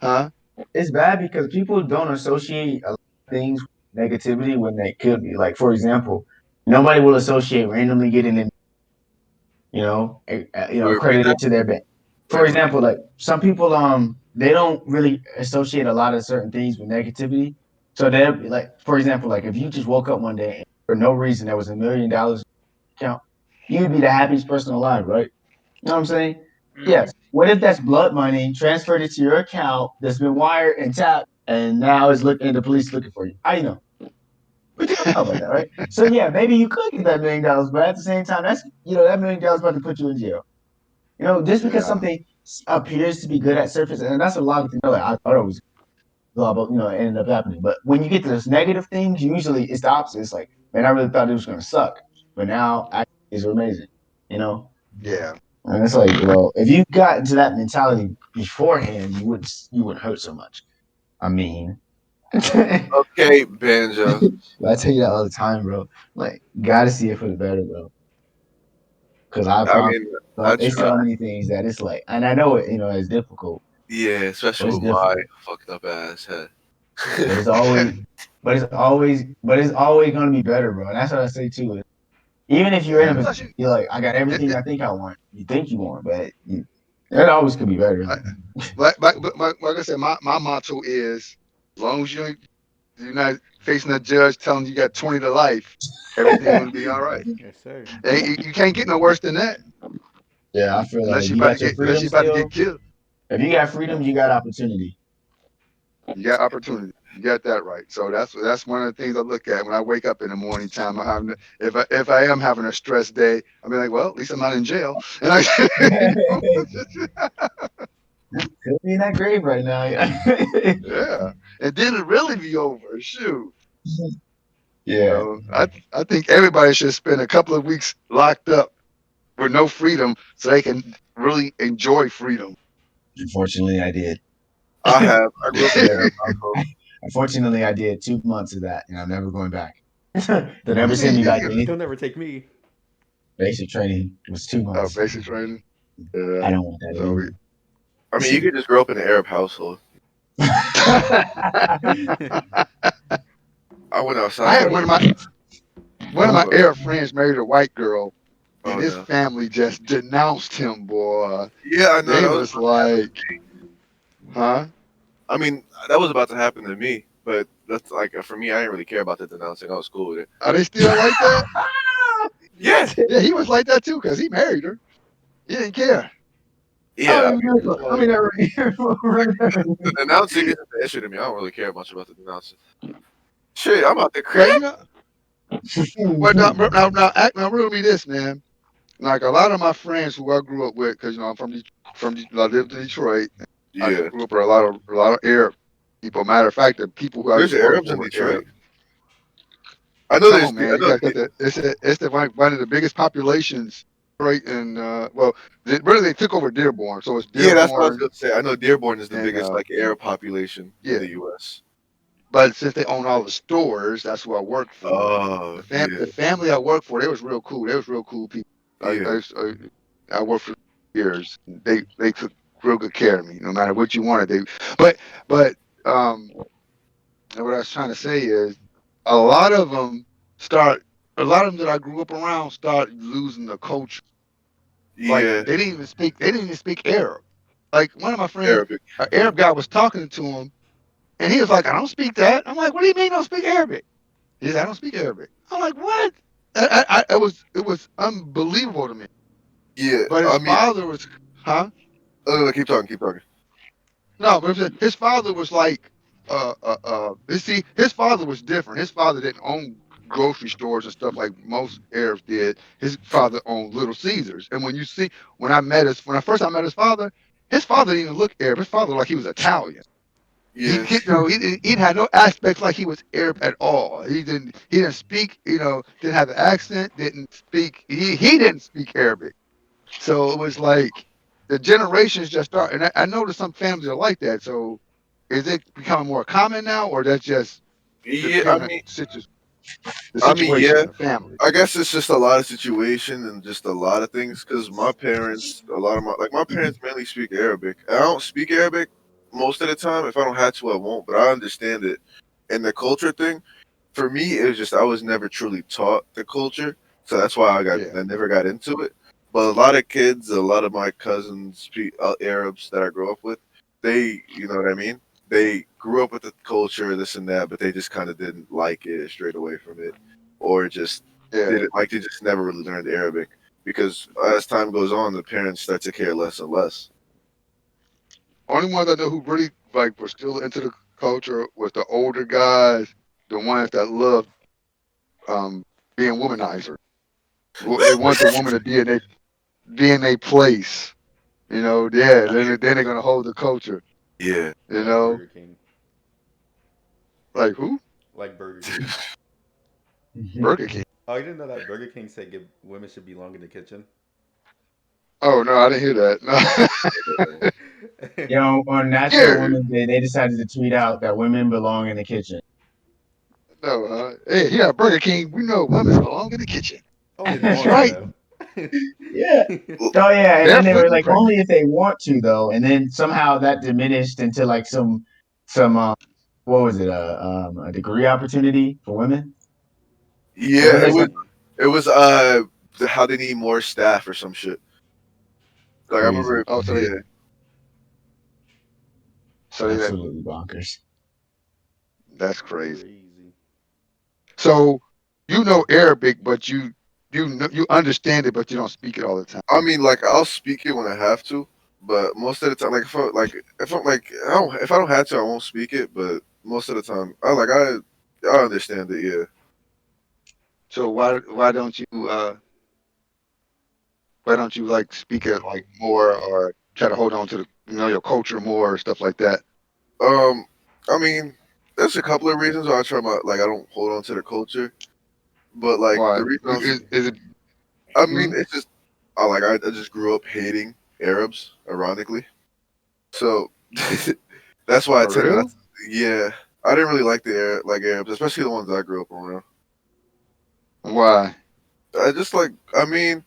huh? It's bad because people don't associate a lot of things with negativity when they could be. Like, for example, nobody will associate randomly getting in, Repeat that. credited to their bank. Wait, For repeat. example, like some people, they don't really associate a lot of certain things with negativity. So they're like, for example, like if you just woke up one day and for no reason there was $1 million account, you'd be the happiest person alive, right? You know what I'm saying? Yes. What if that's blood money transferred into your account that's been wired and tapped, and now it's looking, and the police looking for you? How you know? But you don't know about that, right? So yeah, maybe you could get that $1 million, but at the same time, that's that $1 million about to put you in jail. Just because Yeah, something appears to be good at surface, and that's a lot of things. Like I thought it was blah blah, it ended up happening. But when you get to those negative things, usually it's the opposite. It's like, man, I really thought it was gonna suck, but now actually it's amazing. You know. yeah. And it's like, well, if you got into that mentality beforehand, you wouldn't hurt so much. I mean, I Okay, Banjo. tell you that all the time, bro. Like, gotta see it for the better, bro. Because I I promise, mean, I so it's try. so many things that it's like, and I know it, it's difficult, Yeah, but especially it's with my difficult. fucked up ass head. But it's always, but it's always gonna be better, bro. And that's what I say too. Even if you're in a Yeah. position, Plus, you're like, I got it, everything it, I think I want. You think you want, but it always could be better. I, like I said, my motto is, as long as you're not facing a judge telling you got 20 to life, everything gonna be all right. Yes, sir. And you can't get no worse than that Yeah, I feel like unless if you you about to got your get unless freedom you about to get still, killed. if you got freedom, you got opportunity. You got opportunity. You got that right. So that's one of the things I look at when I wake up in the morning time. If I am having a stress day, I'll be like, well, at least I'm not in jail. And Could be in that grave right now. yeah, and then it really be over. Shoot, Yeah. I think everybody should spend a couple of weeks locked up with no freedom so they can really enjoy freedom. Unfortunately, I did. I have. I grew up in an Yeah. Arab household. Unfortunately, I did 2 months of that, and I'm never going back. They'll What never you mean? send me back to anything. They'll never take me. Basic training was two Oh, months. basic training. Yeah. I don't want that So we. I mean, you could just grow up in an Arab household. anymore. I went I outside had every one of my one of my But, Arab friends married a white girl, and oh his no. family just denounced him, boy. Yeah, I know They that was was about to happen. like, huh? I mean, that was about to happen to me, but that's like for me. I didn't really care about the denouncing. I was cool with it. Are they still like that? Yeah, Yeah, he was like that too, because he married her. He didn't care. I don't yeah. even He was know. I like, mean, I The denouncing isn't the issue to me. I don't really care much about the denouncing. Shit, I'm out the well, crib. you know, well, now, riddle me this, man. Like a lot of my friends who I grew up with, because I'm I lived in Detroit. I Yeah, grew up with a lot of Arab people. Matter of fact, the people who I there's used to work Arabs for in were Arab. Detroit. I know Come there's. on, I man, you know. guys got that. It's the one of the biggest populations, right? And well, really they took over Dearborn, so it's Yeah, that's what I was Dearborn gonna say. I know Dearborn is the and biggest like Arab population in yeah. the U.S. But since they own all the stores, that's who I worked for. Oh yeah, The family I worked for, they was real cool. They was real cool people. I yeah, I, I worked for years. They took real good care of me, no matter what you wanted. But um, what I was trying to say is, a lot of them start. A lot of them that I grew up around start losing the culture. Like yeah. they didn't even speak. They didn't even speak Arab. Like one of my friends, Arabic. an Arab guy was talking to him, and he was like, "I don't speak that." I'm like, "What do you mean you don't speak Arabic?" He said, "I don't speak Arabic." I'm like, "What?" It was unbelievable to me. Yeah, But his I mean, father was, huh? keep talking, keep talking. No, but his father was like, you see, his father was different. His father didn't own grocery stores and stuff like most Arabs did. His father owned Little Caesars. And when I first I met his father didn't even look Arab. His father looked like he was Italian. Yeah, He had no aspects like he was Arab at all. He didn't speak, didn't have the accent, didn't speak, he didn't speak Arabic. So it was like the generations just start, and I noticed some families are like that. So is it becoming more common now, or that's just yeah. depending on the I mean, situation yeah. in the family? I guess it's just a lot of situation and just a lot of things. Cause my parents, a lot of my parents mainly speak Arabic. I don't speak Arabic most of the time. If I don't have to, I won't. But I understand it. And the culture thing, for me, it was just I was never truly taught the culture, so that's why Yeah, I never got into it. But a lot of kids, a lot of my cousins, Arabs that I grew up with, they, you know what I mean. They grew up with the culture, this and that, but they just kind of didn't like it straight away from it, or just yeah. did it like they just never really learned Arabic because as time goes on, the parents start to care less and less. Only ones I know who really like were still into the culture was the older guys, the ones that loved um, being womanizer. They want the woman to be in a place. Yeah. Then they're gonna hold the culture. Yeah, You Like know, Burger King. like who? Like Burger King. Burger King. Oh, you didn't know that Burger King said women should belong in the kitchen? Oh no, I didn't hear that. No. On National Yeah, Women's Day, they decided to tweet out that women belong in the kitchen. no. Hey, here Burger King, we know women belong in the kitchen. Only if they That's want to, right. though. Yeah. Oh yeah, and then they Barefoot were and like pregnant. only if they want to though, and then somehow that diminished into like some what was it a degree opportunity for women? Or was yeah. there some? It was how they need more staff or some shit. Like I Crazy, remember, Oh, yeah. so they absolutely bonkers. that's crazy. Crazy. So you know Arabic, but you understand it, but you don't speak it all the time. I mean, like I'll speak it when I have to, but most of the time, if I'm like if I don't have to, I won't speak it. But most of the time, I understand it. Yeah. So why don't you like speak it like more or try to hold on to your culture more or stuff like that? Um, I mean, there's a couple of reasons why I don't hold on to the culture, but like Why the reason is it? I mean, Hmm? it's just I just grew up hating Arabs, ironically. So that's why I For tend not. real? To, yeah, I didn't really like Arabs, especially the ones I grew up around. Why? I just like I mean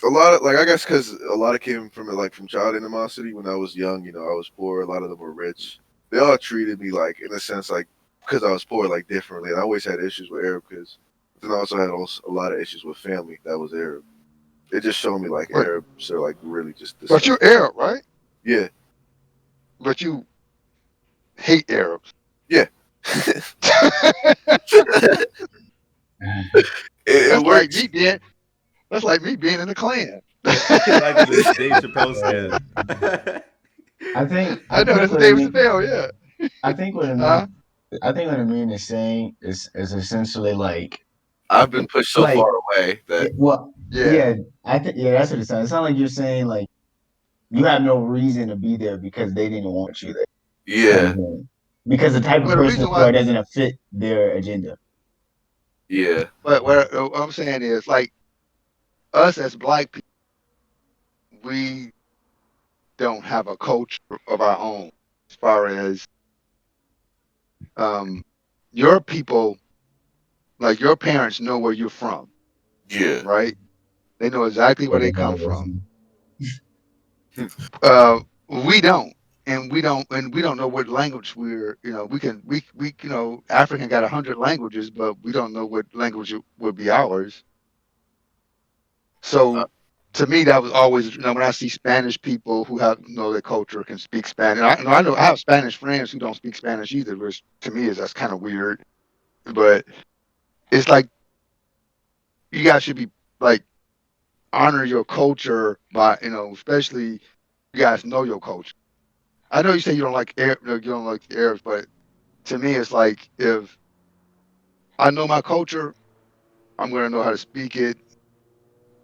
a lot of I guess because a lot of came from from child animosity when I was young. You know, I was poor. A lot of them were rich. They all treated me like in a sense like because I was poor like differently. And I always had issues with Arab kids. Then I also had a lot of issues with family that was Arab. It just showed me like But Arabs are like really just but you're disgusting. Arab, right? Yeah, But you hate Arabs. yeah. It That's like works. me being that's like me being in the Klan. Like the Dave Chappelle Yeah. skit. I I know think that's what David Chappelle, yeah. I think what Huh? Amin I think what Amin is saying is essentially like I've been pushed so like far away that well Yeah. yeah I think yeah that's what it sounds. It sounds like you're saying like you have no reason to be there because they didn't want you there kind of yeah, thing because the type of Well, the person reason you why, are doesn't fit their agenda. yeah. but what I'm saying is, like, us as black people, we don't have a culture of our own. As far as um, your people, like your parents, know where you're from, Yeah. right? They know exactly where For they the come hell from. of Uh, we don't, and we don't know what language we're. We African got 100 languages, but we don't know what language would be ours. Uh, So to me, that was always, when I see Spanish people who have know their culture can speak Spanish. I know I have Spanish friends who don't speak Spanish either, which to me is that's kind of weird. But it's like you guys should be like honor your culture by especially you guys know your culture. I know you say you don't like you don't like Arabs, but to me it's like if I know my culture, I'm gonna know how to speak it,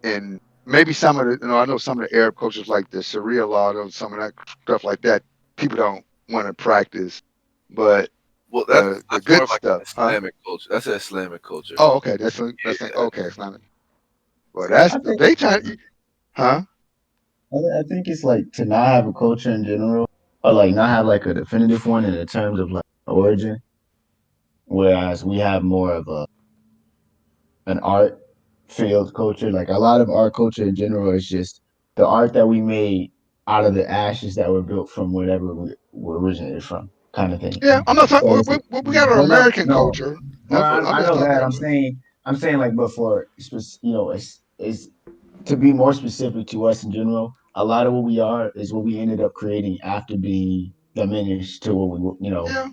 and maybe some of the I know some of the Arab cultures like the Sharia law or some of that stuff like that people don't want to practice, but well, the that's more good of like an stuff, huh? Islamic culture. That's an Islamic culture. Oh, okay, that's Yeah. okay, Islamic. Well, that's I think they try, huh? I think it's like to not have a culture in general, or like not have like a definitive one in the terms of like origin, whereas we have more of an art field culture. Like a lot of our culture in general is just the art that we made out of the ashes that were built from whatever we were originated from, kind of thing. Yeah, I'm not talking. So it's We got our well, no, American no, culture. well, But I'm I just know talking that. about. I'm saying like, but for it's to be more specific to us in general. A lot of what we are is what we ended up creating after being diminished to what Yeah,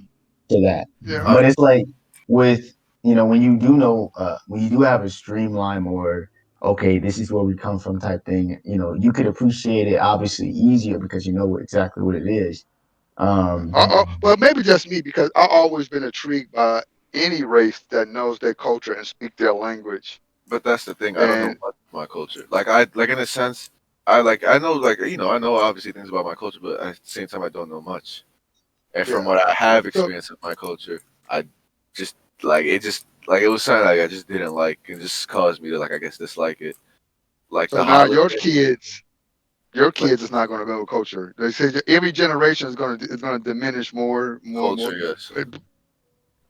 to that. yeah. But it's like with when you do when you do have a streamline or okay, this is where we come from type thing, you could appreciate it obviously easier because you know exactly what it is. Well, maybe just me because I've always been intrigued by any race that knows their culture and speak their language. that's the thing. I don't know And much of my culture. Like like in a sense, I know I know obviously things about my culture, but at the same time I don't know much. And from yeah, what I have so experienced in my culture, I just it was something like I just didn't like and just caused me to like I guess dislike it. Like so the now holiday, your like kids is not going to go with culture. They say that every generation is going to diminish more and more. culture, yes.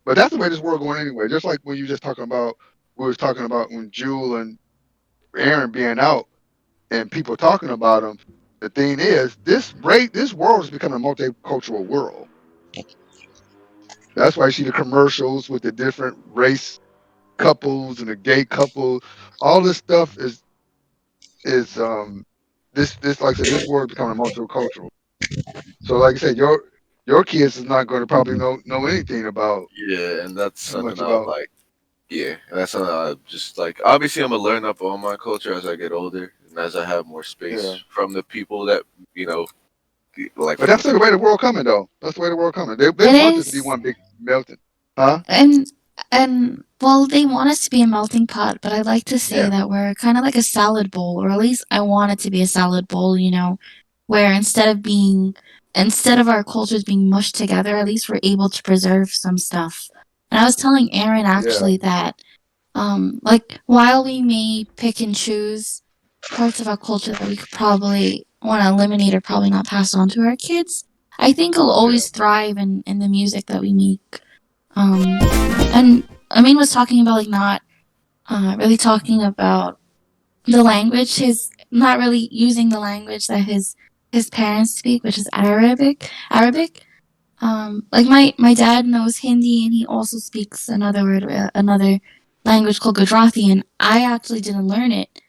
But that's the way this world going anyway. Just like when you just talking about we was talking about when Jewel and Aaron being out and people talking about them. The thing is, this world is becoming a multicultural world. That's why you see the commercials with the different race couples and the gay couple. All this stuff is this like I said, this world is becoming multicultural. So like I said, your kids is not going to probably know anything about Yeah, and that's too much something I about. like. Yeah, and that's something I just like. Obviously, I'm gonna learn up on my culture as I get older and as I have more Yeah. space from the people that you know, like But from the that's the way people. the world coming though. That's the way the world coming. They It want this to be is. one big melting. Huh? And well, they want us to be a melting pot, but I like to say Yeah. that we're kind of like a salad bowl, or at least I want it to be a salad bowl, where instead of our cultures being mushed together, at least we're able to preserve some stuff. And I was telling Aaron Yeah. actually that like while we may pick and choose parts of our culture that we could probably want to eliminate or probably not pass on to our kids, I think it'll Yeah. always thrive in the music that we make. And Amin was talking about like not really talking about the language, his not really using the language that his parents speak, which is Arabic. Like my dad knows Hindi and he also speaks another language called Gujarati, and I actually didn't learn it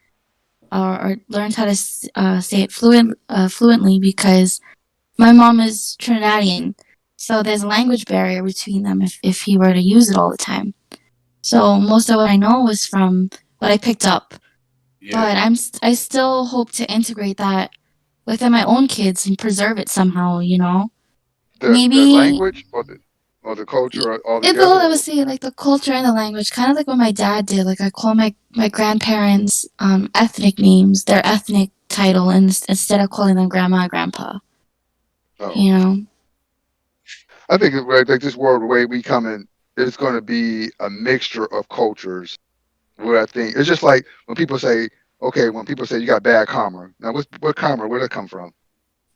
or learned how to say it fluently because my mom is Trinidadian, so there's a language barrier between them if he were to use it all the time. So most of what I know was from what I picked up, but I still hope to integrate that within my own kids and preserve it somehow. The Maybe language or the culture all it all together. I would say like the culture and the language, kind of like what my dad did. Like I call my grandparents ethnic names, their ethnic title, and instead of calling them grandma and grandpa. Oh, You know? I think like this world, the way we come in, it's going to be a mixture of cultures. Where I think it's just like when people say, okay, when people say you got bad karma. Now, what karma? Where did that come from?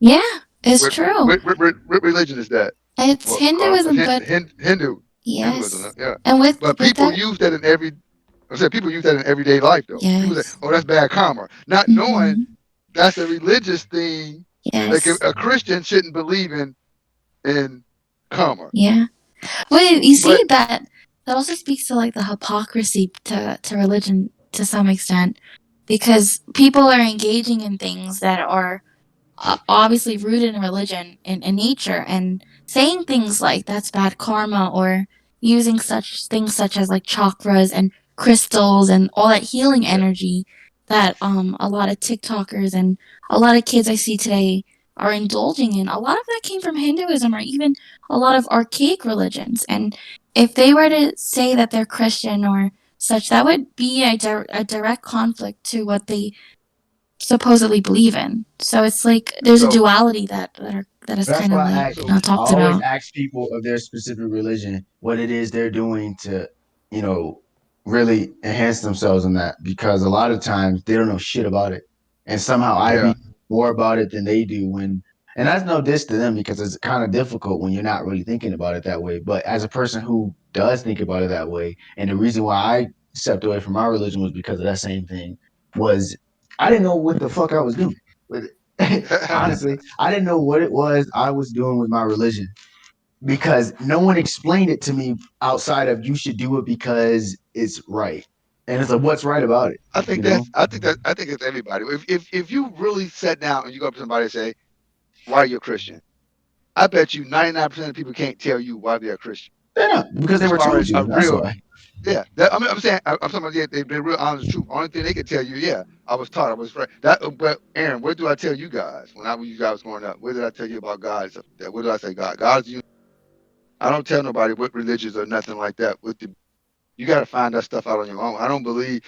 Yeah, it's What true. what religion is that? It's Well, karma, Hinduism, but Hinduism. yes, Yeah, and but with people that, use that in every. I said people use that in everyday life though. People say, yes, "Oh, that's bad karma," not knowing hmm that's a religious thing. Like yes, a Christian shouldn't believe in karma. yeah. Well, you see But that also speaks to like the hypocrisy to religion to some extent, because people are engaging in things that are obviously rooted in religion in nature, and saying things like that's bad karma, or using such things such as like chakras and crystals and all that healing Yeah. energy that a lot of TikTokers and a lot of kids I see today are indulging in. A lot of that came from Hinduism or even a lot of archaic religions. And if they were to say that they're Christian or such, that would be a direct conflict to what they supposedly believe in. So it's like there's a so duality that is That's kind of why like so I talked always about. ask people of their specific religion what it is they're doing to, you know, really enhance themselves in that, because a lot of times they don't know shit about it. And somehow I yeah. be more about it than they do and that's no diss to them because it's kind of difficult when you're not really thinking about it that way. But as a person who does think about it that way, and the reason why I stepped away from my religion was because of that same thing, was I didn't know what the fuck I was doing with it. Honestly, I didn't know what it was I was doing with my religion because no one explained it to me outside of you should do it because it's right. And it's like, what's right about it? You know? I think it's everybody. If you really sat down and you go up to somebody and say, "Why are you a Christian?" I bet you 99% of people can't tell you why they're a Christian. They're not because they As were far told as a to. That's real, why. yeah. I'm saying, I'm talking about, yeah, they've been real honest, true. Only thing they can tell you, yeah, I was taught, I was right. But Aaron, what do I tell you guys when I was you guys growing up? What did I tell you about God? And stuff like that? What did I say? God is you. I don't tell nobody what religions or nothing like that. You got to find that stuff out on your own. I don't believe.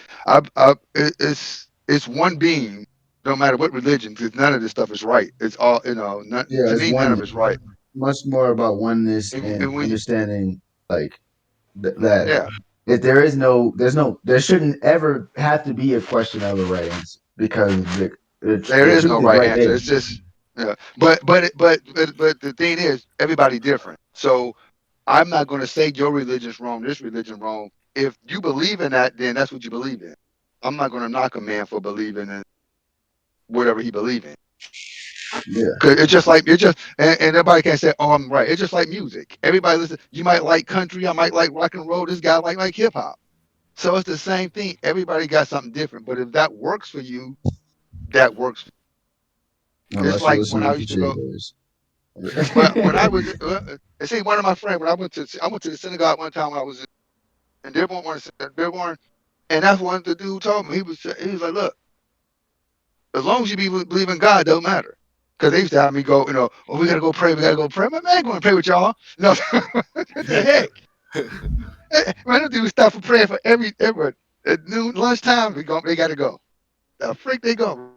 It's one being. No matter what religion, because none of this stuff is right. It's all Yeah, to it's me, none of one it's right. much more about oneness And and when understanding like that yeah, if there shouldn't ever have to be a question of a right answer because there the is truth no is right right answer. there. It's just yeah. But the thing is, everybody different. So I'm not going to say your religion's wrong, this religion wrong. If you believe in that, then that's what you believe in. I'm not going to knock a man for believing in whatever he believes in. Yeah. Cause it's just like and everybody can't say, "Oh, I'm right." It's just like music. Everybody listen. You might like country. I might like rock and roll. This guy like hip hop. So it's the same thing. Everybody got something different. But if that works for you, that works. It's Unless you're like when I listening to used to J go. Boys. Well, when I was, see, one of my friends, when I went to the synagogue one time when I was in Dearborn, and that's one the dude told me. He was like, "Look, as long as you believe in God, don't matter." Because they used to have me go, "Oh, we gotta go pray, we gotta go pray." My man, ain't going to pray with y'all. No, what the heck? Man, them dudes stop for prayer for every at noon, lunchtime. They gotta go. The freak they go.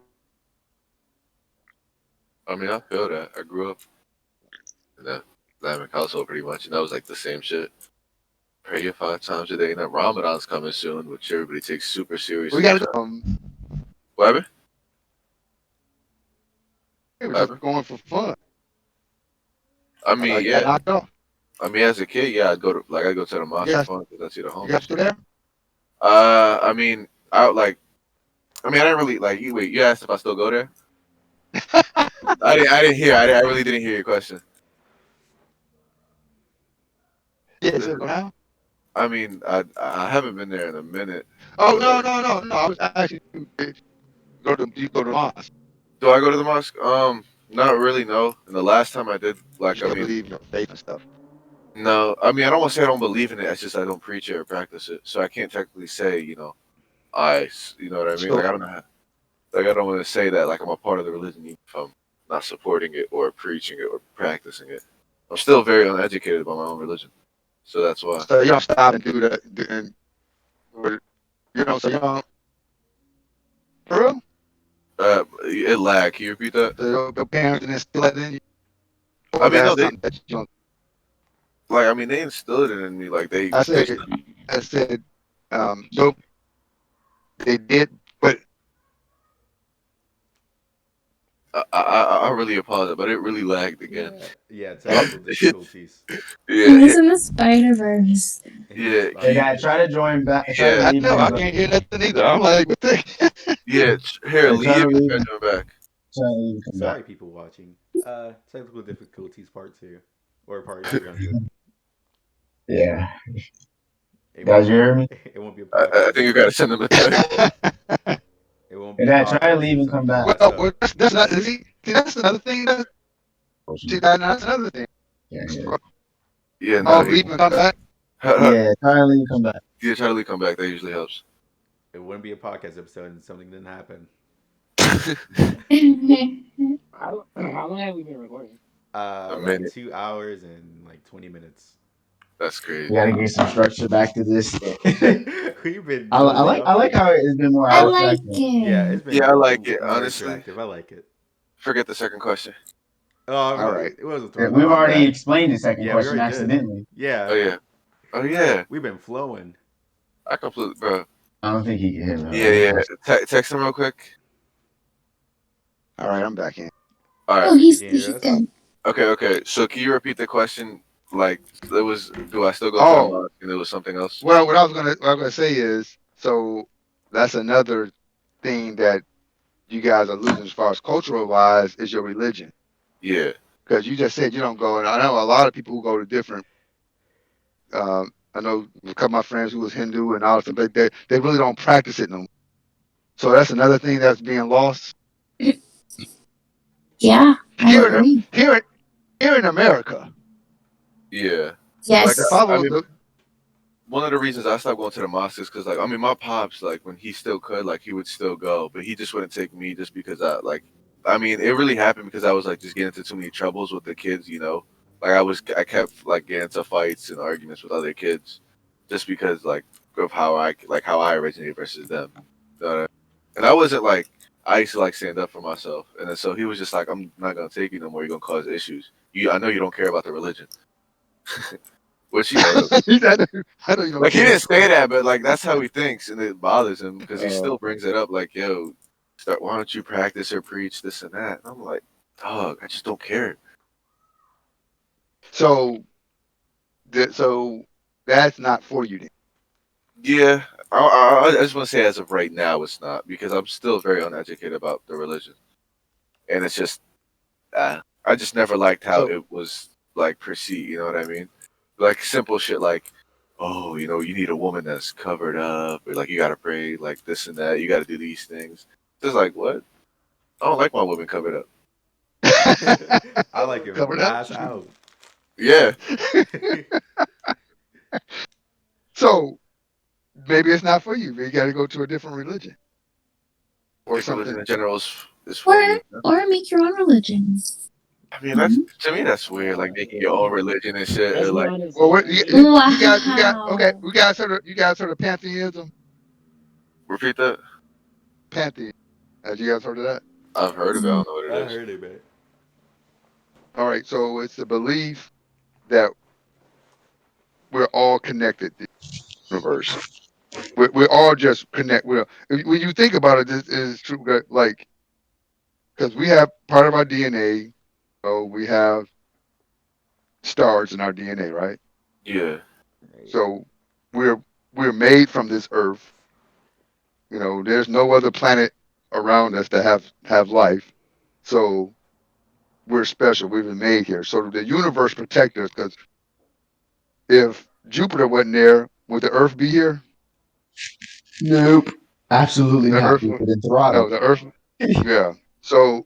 I mean, I feel that. I grew up in that Islamic household pretty much, and that was like the same shit. Pray 5 times a day. And that Ramadan's coming soon, which everybody takes super We seriously. gotta So, go. what happened? They were What just happened? going for fun. I I mean, got yeah. knocked off. I mean, as a kid, yeah, I go to the You mosque for guys, fun because I see the you guys homies. still there? I mean, I like. I mean, I didn't really like. Wait, you asked if I still go there. I didn't. I didn't hear. I really didn't hear your question. Yeah, still go now. I mean, I haven't been there in a minute. Oh But no, like, no, no, no. I was asking you go to mosque. do I go to the mosque? Not really. No. And the last time I did, You like, I still mean, believe in your faith and stuff. no. I mean, I don't want to say I don't believe in it. It's just I don't preach it or practice it. So I can't technically say, you know what I mean? Like, So I don't know. Like, I don't want to say that like I'm a part of the religion even if I'm not supporting it or preaching it or practicing it. I'm still very uneducated about my own religion, so that's why. so you don't stop and do that, and so you don't for real. It lag. Can you repeat that? So your parents didn't instill that in you, I or mean, no, that's they something that you don't. like. I mean, they instilled it in me. Like I they. said, I said, so they did, but I really apologize, but it really lagged again. Yeah, yeah, uh, technical difficulties. He Yeah, was in the Spider Verse. In yeah, Hey, can you, Dad, try to join back. Try to yeah, I leave and know then I go. can't hear nothing either. I'm like, what the? yeah. Here, Hey, try leave to and leave try and to back. try to leave and come back. Sorry, people watching. Technical difficulties part two, or part 300. Yeah, It won't guys, you be. hear me? It won't be a I podcast think you gotta episode. send them a text. It won't Hey, be a Dad, try to podcast leave and episode come if you back. messed Well, up. that's not. See, that's another thing. That's another thing. Yeah, yeah, Yeah, yeah. no, Oh, leave and come back. Yeah, try to leave and come back. yeah, try to leave, come back. That usually helps. It wouldn't be a podcast episode and something didn't happen. How long have we been recording? A Like minute. 2 hours and like 20 minutes. That's We crazy. got to get some structure back to this. We've been I noodling like off of. how it's been more I like abstract. Yeah, it. it's Yeah, been I like it. more Honestly, interactive. I like it. forget the second question. All right, It wasn't throwing We've off. I'm already back. explained the second Yeah, we question already did. accidentally. Yeah, Oh yeah. Oh yeah. we've been flowing. I completely, bro. I don't think he can hear me. Yeah, yeah. Text him real quick. All right, I'm back in. All right. Oh, You can hear he's us? good. Okay, okay. So can you repeat the question? Like it was, do I still go to the Oh, mosque? And it was something else. well, what I was gonna say is, so that's another thing that you guys are losing as far as cultural wise is your religion, Yeah, because you just said you don't go, and I know a lot of people who go to different. I know a couple of my friends who was Hindu and all that stuff, but they really don't practice it no more. So that's another thing that's being lost Yeah, I here like in agree. here in- here in America. yeah. Like The Yes. I follow mean, the one of the reasons I stopped going to the mosque is because like I mean my pops like when he still could like he would still go, but he just wouldn't take me just because I mean it really happened because I was like just getting into too many troubles with the kids, you know. Like I kept like getting into fights and arguments with other kids, just because like of how I originated versus them. You know what I mean? And I wasn't like I used to like stand up for myself, and then so he was just like I'm not gonna take you no more. You're gonna cause issues. I know you don't care about the religion, which you know I know you don't like he care. didn't say that, but like that's how he thinks, and it bothers him because he Uh, still brings it up. Like, yo, why don't you practice or preach this and that? And I'm like, dog, I just don't care. so so that's not for you then. Yeah, I just want to say as of right now, it's not because I'm still very uneducated about the religion, and it's just I just never liked how So it was like perceived. You know what I mean? Like simple shit like. Oh, you need a woman that's covered up, or like you gotta pray, like this and that. You gotta do these things. Just like what? I don't like my women covered up. I like it covered up. ass out. Yeah, So maybe it's not for you. Maybe you got to go to a different religion I or think religion something. in general is for me. Or make your own religion. I mean, that's Mhm. to me that's weird. Like making your own religion and shit. That's Or like, not Well, insane. okay. Wow. You guys heard of pantheism? repeat that. Pantheism. Have you guys heard of that? I've heard of it. I don't know what it I is. heard it, man. All right. So it's the belief that we're all connected to the universe. We're all just connect. When you think about it, this is true. Like, because we have part of our DNA. So we have stars in our DNA, right? Yeah, Right. So we're we're made from this Earth. There's no other planet around us that have life. So we're special. We've been made here. So the universe protect us because if Jupiter wasn't there, would the Earth be here? Nope. Absolutely The not. Earth, We would have throttled. no, the Earth, yeah. So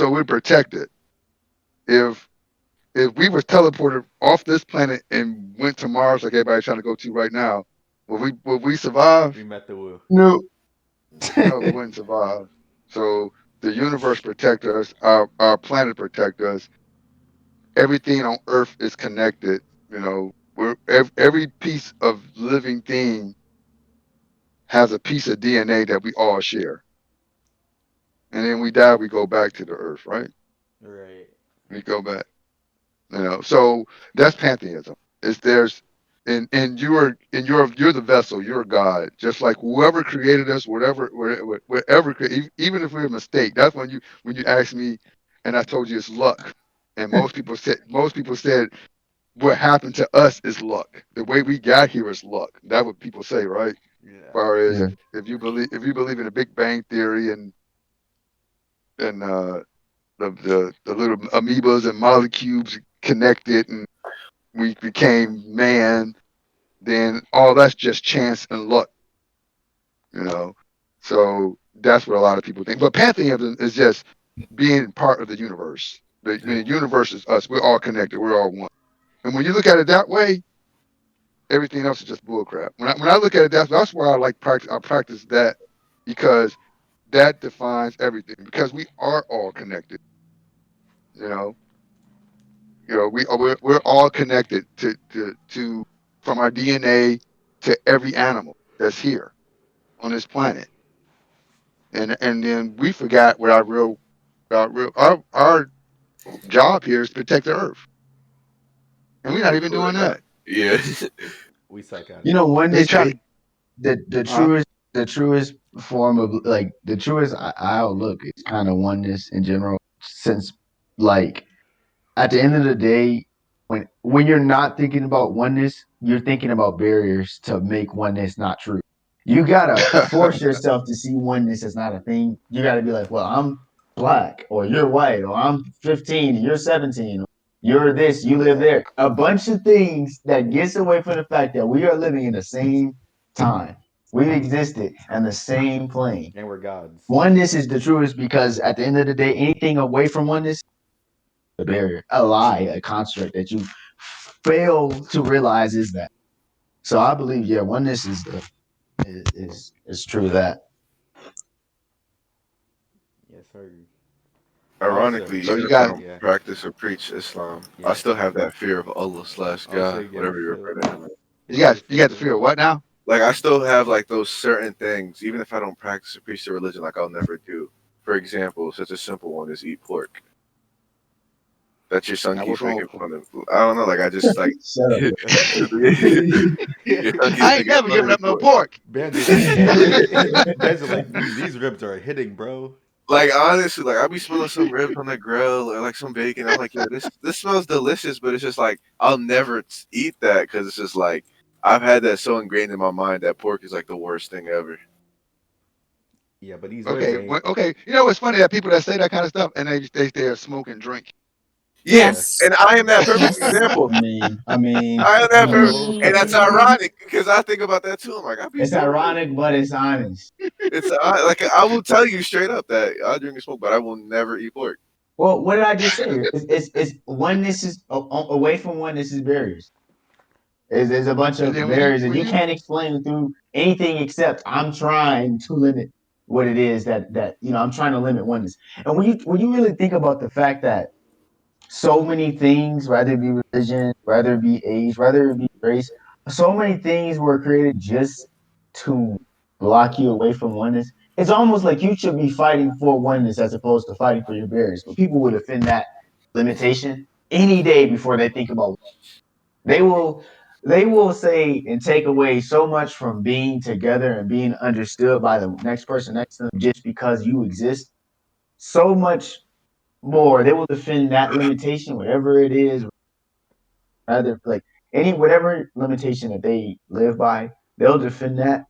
we protect it. If if we was teleported off this planet and went to Mars, like everybody's trying to go to right now, would we survive? We met the woo. Nope. No, we wouldn't survive. So the universe protect us. Our planet protect us. Everything on Earth is connected. You know, every piece of living thing has a piece of DNA that we all share. And then we die, we go back to the Earth, right? Right. We go back. You know, so that's pantheism. It's there's and you're the vessel, you're God. Just like whoever created us, even if we're a mistake. That's when you asked me, and I told you it's luck. And most people said what happened to us is luck. The way we got here is luck. That's what people say, right? As Yeah. far as Yeah. if you believe in the Big Bang theory and the little amoebas and molecules connected and we became man, then all that's just chance and luck, you know. So that's what a lot of people think. But pantheism is just being part of the universe. The universe is us. We're all connected. We're all one. And when you look at it that way, everything else is just bullcrap. When I look at it, that's why I like practice. I practice that because that defines everything. Because we are all connected. You know, we're all connected to from our DNA to every animal that's here on this planet, and then we forgot what our job here is to protect the earth, and we're not even doing that. Yeah. We suck at You it. know, They oneness try is to, the huh? truest form of like the truest outlook is kind of oneness in general. Since like at the end of the day, when you're not thinking about oneness, you're thinking about barriers to make oneness not true. You gotta force yourself to see oneness as not a thing. You gotta be like, well, I'm black, or you're white, or I'm 15, and you're 17, or you're this, you live there. A bunch of things that gets away from the fact that we are living in the same time. We've existed in the same plane. And we're gods. Oneness is the truest because at the end of the day, anything away from oneness, a barrier, a lie, a construct that you fail to realize is that. So I believe, yeah, oneness is true that. Yes, sir. Also, Ironically, So even you if I got don't yeah, practice or preach Islam, I yeah. still have that fear of Allah slash Also, God, you gotta whatever you feel. refer to him as. You you gotta got you feel got to the. figure what now? Like I still have like those certain things, even if I don't practice or preach the religion, like I'll never do. For example, such a simple one is eat pork. That your son Now keeps what's wrong? making fun of. I don't know, like I just like Shut up. your son keeps I ain't making never fun of giving your up no pork. pork. Bands are like, bands are like, these ribs are hitting, bro. Like honestly, like I'll be smelling some ribs on the grill or like some bacon. I'm like, yo, this smells delicious, but it's just like I'll never eat that because it's just like I've had that so ingrained in my mind that pork is like the worst thing ever. Yeah, but these ribs Okay, ain't. okay. You know what's funny that people that say that kind of stuff and they smoke and drink. Yeah, Yeah. Yes. and I am that perfect Yes. example. I mean, I am I that perfect, and that's mean, ironic because I think about that too. I'm like, I be it's doing this. ironic, but it's honest. It's like I will tell you straight up that I drink and smoke, but I will never eat pork. Well, what did I just say? It's oneness is away from oneness is barriers. There's a bunch And of then barriers that you can't explain through anything except I'm trying to limit what it is that I'm trying to limit oneness. And when you really think about the fact that so many things, whether it be religion, whether it be age, whether it be race, so many things were created just to block you away from oneness. It's almost like you should be fighting for oneness as opposed to fighting for your barriers. But people would defend that limitation any day before they think about they will they will say and take away so much from being together and being understood by the next person next to them just because you exist. So much more. They will defend that limitation, whatever it is, rather like any whatever limitation that they live by, they'll defend that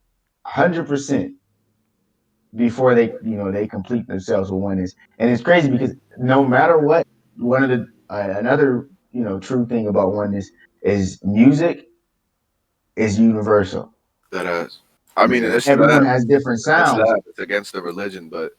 100% before they complete themselves with oneness. And it's crazy because no matter what, one of the another true thing about oneness is music is universal. That is. I mean, Yeah. it's Everyone that. has different It's sounds. that. It's against the religion, but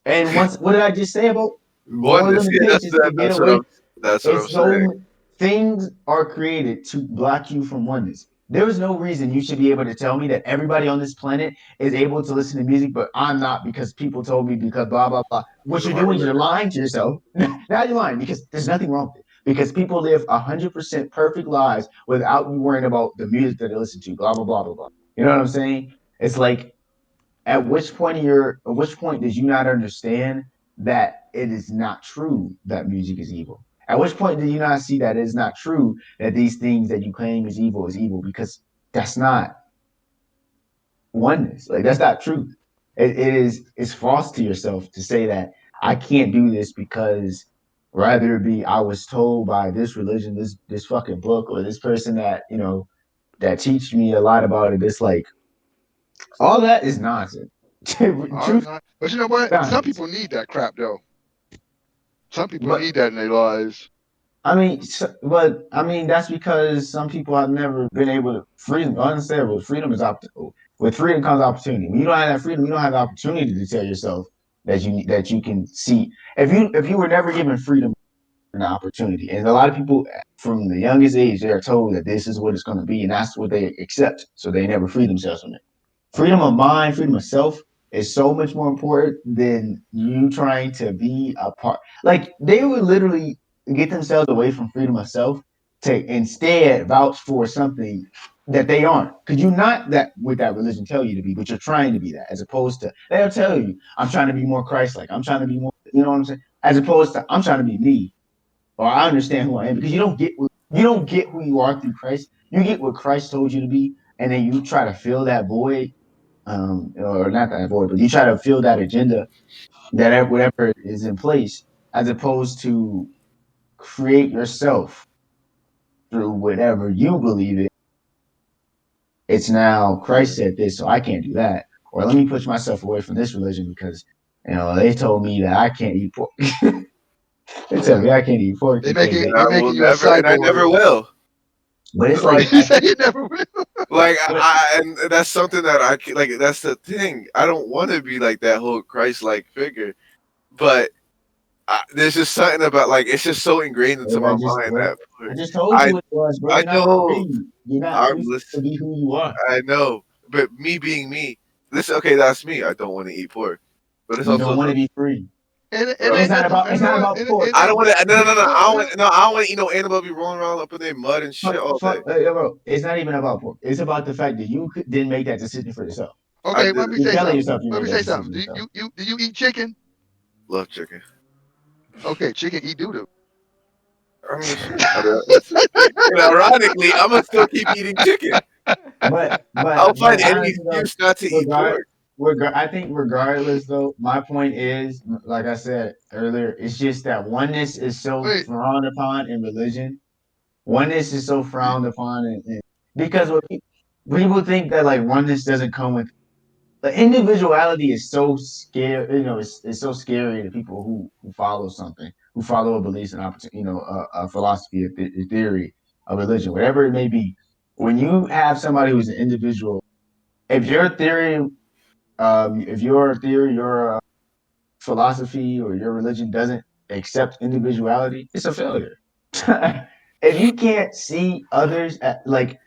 And once, what did I just say about more oneness. Yeah, limitations to get that's what away? I'm It's saying. so things are created to block you from oneness. There is no reason you should be able to tell me that everybody on this planet is able to listen to music, but I'm not because people told me because blah blah blah. What Because of you're my doing is you're religion. lying to yourself. Now you're lying because there's nothing wrong with it. Because people live 100% perfect lives without you worrying about the music that they listen to. Blah blah blah blah blah. You know what I'm saying? It's like at which point did you not understand that it is not true that music is evil? At which point did you not see that it is not true that these things that you claim is evil? Because that's not oneness. Like that's not truth. It is it's false to yourself to say that I can't do this because rather it be I was told by this religion, this fucking book, or this person that that teach me a lot about it. It's like all that is nonsense. All Truth right. But you know what? Some nonsense. people need that crap though. Some people But need that in their lives. I mean, but I mean that's because some people have never been able to freedom. Understand? With freedom is with freedom comes opportunity. When you don't have that freedom, you don't have the opportunity to tell yourself that you can see. If you were never given freedom and opportunity, and a lot of people from the youngest age they are told that this is what it's going to be, and that's what they accept. So they never free themselves from it. Freedom of mind, freedom of self is so much more important than you trying to be a part. Like they would literally get themselves away from freedom of self to instead vouch for something that they aren't. Because you're not that what that religion tell you to be, but you're trying to be that. As opposed to they'll tell you, I'm trying to be more Christ-like. I'm trying to be more, you know what I'm saying? As opposed to I'm trying to be me, or I understand who I am. Because you don't get who you are through Christ. You get what Christ told you to be, and then you try to fill that void or not that void, but you try to fill that agenda that whatever is in place, as opposed to create yourself through whatever you believe in. It's now Christ said this, so I can't do that, or let me push myself away from this religion because they told me that I can't eat pork. They tell Yeah. me I can't eat pork They because And they I will making you a never, and I cyborg. never will. but it's Like, like You say you never will. like but and that's something that like. That's the thing. I don't want to be like that whole Christ-like figure, but there's just something about like it's just so ingrained into my mind that I just told you I what it was, bro. I You're not know free. You're not I'm free to listen. be who you are. I know, but me being me, listen. Okay, that's me. I don't want to eat pork, but it's You also don't want to be free. And bro. It's ain't not nothing. about And it's you know not what? about pork. I don't want to. No, no, no, no. Well, I don't well, want. No, I don't want to eat no animal be rolling around up in their mud and shit all day. Bro, it's not even about pork. It's about the fact that didn't make that decision for yourself. I okay. did Let it. me You're say telling something. yourself you Let made me that say decision something. yourself. Do you eat chicken? Love chicken. Okay, chicken eat doo doo. I mean, shit. And ironically, I'm gonna still keep eating chicken. I'll find But any honestly though, excuse not to eat regard, pork. I think regardless though, my point is, like I said earlier, it's just that oneness is so Wait. frowned upon in religion. Oneness is so frowned upon, because what people think that like oneness doesn't come with the individuality is so scary. It's so scary to people who follow something, who follow a belief and opportunity, a philosophy, a theory, a religion, whatever it may be. When you have somebody who's an individual, if your theory, your philosophy, or your religion doesn't accept individuality, it's a failure. If you can't see others like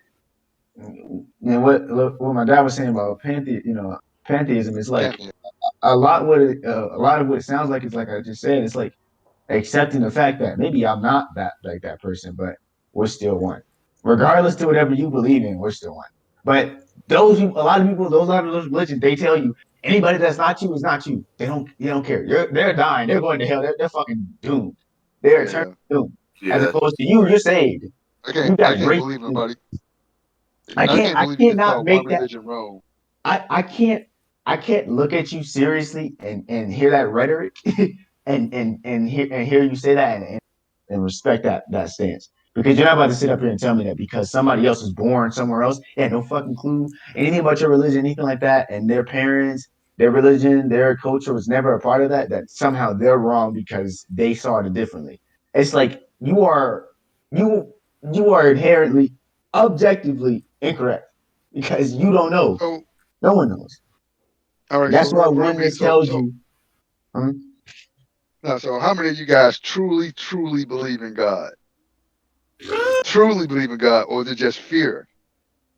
what my dad was saying about pantheism, is like Pantheon. a lot of what it sounds like is like I just said. It's like accepting the fact that maybe I'm not that like that person, but we're still one. Regardless to whatever you believe in, we're still one. But a lot of people, a lot of those religions, they tell you anybody that's not you is not you. They don't care. They're dying. They're going to hell. They're fucking doomed. They're eternally Yeah. doomed. Yeah, As that's opposed to you, you're saved. You I got can't grace. believe nobody. I can't I believe you can't just not called one make that. religion wrong. I can't look at you seriously and hear that rhetoric and hear you say that and respect that stance. Because you're not about to sit up here and tell me that because somebody else was born somewhere else, they had no fucking clue anything about your religion, anything like that, and their parents, their religion, their culture was never a part of that, that somehow they're wrong because they saw it differently. It's like you are inherently objectively incorrect because you don't know. So, No one knows. all right. So, That's why I mean, oneness so, tells so, you. Hmm, now, so how many of you guys truly, truly believe in God? Truly believe in God, or is it just fear?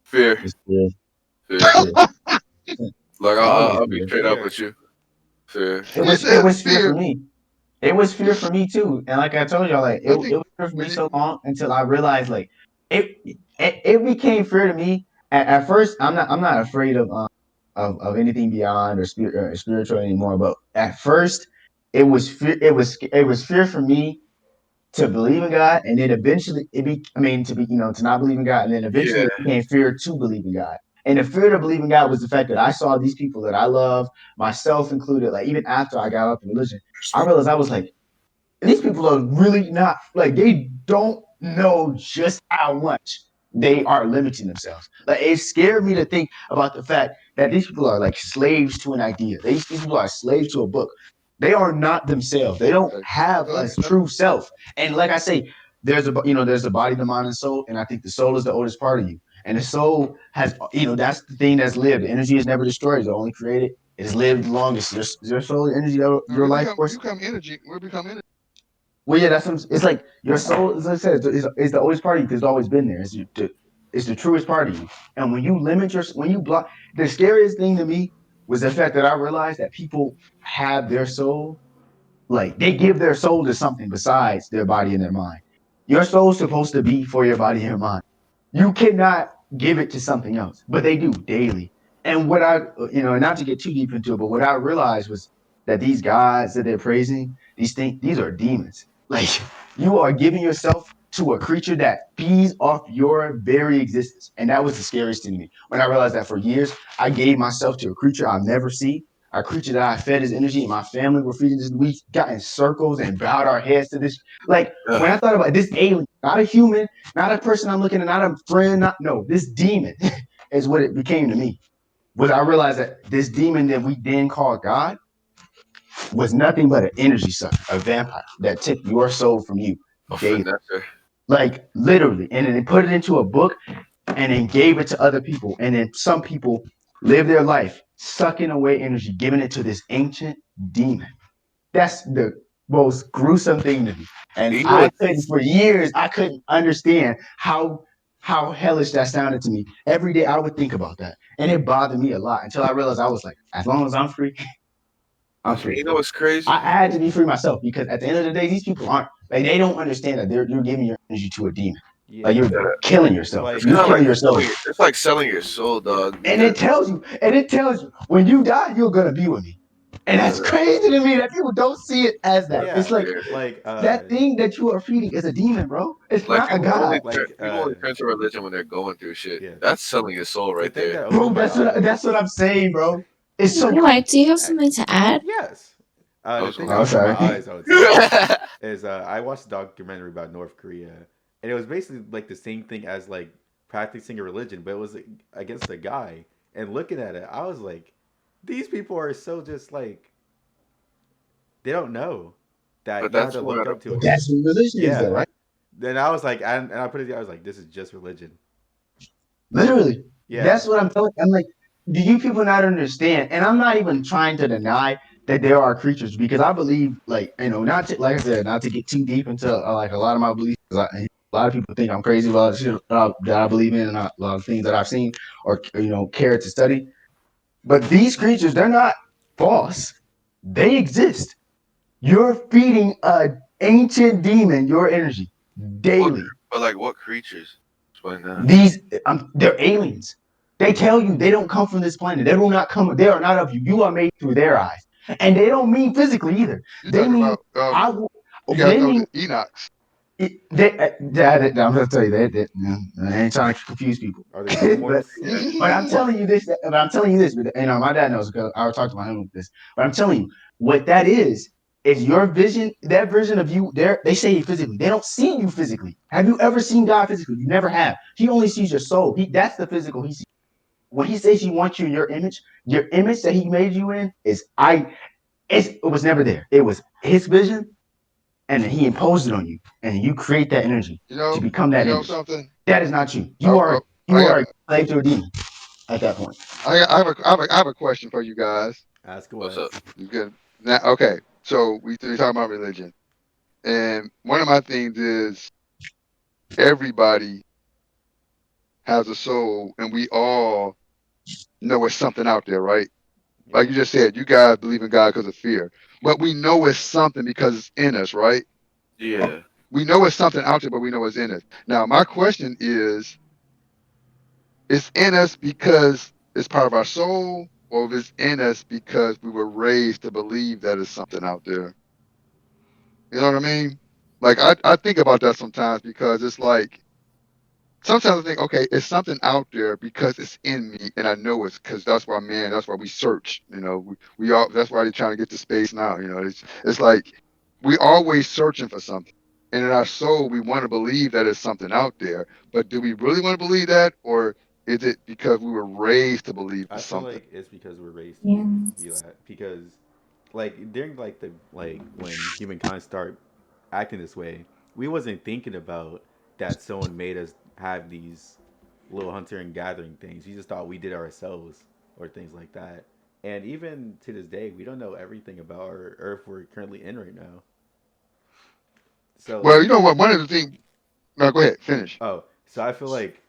Fear, it's fear. fear. It's fear. Like It's always I'll be fear. straight up Fear. with you. Fear. It He was it said was fear for fear. me. It was fear for me too. And like I told y'all, like I it think was fear for me when so you, long until I realized like it became fear to me. At first, I'm not afraid of anything beyond or spirit or spiritual anymore. But at first, it was fear. It was fear for me to believe in God, and then eventually I mean, to be, to not believe in God, and then eventually Yeah. it became fear to believe in God. And the fear to believe in God was the fact that I saw these people that I love, myself included. Like even after I got up in religion, I realized I was like, these people are really not like they don't know just how much they are limiting themselves. Like it scared me to think about the fact that these people are like slaves to an idea. These people are slaves to a book. They are not themselves. They don't okay. have So a true self. And like I say, there's a body, the mind, and soul, and I think the soul is the oldest part of you. And the soul has, that's the thing that's lived. Energy is never destroyed; it's only created. It has lived the longest. Your soul, energy, your we life become, force. become energy. We become energy. Well, yeah, it's like your soul, as I said, is the oldest part of you because it's always been there. It's the truest part of you. And when you block, the scariest thing to me was the fact that I realized that people have their soul, like they give their soul to something besides their body and their mind. Your soul's supposed to be for your body and your mind. You cannot give it to something else, but they do daily. And not to get too deep into it, but what I realized was that these gods that they're praising, these are demons. Like you are giving yourself to a creature that feeds off your very existence. And that was the scariest thing to me. When I realized that for years, I gave myself to a creature I'll never see, a creature that I fed his energy, and my family were feeding this. We got in circles and bowed our heads to this. Like when I thought about this alien, not a human, not a person I'm looking at, not a friend, not no, this demon is what it became to me. Was I realized that this demon that we then called God was nothing but an energy sucker, a vampire that took your soul from you A daily. finesser. Like literally. And then they put it into a book and then gave it to other people. And then some people live their life sucking away energy, giving it to this ancient demon. That's the most gruesome thing to me. And You know I what's couldn't for years, I couldn't understand how hellish that sounded to me. Every day I would think about that. And it bothered me a lot until I realized I was like, as long as I'm free, I'm free. you know what's I crazy? had to be free myself because at the end of the day, these people aren't like they don't understand that you're giving your energy to a demon. Like Yeah. you're killing yourself. Like It's kind You're of killing like yourself. it's like selling your soul, dog. And Because it tells you when you die, you're gonna be with me. And uh, that's crazy to me that people don't see it as that. that's It's yeah. like weird. Like that thing that you are feeding is a demon, bro. It's Like not a god, like people only turn to religion when they're going through shit. yeah. That's selling your soul The right thing there. that bro. opened my That's what eyes. I'm saying, bro. It's so crazy. Mike, do you have I, something to add? yes. I The was thing going. that Oh, opened my sorry. eyes, I would say, is I watched a documentary about North Korea, and it was basically like the same thing as like practicing a religion, but it was against a guy. And looking at it, I was like, these people are so just like they don't know But that you have that's to look what up to a That's what religion is, though, yeah. right? Then I was like, and I put it, I was like, this is just religion. Literally. Yeah, That's what I'm telling. I'm like, do you people not understand? And I'm not even trying to deny that there are creatures because I believe, like, not to, like I said, not to get too deep into like a lot of my beliefs. A lot of people think I'm crazy about shit that I believe in and a lot of things that I've seen or care to study. But these creatures, they're not false. They exist. You're feeding an ancient demon your energy what, daily. but like what creatures? Explain that. They're aliens. They tell you they don't come from this planet. They do not come. They are not of you. You are made through their eyes, and they don't mean physically either. You They talking mean about? I. will- You guys They know mean the Enochs? I'm gonna tell you I ain't trying to confuse people, are they but xenomorphs? Yeah. I'm telling you this. But I'm telling you this. But my dad knows because I would talk to my him with this. But I'm telling you what that is your vision. That version of you. They say physically. They don't see you physically. Have you ever seen God physically? You never have. He only sees your soul. That's the physical he sees. When he says he wants you in your image that he made you in is it was never there. It was his vision, and then he imposed it on you, and you create that energy you to know, become you that know image something. That is not you. Oh, You I got are a slave to a demon at that point. I have a question for you guys. Ask What's away. up? You good? Now, okay. So we talking about religion, and one of my things is everybody has a soul, and we all know it's something out there, right? Like Yeah. you just said, you guys believe in God because of fear, but we know it's something because it's in us, right? Yeah. We know it's something out there, but we know it's in us. Now, my question is, it's in us because it's part of our soul, or if it's in us because we were raised to believe that it's something out there. You know what I mean? Like I think about that sometimes because it's like sometimes I think, okay, it's something out there because it's in me, and I know it's because that's why, man, that's why we search. We all that's why they're trying to get to space now. It's like we always searching for something, and in our soul, we want to believe that it's something out there. But do we really want to believe that, or is it because we were raised to believe I it's feel something? like it's because we're raised to be Yes. that. Because like during when humankind start acting this way, we wasn't thinking about that someone made us have these little hunter and gathering things. We just thought we did it ourselves or things like that. And even to this day, we don't know everything about our Earth we're currently in right now. So Well, you like, know what? One of the things. No, go ahead, finish. so I feel like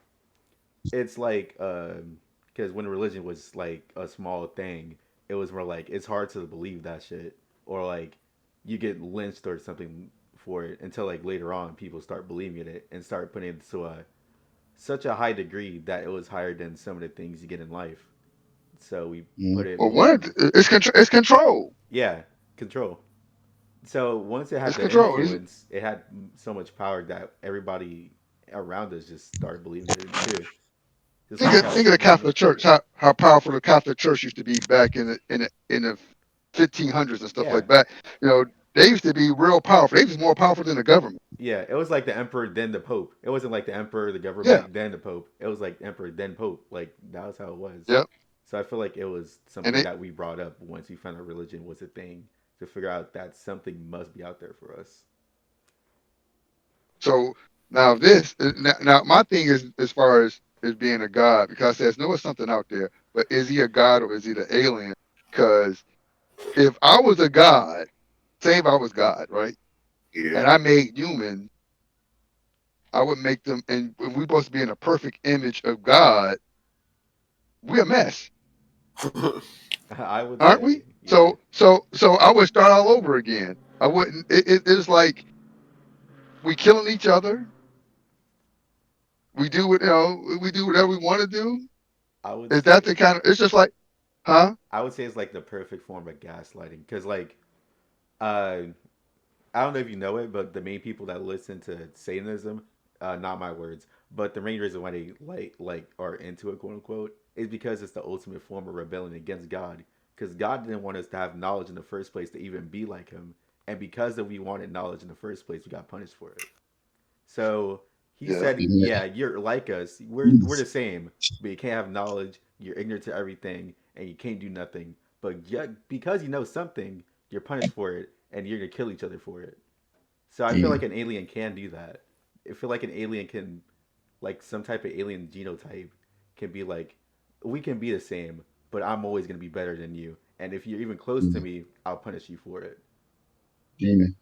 it's like because when religion was like a small thing, it was more like it's hard to believe that shit, or like you get lynched or something for it until like later on people start believing in it and start putting it to a such a high degree that it was higher than some of the things you get in life. So we put Mm. it Well, more, it's control. yeah, control. So once it had It's the control. influence, it had so much power that everybody around us just started believing in it too. Just like how Think of the religion. Catholic Church. How powerful the Catholic Church used to be back in the 1500s and stuff Yeah, like that. They used to be real powerful. They was more powerful than the government. yeah, it was like the emperor then the pope. It wasn't like the emperor, the Yeah. government, then the pope. It was like emperor then pope. Like that was how it was. Yep. So I feel like it was And something they that we brought up once we found out religion was a thing to figure out that something must be out there for us. so now now my thing is as far as being a god because there's no something out there, but is he a god or is he the alien? Because if I was a god, say if I was God, right, Yeah. and I made humans, I would make them, and we're supposed to be in a perfect image of God. We're a mess, I would aren't say, we? yeah, So I would start all over again. I wouldn't. It's like we killing each other. We do what we do whatever we want to do. I would Is that say, the kind of? It's just like, huh? I would say it's like the perfect form of gaslighting because like, uh, I don't know if you know it, but the main people that listen to Satanism, not my words, but the main reason why they like are into it, quote unquote, is because it's the ultimate form of rebellion against God. Because God didn't want us to have knowledge in the first place to even be like Him, and because that we wanted knowledge in the first place, we got punished for it. So He Yeah. said, "Yeah, you're like us. We're the same, but you can't have knowledge. You're ignorant to everything, and you can't do nothing. But yet, because you know something, you're punished for it, and you're gonna kill each other for it." So I feel Demon. like an alien can do that. I feel like an alien can, like some type of alien genotype, can be like, we can be the same, but I'm always gonna be better than you. And if you're even close to Demon. me, I'll punish you for it. Demon.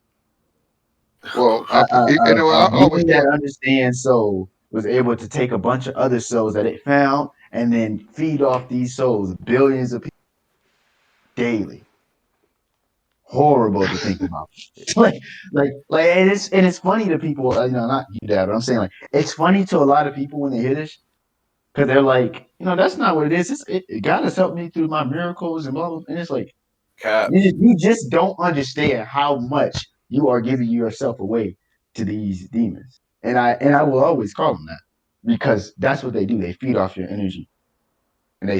Well, A I always demon that thought. understands soul was able to take a bunch of other souls that it found and then feed off these souls, billions of people daily. Horrible to think about. like, and it's funny to people. Not you, Dad, but I'm saying like it's funny to a lot of people when they hear this because they're like, that's not what it is. God has helped me through my miracles and blah blah. And it's like Cap. you just don't understand how much you are giving yourself away to these demons. And I will always call them that because that's what they do. They feed off your energy, and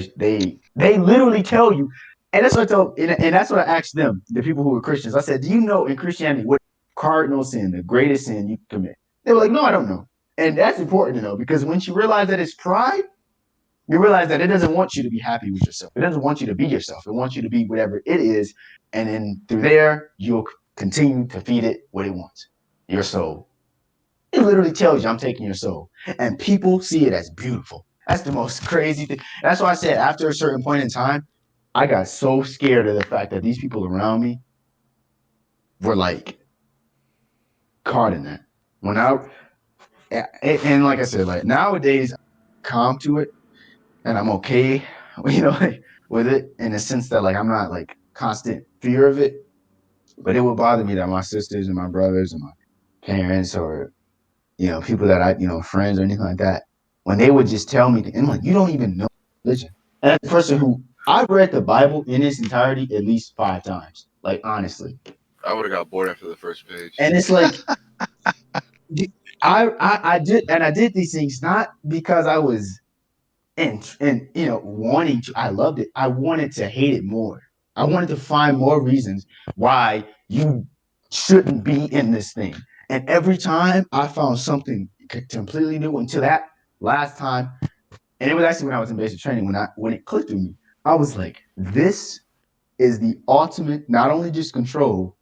they literally tell you. And that's what I told, and that's what I asked them, the people who were Christians. I said, "Do you know in Christianity what cardinal sin, the greatest sin you can commit?" They were like, "No, I don't know." And that's important to know because once you realize that it's pride, you realize that it doesn't want you to be happy with yourself. It doesn't want you to be yourself. It wants you to be whatever it is. And then through there, you'll continue to feed it what it wants, your soul. It literally tells you I'm taking your soul. And people see it as beautiful. That's the most crazy thing. That's why I said after a certain point in time, I got so scared of the fact that these people around me were like caught in that. When I and like I said, like nowadays, I'm calm to it and I'm okay, like, with it in the sense that like I'm not like constant fear of it. But it would bother me that my sisters and my brothers and my parents or people that friends or anything like that, when they would just tell me, and I'm like, you don't even know religion. And as a person who I've read the Bible in its entirety at least 5 times, like honestly, I would have got bored after the first page. and it's like I did these things not because I was and wanting to. I loved it. I wanted to hate it more. I wanted to find more reasons why you shouldn't be in this thing. And every time I found something completely new until that last time, and it was actually when I was in basic training when it clicked with me. I was like, this is the ultimate, not only just control,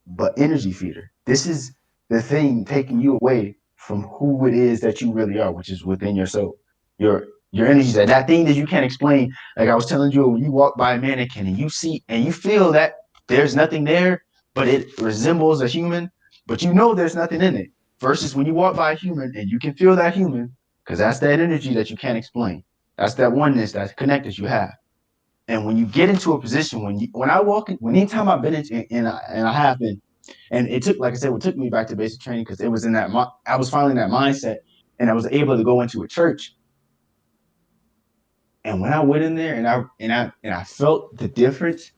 but energy feeder. This is the thing taking you away from who it is that you really are, which is within your soul. Your energy, that thing that you can't explain. Like I was telling you, when you walk by a mannequin and you see and you feel that there's nothing there, but it resembles a human, but you know there's nothing in it. Versus when you walk by a human and you can feel that human, because that's that energy that you can't explain. That's that oneness, that connectedness you have. And when you get into a position, when I walk in, when anytime I've been in, and I have been, and it took, like I said, what took me back to basic training because it was in that I was finally in that mindset, and I was able to go into a church. And when I went in there, and I felt the difference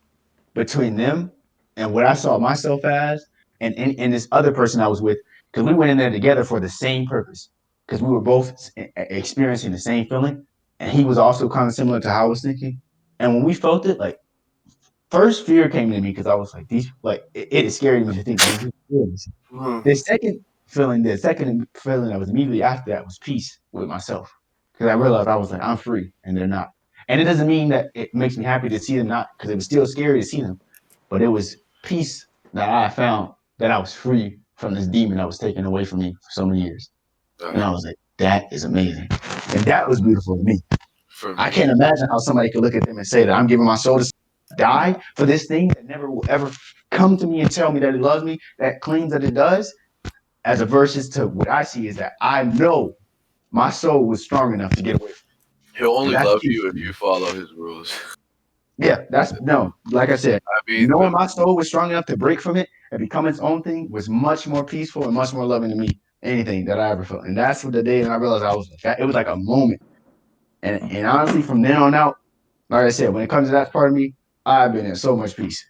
between them and what I saw myself as, and this other person I was with, because we went in there together for the same purpose, because we were both experiencing the same feeling, and he was also kind of similar to how I was thinking. And when we felt it, like first fear came to me because I was like, these like it is scary to me to think these people feel this. Mhm. The second feeling that was immediately after that was peace with myself. Because I realized I was like, I'm free and they're not. And it doesn't mean that it makes me happy to see them not, because it was still scary to see them. But it was peace that I found that I was free from this demon that was taken away from me for so many years. And I was like, that is amazing. And that was beautiful to me. For I me, can't imagine how somebody could look at them and say that I'm giving my soul to die for this thing that never will ever come to me and tell me that it loves me, that claims that it does, as a versus to what I see is that I know my soul was strong enough to get away from he'll it. And only that's love peace you to if me. you follow his rules. Yeah, that's no, like I said, I mean, knowing my soul was strong enough to break from it and become its own thing was much more peaceful and much more loving to me, anything that I ever felt. And that's what the day that I realized I was like, it was like a moment. And honestly, from then on out, like I said, when it comes to that part of me, I've been in so much peace.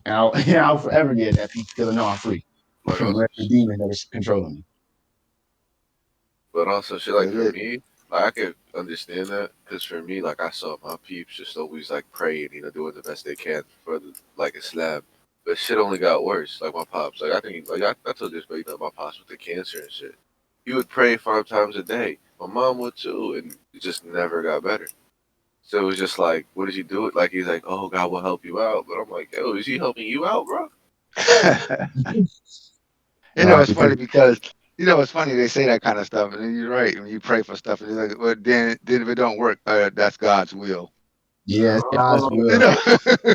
And I'll forever get that peace because I know I'm free like from also, whatever demon that is controlling me. but also shit like That's for it. me, like I could understand that because for me, like I saw my peeps just always like praying, doing the best they can for like Islam. But shit only got worse. Like my pops, like I think, like I told you this, but my pops with the cancer and shit. He would pray 5 times a day. My mom would too, and it just never got better. So it was just like, what did you do? It like he's like, oh, God will help you out. But I'm like, yo, is he helping you out, bro? It's Because funny because it's funny they say that kind of stuff, and then you're right when you pray for stuff, and you're like, well, then if it don't work, that's God's will. yes, God's You will. know.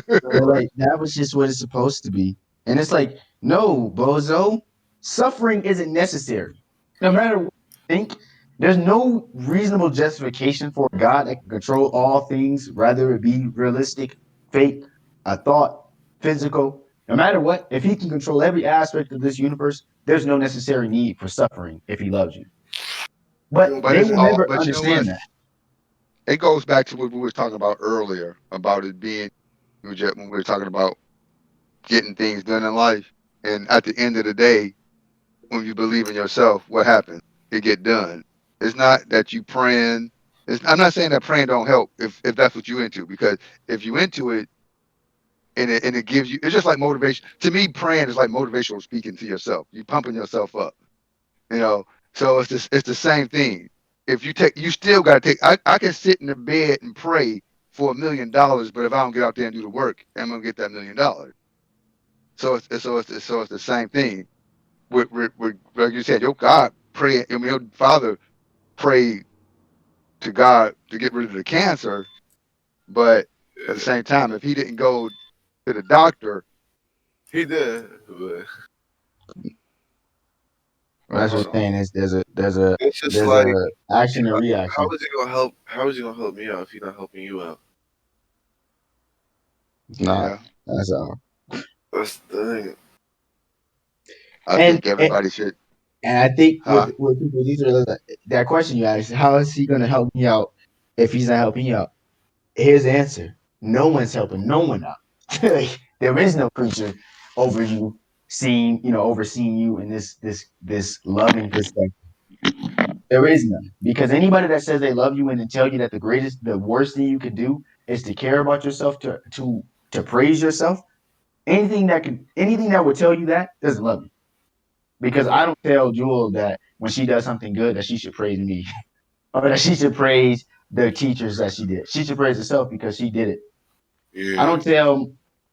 But like that was just what it's supposed to be. And it's like, no, bozo, suffering isn't necessary. No matter what you think, there's no reasonable justification for a God that can control all things, whether it be realistic, fake, a thought, physical. No matter what, if he can control every aspect of this universe, there's no necessary need for suffering if he loves you. But but they it's will all. never But you know what? understand that. It goes back to what we were talking about earlier about it being when we were talking about getting things done in life. And at the end of the day, when you believe in yourself, what happens? It get done. It's not that you praying. I'm not saying that praying don't help if that's what you into, because if you into it and it gives you, it's just like motivation. To me, praying is like motivational speaking to yourself. You pumping yourself up, you know. So it's the same thing. If you still got to take. I can sit in the bed and pray for $1 million, but if I don't get out there and do the work, I'm gonna get that $1 million. So it's the same thing. like you said, your God pray. I mean, your father prayed to God to get rid of the cancer, but at the Yeah. same time, if he didn't go to the doctor, He did, but That's what hold I'm on. saying. Is it's just there's like, a action and how reaction. is he gonna help? How is he gonna help me out if he's not helping you out? It's not. Yeah, That's all. That's the thing. I And think everybody should. and I think Huh? with people, these are that question you asked. How is he going to help me out if he's not helping you out? Here's the answer. No one's helping no one out. Like, there is no creature over you, overseeing you in this loving perspective. There is none. Because anybody that says they love you and then tell you that the worst thing you could do is to care about yourself, to praise yourself, anything that would tell you that doesn't love you. Because I don't tell Jewel that when she does something good that she should praise me or that she should praise the teachers that she did. She should praise herself because she did it. I Yeah, don't tell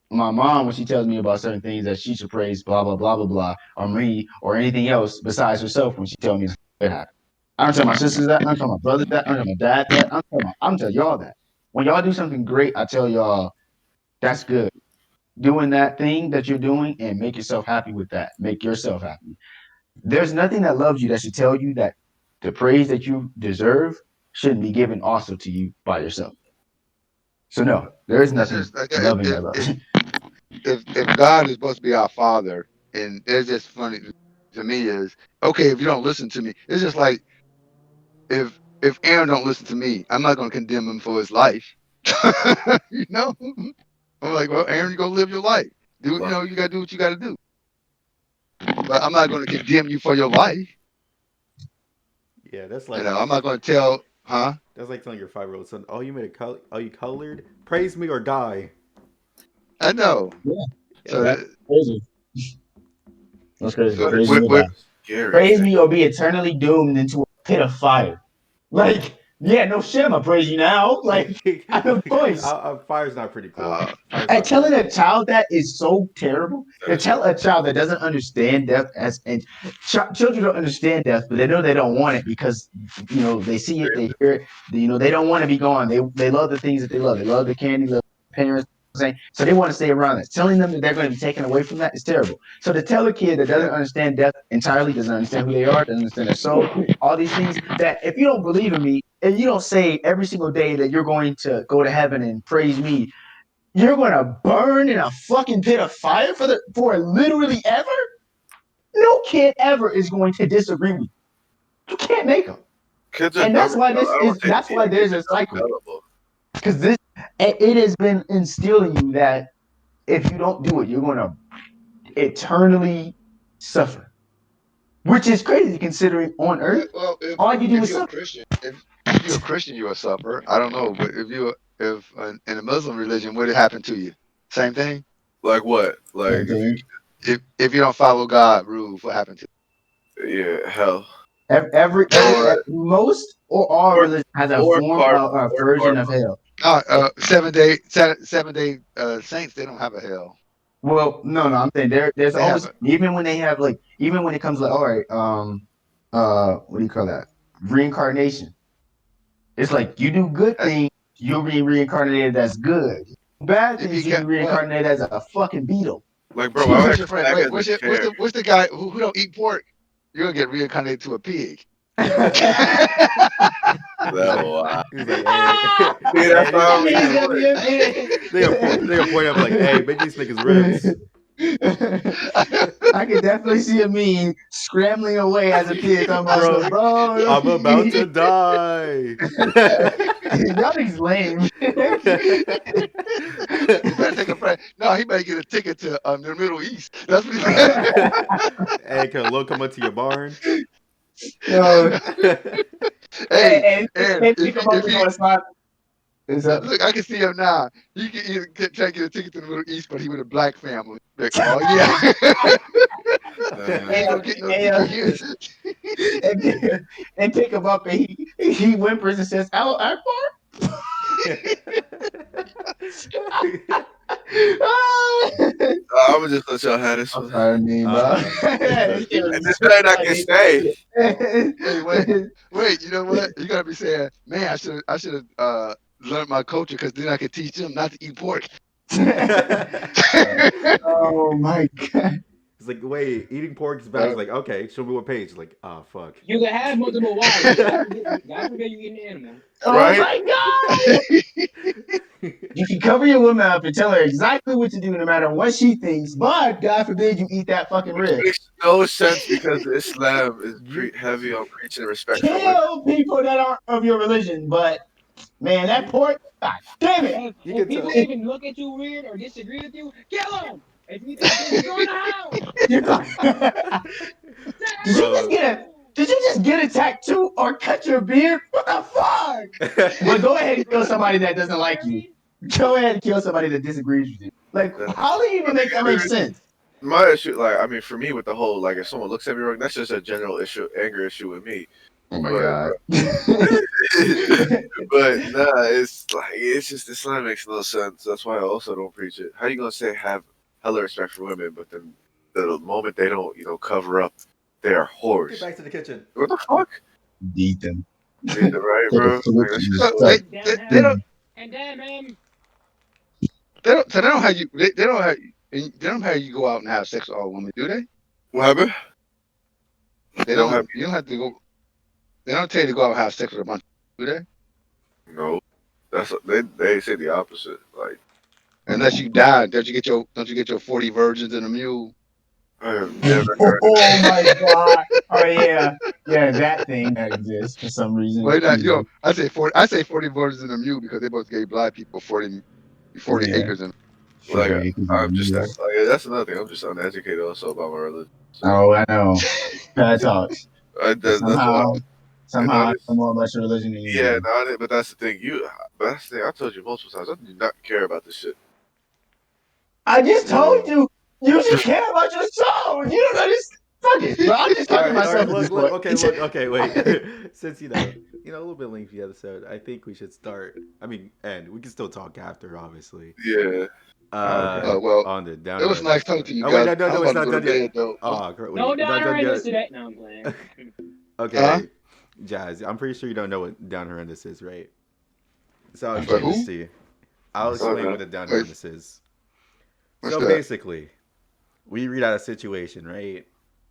my mom when she tells me about certain things that she should praise blah blah blah blah blah or me or anything else besides herself when she tells me it happened. I don't tell my sisters that. I don't tell my brothers that. I don't tell my dad that. I'm tell y'all that. When y'all do something great, I tell y'all that's good. Doing that thing that you're doing and make yourself happy with that. Make yourself happy. There's nothing that loves you that should tell you that the praise that you deserve shouldn't be given also to you by yourself. So no, there is It's nothing just like loving that loves. if God is supposed to be our father, and it's just funny to me is okay if you don't listen to me. It's just like if Aaron don't listen to me, I'm not going to condemn him for his life. you know, I'm like, well, Aaron, you go live your life. Do you like, know you got to do what you got to do, but I'm not going to condemn you for your life. Yeah, that's You like know, I'm not going to tell, huh? telling your 5-year-old son, "Oh, you made a color. Oh, you colored. Praise me or die." I know. Yeah, Yeah, So, that's that. crazy. That's crazy. that so Praise is me what, or what, die. scary. Praise me or be eternally doomed into a pit of fire. Like, yeah, no shit, I'm gonna praise you now. Like, I have no choice. Fire's not pretty cool. uh, Fire's And not cool. telling a child that is so terrible. That To is tell a child that doesn't understand death and children don't understand death, but they know they don't want it because they see it, they hear it. They don't want to be gone. They love the things that they love. They love the candy, love the parents. Saying so they want to stay around it. Telling them that they're going to be taken away from that is terrible. So to tell a kid that yeah, doesn't understand death entirely, doesn't understand who they are, doesn't understand their soul, all these things that if you don't believe in me and you don't say every single day that you're going to go to heaven and praise me, you're gonna burn in a fucking pit of fire for literally ever? No kid ever is going to disagree with you. You can't make them, kids are and dumb. that's why I don't take that's why kids there's a are dumb cycle fallible. because it has been instilled in you that if you don't do it, you're gonna eternally suffer, which is crazy considering on yeah. Earth Well, all you do if is you're a suffer. Christian, if you're a Christian, you're a sufferer. I don't know, but if in a Muslim religion, what happened to you? Same thing. Like what? Same Like if thing. If you don't follow God rules, what happened to you, yeah, hell, Every or most or all or religion has a or form karma, of a or version of karma. hell. you? 7 day saints, they don't have a hell. Well, no, I'm saying there's They have always a even when they have like even when it comes like all right, what do you call that? Reincarnation. It's like you do good that's things, you'll be reincarnated as good. Bad if you things, you'll be get well. reincarnated as a fucking beetle. Like, bro, I would What's have your come friend? back Wait, as a chair. what's the guy who don't eat pork? You're gonna get reincarnated to a pig. That wow. He's like, hey, See, hey, that's not how He's it gonna be a works. they gonna point up like, hey, make these niggas ribs. I could definitely see a me scrambling away as a pig talking about Bro, some bro. I'm about to die. Y'all niggas lame. You better take a break. No, he better get a ticket to the Middle East. That's what Hey, can a load come up to your barn? Yo, hey, and and pick him up and go to spot. Is up. look, I can see him now. He can either try to get a ticket to the Middle East, but he with a black family. Like, oh yeah, he Uh, ain't gonna get no And, ticket here. and pick him up and he whimpers and says, "Al Akbar." I'm gonna just let y'all have this I'm one. sorry, I mean, bro. Uh, This shit And was this so better not get funny. stayed. Hey, wait. You know what? You gotta be saying, man, I should have learned my culture because then I could teach them not to eat pork. Oh my god. it's like, wait, eating pork is bad. It's Uh, like, okay, show me what page. It's like, oh fuck. You can have multiple wives, but God forbid you eat an animal. Oh Right? my god. You can cover your woman up and tell her exactly what to do no matter what she thinks, but God forbid you eat that fucking Which rib. makes no sense because Islam is you heavy on preaching respect for women. Kill people that aren't of your religion, but man, that you pork, god damn it. you If can people tell. even look at you weird or disagree with you, kill them. If you think destroy the house. Did you just Bro. get a did you just get a tattoo or cut your beard? What the fuck? But go ahead and kill somebody that doesn't like you. Go ahead and kill somebody that disagrees with you. Like, That's how do you even make that make sense? my issue. Like, I mean, for me, with the whole like, if someone looks at me wrong, that's just a general issue, anger issue with me. oh my But god. but nah, it's just Islam makes no sense. That's why I also don't preach it. How you gonna say have hella respect for women, but then the moment they don't, cover up, they are Get whores. back to the kitchen. What the fuck? Beat them. Yeah, right, Take a bro. Like, switch that's and just So so. they, Down they, they him don't and damn him. so they don't have you they don't have you go out and have sex with all women, do they? What happened? They Don't have don't. You don't have to go. They don't tell you to go out and have sex with a bunch, do they? no. That's they say the opposite. Like, Unless you die, don't you get your 40 virgins and a mule? I have never heard of Oh that. my god. Oh yeah. Yeah, that thing that exists for some reason. Well, not, Jesus. I say 40 virgins and a mule because they both gave black people 40 Yeah. acres and 40 Like, acres of I'm just mule. like, that's another thing. I'm just uneducated also about my religion. So Oh, I know. Bad talks. But that's why. And somehow I know honest, more about your religion than you yeah, do. but that's the thing. That's the thing. I told you multiple times. I do not care about this shit. I just told well, you should care about your soul. You don't know this. Fuck it, bro. I'm just All talking to right, all right. myself at this Look, point. okay. Wait. Since a little bit lengthy episode, I think we should start. I mean, and we can still talk after, obviously. Yeah. Okay. well, On the it was downer. nice talking to you Oh wait, guys. no, I'm it's about to not go to done yet. bed though. Oh, wait, No it's not down done horrendous yet. today. No, I'm playing. Huh? Okay, Jazz. I'm pretty sure you don't know what down horrendous is, right? So I'll But explain this who? to you. I'll explain what a down Wait, horrendous is. what's So that? basically, we read out a situation, right?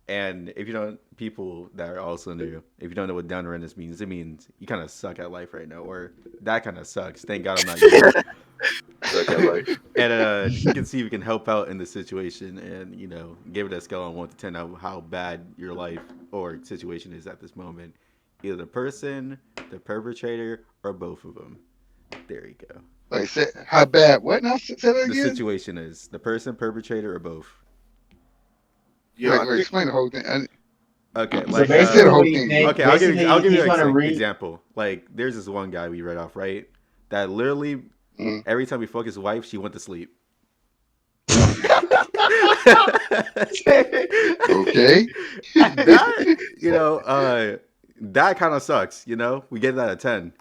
And if you don't, people that are also new, if you don't know what down horrendous means, it means you kind of suck at life right now, or that kind of sucks. Thank God I'm not you. Suck at life. And you can see if you can help out in the situation, and give it a scale on 1 to 10 how bad your life or situation is at this moment. Either the person, the perpetrator, or both of them. There you go. Like, say, how bad? What now? Say that The again. situation is the person, perpetrator, or both. Yo, I Wait, think explain the whole thing. Okay, So like Say the whole basically, thing. Nate, okay, I'll give you he's an gonna read. example. Like there's this one guy we read off, right? That literally Mhm. every time we fuck his wife, she went to sleep. Okay. That that kind of sucks. We get that at 10.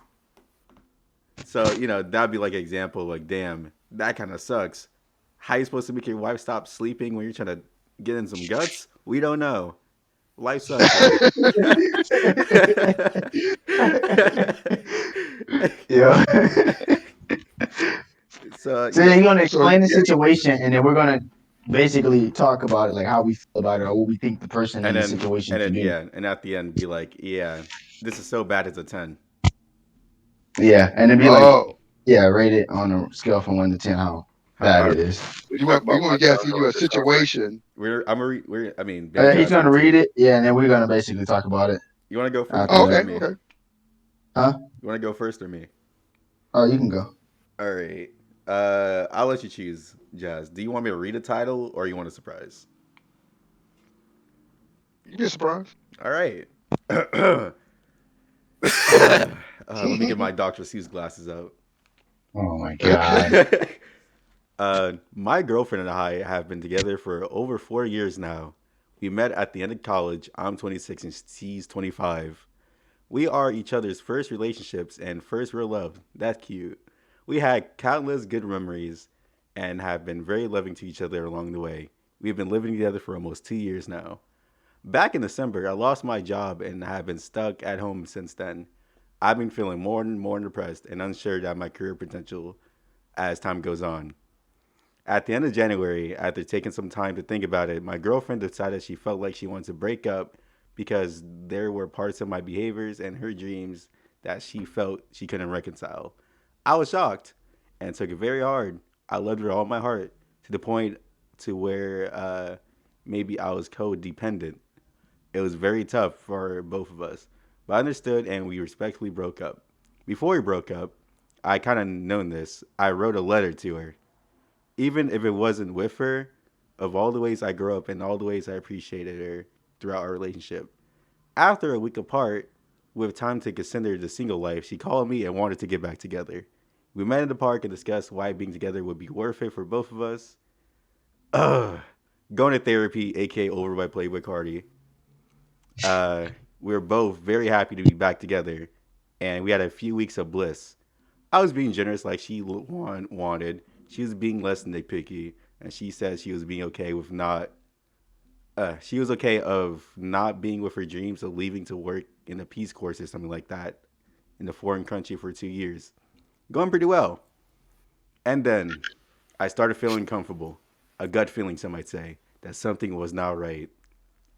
So that'd be like an example. Like, damn, that kind of sucks. How you supposed to make your wife stop sleeping when you're trying to get in some guts? We don't know. Life sucks. Yeah. So So you're gonna So explain the situation, and then we're gonna basically talk about it, like how we feel about it, or what we think the person in and the then situation and should then do. yeah, and at the end be like, yeah, this is so bad it's a 10. Yeah, and then be like, oh, yeah, rate it on a scale from 1 to 10, how How bad I, it is. we talk about you my want Gas down to give you a horrendous already. situation. we're I mean Ben He's Jazz gonna here read too. it, yeah, and then we're gonna basically talk about it You want to go first, after Oh, Jazz, that. or okay, me? okay. Huh? You want to go first or me? Oh, you can go. All right. I'll let you choose, Jazz. Do you want me to read a title or you want a surprise? You'd be surprised. All right. Let me get my Dr. Seuss glasses out. Oh my god. My girlfriend and I have been together for over 4 years now. We met at the end of college. I'm 26 and she's 25. We are each other's first relationships and first real love. That's cute. We had countless good memories and have been very loving to each other along the way. We've been living together for almost 2 years now. Back in December, I lost my job and have been stuck at home since then. I've been feeling more and more depressed and unsure about my career potential as time goes on. At the end of January, after taking some time to think about it, my girlfriend decided she felt like she wanted to break up because there were parts of my behaviors and her dreams that she felt she couldn't reconcile. I was shocked and took it very hard. I loved her all my heart to the point to where maybe I was codependent. It was very tough for both of us, but I understood and we respectfully broke up. Before we broke up, I kind of known this. I wrote a letter to her even if it wasn't with her, of all the ways I grew up and all the ways I appreciated her throughout our relationship. After a week apart, with time to consider the single life, she called me and wanted to get back together. We met in the park and discussed why being together would be worth it for both of us. Ugh. Going to therapy, aka over by Playboy Cardi. Uh, we were both very happy to be back together, and we had a few weeks of bliss. I was being generous like she wanted. She was being less nitpicky, and she said she was being okay with not. She was okay of not being with her dreams of leaving to work in a Peace Corps or something like that in a foreign country for 2 years. Going pretty well. And then I started feeling comfortable, a gut feeling, some might say, that something was not right.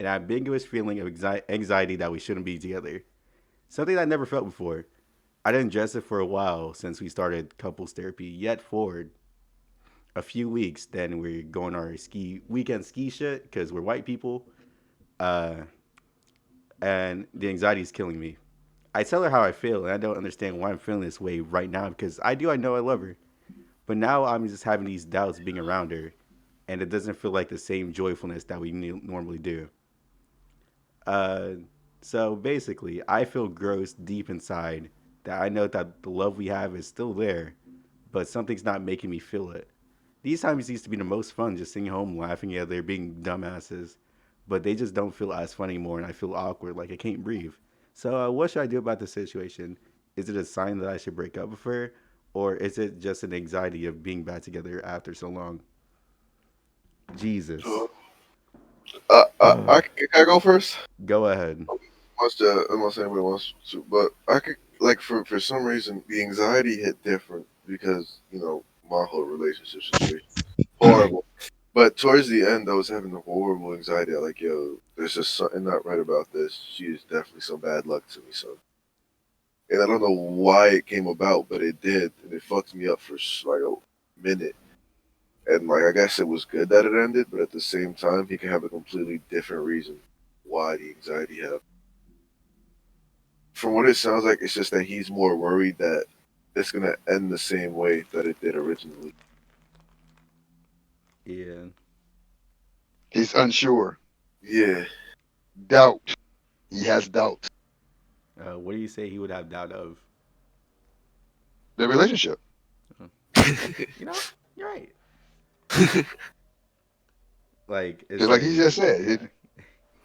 An ambiguous feeling of anxiety that we shouldn't be together. Something I never felt before. I didn't address it for a while since we started couples therapy, yet for a few weeks. Then we're going our weekend ski shit because we're white people, uh, and the anxiety is killing me. I tell her how I feel, and I don't understand why I'm feeling this way right now because I know I love her, but now I'm just having these doubts being around her, and it doesn't feel like the same joyfulness that we normally do. Uh, so basically, I feel gross deep inside that I know that the love we have is still there, but something's not making me feel it. These times used to be the most fun, just sitting home laughing at they're being dumbasses, but they just don't feel as fun anymore, and I feel awkward, like I can't breathe. So, what should I do about this situation? Is it a sign that I should break up with her, or is it just an anxiety of being back together after so long? Jesus. So, can I go first? Go ahead. Unless anybody wants to, but I could like for some reason the anxiety hit different because my whole relationship situation horrible. But towards the end, I was having a horrible anxiety. Like, yo, there's just something not right about this. She is definitely some bad luck to me, son. And I don't know why it came about, but it did, and it fucked me up for like a minute. And like, I guess it was good that it ended, but at the same time, he can have a completely different reason why the anxiety happened. From what it sounds like, it's just that he's more worried that it's gonna end the same way that it did originally. Yeah. He's unsure. Yeah. Doubt. He has doubt. What do you say he would have doubt of? The relationship. You know, you're right. Like, it's Just like he like, just said.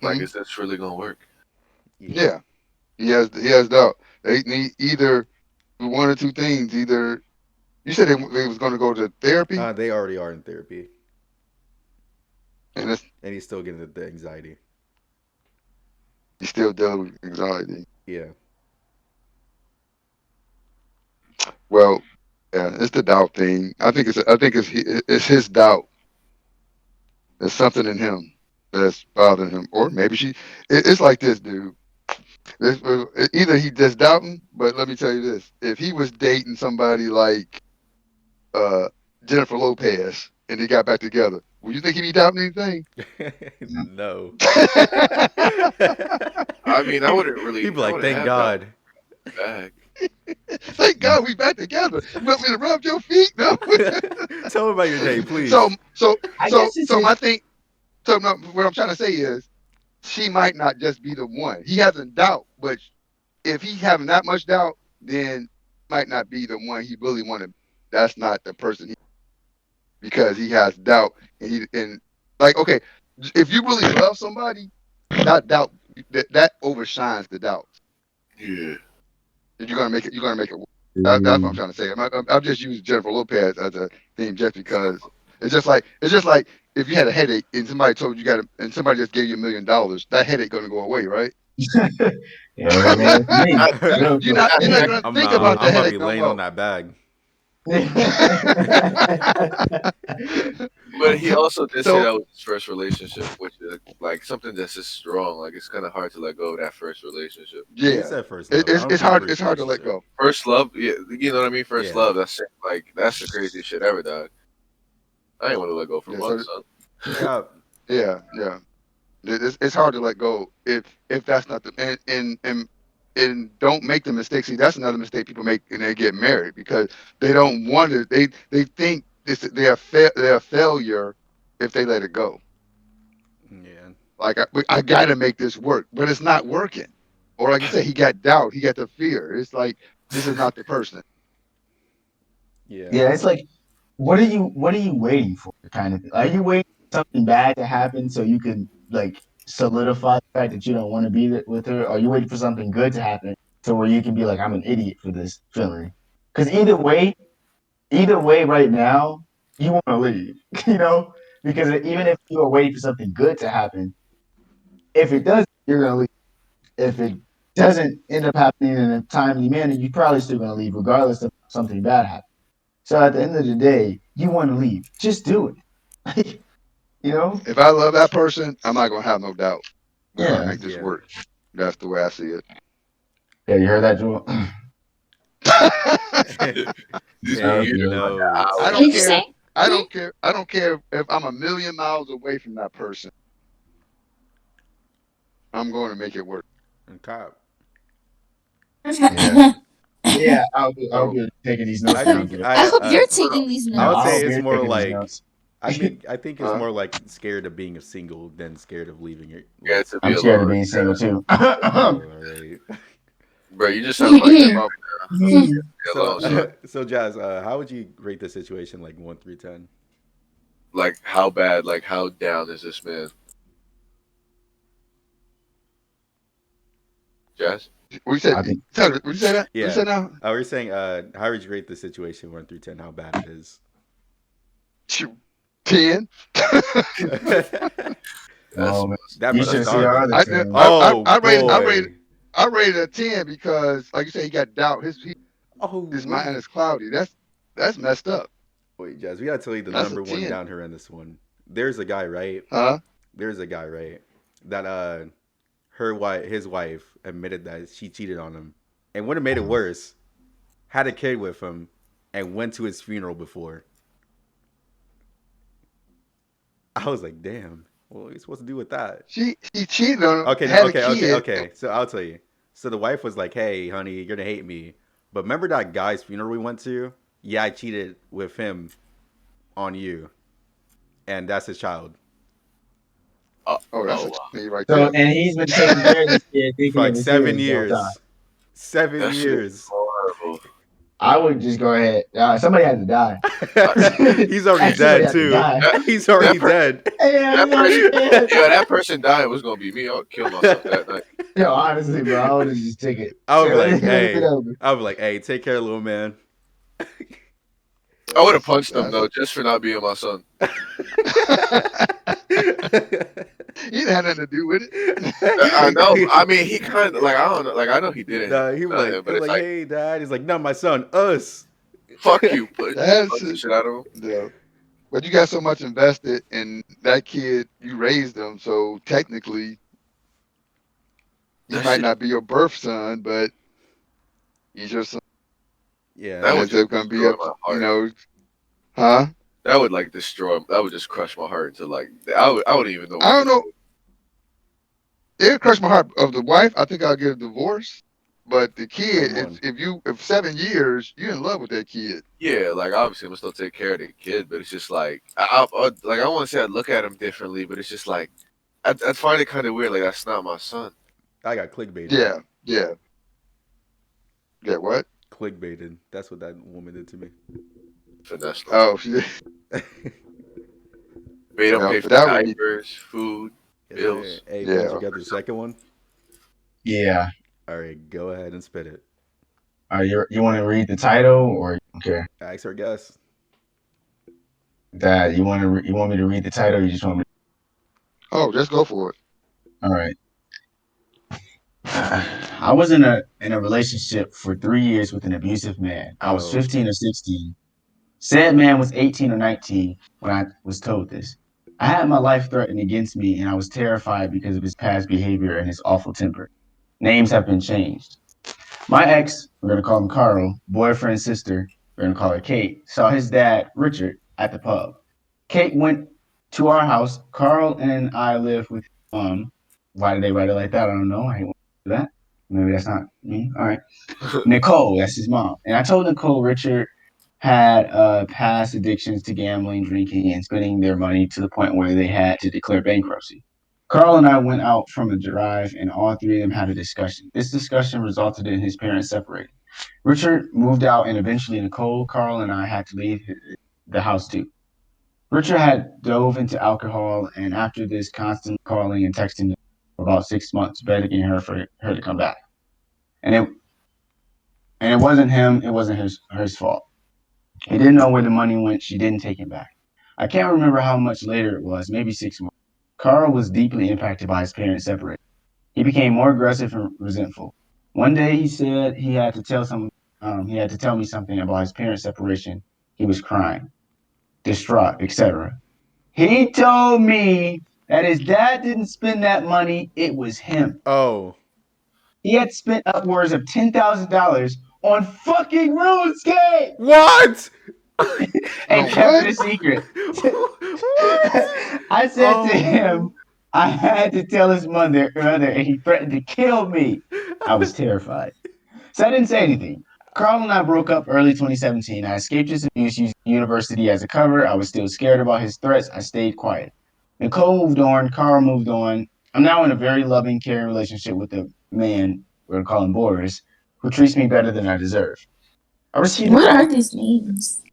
Like, Mhm. is this really gonna work? yeah. Yeah. He has doubt. They need either one or two things. Either you said they was going to go to therapy, They already are in therapy, and and he's still getting the anxiety. he's still dealing with anxiety. Yeah. Well, yeah, it's the doubt thing. I think it's his doubt. There's something in him that's bothering him, or maybe it's like this, dude. Either he just doubting, but let me tell you this: if he was dating somebody like uh, Jennifer Lopez and they got back together, would you think he'd be doubting anything? No. I mean, I wouldn't He'd really. be I like, wouldn't thank have doubt God. back. Thank God we back together. You want me to rub your feet? No. Tell him about your day, so please. so I so guess it's so his. my thing. So no, what I'm trying to say is she might not just be the one. He hasn't doubt, but if he having that much doubt, then might not be the one he really wanted. That's not the person because he has doubt and like okay, if you really love somebody, that doubt that overshines the doubt. Yeah. You're gonna make it. You're gonna make it. Work. That's what I'm trying to say. I'm just using Jennifer Lopez as a theme just because it's just like if you had a headache and somebody told you got to, and somebody just gave you $1 million, that headache gonna go away, right? Yeah, I mean, it's me. Real You're not quick. gonna I'm think about the I'm gonna be headache no laying on more. that bag. But he also did say So that was his first relationship, which is like something that's just strong. Like it's kind of hard to let go of that first relationship. He yeah, said first love. I don't it's think hard. first It's hard to let relationship. go. First love, yeah, you know what I mean. First Yeah. love, that's the craziest shit ever, dog. I ain't want to let go from Yeah. my So son. Cop. yeah. It's hard to let go if that's not the and don't make the mistake. See, that's another mistake people make and they get married because they don't want to. They think they're a failure if they let it go. Yeah. Like I got to make this work, but it's not working. Or like you said, he got doubt, he got the fear. It's like this is not the person. Yeah. Yeah, it's like, what are you waiting for? Kind of thing. Are you waiting for something bad to happen so you can like solidify the fact that you don't want to be with her? Or are you waiting for something good to happen so where you can be like, I'm an idiot for this feeling? Because either way, right now, you want to leave, because even if you are waiting for something good to happen, if it does, you're gonna leave. If it doesn't end up happening in a timely manner, you're probably still gonna leave, regardless of something bad happens. So at the end of the day, you want to leave. Just do it. you know? If I love that person, I'm not gonna have no doubt. We're gonna Yeah. make this Yeah. work. That's the way I see it. Yeah, you heard that, Joel? These That be was Take years, good. like notes. I What don't did you care. say? I don't care. I don't care if I'm a million miles away from that person. I'm going to make it work. And cop. Yeah. Yeah, I'll So be taking these notes I down, think Joel. I I hope you're taking these I Yeah, would I say hope notes. it's you're more taking these like notes. I think it's uh, more like scared of being a single than scared of leaving your yeah, like. to be I'm scared of alone. being single too. Oh, all right. Bro, you just sound like yeah, you my be alone, So son. so Jazz, how would you rate the situation like 1 through 10? Like how bad, like how down is this man? Jazz? what you said? I think Tyler, what you say that? What you Yeah. said now? We're saying how would you rate the situation 1 through 10? How bad it is? Shoot, 10. That's well, That you brother should that's see our starving. other team. Oh I rated boy. I rated a 10 because like you said, he got doubt. Oh His wait. mind is cloudy. That's messed up. Wait, Jazz, we gotta tell you the That's a number one 10. down here in this one. There's a guy, right? Huh? There's a guy, right? That his wife admitted that she cheated on him. And what made it worse, had a kid with him and went to his funeral before. I was like, damn. What are you supposed to do with that? She cheated on him, Okay, no, had a kid. okay. So I'll tell you. So the wife was like, "Hey, honey, you're gonna hate me." But remember that guy's funeral we went to? Yeah, I cheated with him on you, and that's his child Oh, that's a wow. 20 right So, there. and he's been taking care of this kid, for thinking like of his kid seven the whole time. years. Seven That shit years. horrible. I would just go ahead. Somebody had to die. Uh, He's already Somebody dead had to too. die. that He's that already per, dead. Yeah, that he's already person, dead. yeah, that person dying was gonna be me. I would kill myself that night. Yo, honestly, bro, I would have just took it. I would It be would like, have been hey, over. I would be like, hey, take care, little man. I would have That's punched him that's though, just for not being my son. he didn't have nothing to do with it. I know. I mean, he kind of like I don't know. Like I know he didn't. Nah, he But was it's like, like hey, dad. He's like, not my son, us. fuck you, but That's fuck the shit out of him. the but you got so much invested in that kid. You raised him, so technically he That might shit. not be your birth son, but he's your son. Yeah, That And would it's just gonna be destroy up my to heart. huh? That would like destroy. That would just crush my heart to like. I wouldn't even know I what to don't know. do. It crushed my heart of the wife. I think I'll get a divorce. But the kid, same one. if 7 years, you're in love with that kid. Yeah, like obviously I'm gonna still take care of the kid, but it's just like like I want to say I'd look at him differently, but it's just like I'd find it kind of weird. Like that's not my son. I got clickbaited. Yeah, yeah, yeah. What? Clickbaited. That's what that woman did to me. Finesse them. Oh, she, Made him no, pay for that would be diapers, food, Yes, sir. bills. Hey, yeah. Vince, you got the second one? Yeah. All right, go ahead and spit it. You want to read the title or you don't care? Ask our guest. Dad, you want me to read the title? Or you just want me? Oh, just go for it. All right. I was in a relationship for 3 years with an abusive man. I was Oh, 15 or 16. Said man was 18 or 19 when I was told this. I had my life threatened against me, and I was terrified because of his past behavior and his awful temper. Names have been changed. My ex, we're going to call him Carl, boyfriend's sister, we're going to call her Kate, saw his dad, Richard, at the pub. Kate went to our house. Carl and I live with his mom. Why did they write it like that? I don't know. I hate when they do that. Maybe that's not me. All right. Nicole, that's his mom. And I told Nicole Richard had past addictions to gambling, drinking, and spending their money to the point where they had to declare bankruptcy. Carl and I went out from a drive, and all three of them had a discussion. This discussion resulted in his parents separating. Richard moved out, and eventually Nicole, Carl, and I had to leave the house too. Richard had dove into alcohol, and after this, constant calling and texting for about 6 months, begging her for her to come back. And it wasn't him. It wasn't his fault. He didn't know where the money went. She didn't take him back. I can't remember how much later it was, maybe 6 months. Carl was deeply impacted by his parents separating. He became more aggressive and resentful. One day he said he had to tell me something about his parents separation. He was crying, distraught, etc. He told me that his dad didn't spend that money, it was him. oh, He had spent upwards of $10,000 on fucking RuneScape what? and On kept it what? a secret. What? I said to him, Oh. I had to tell his mother, and he threatened to kill me. I was terrified. So I didn't say anything. Carl and I broke up early 2017. I escaped his abuse using university as a cover. I was still scared about his threats. I stayed quiet. Nicole moved on. Carl moved on. I'm now in a very loving, caring relationship with a man, we're going to call him Boris, who treats me better than I deserve. I received a What are call. these names?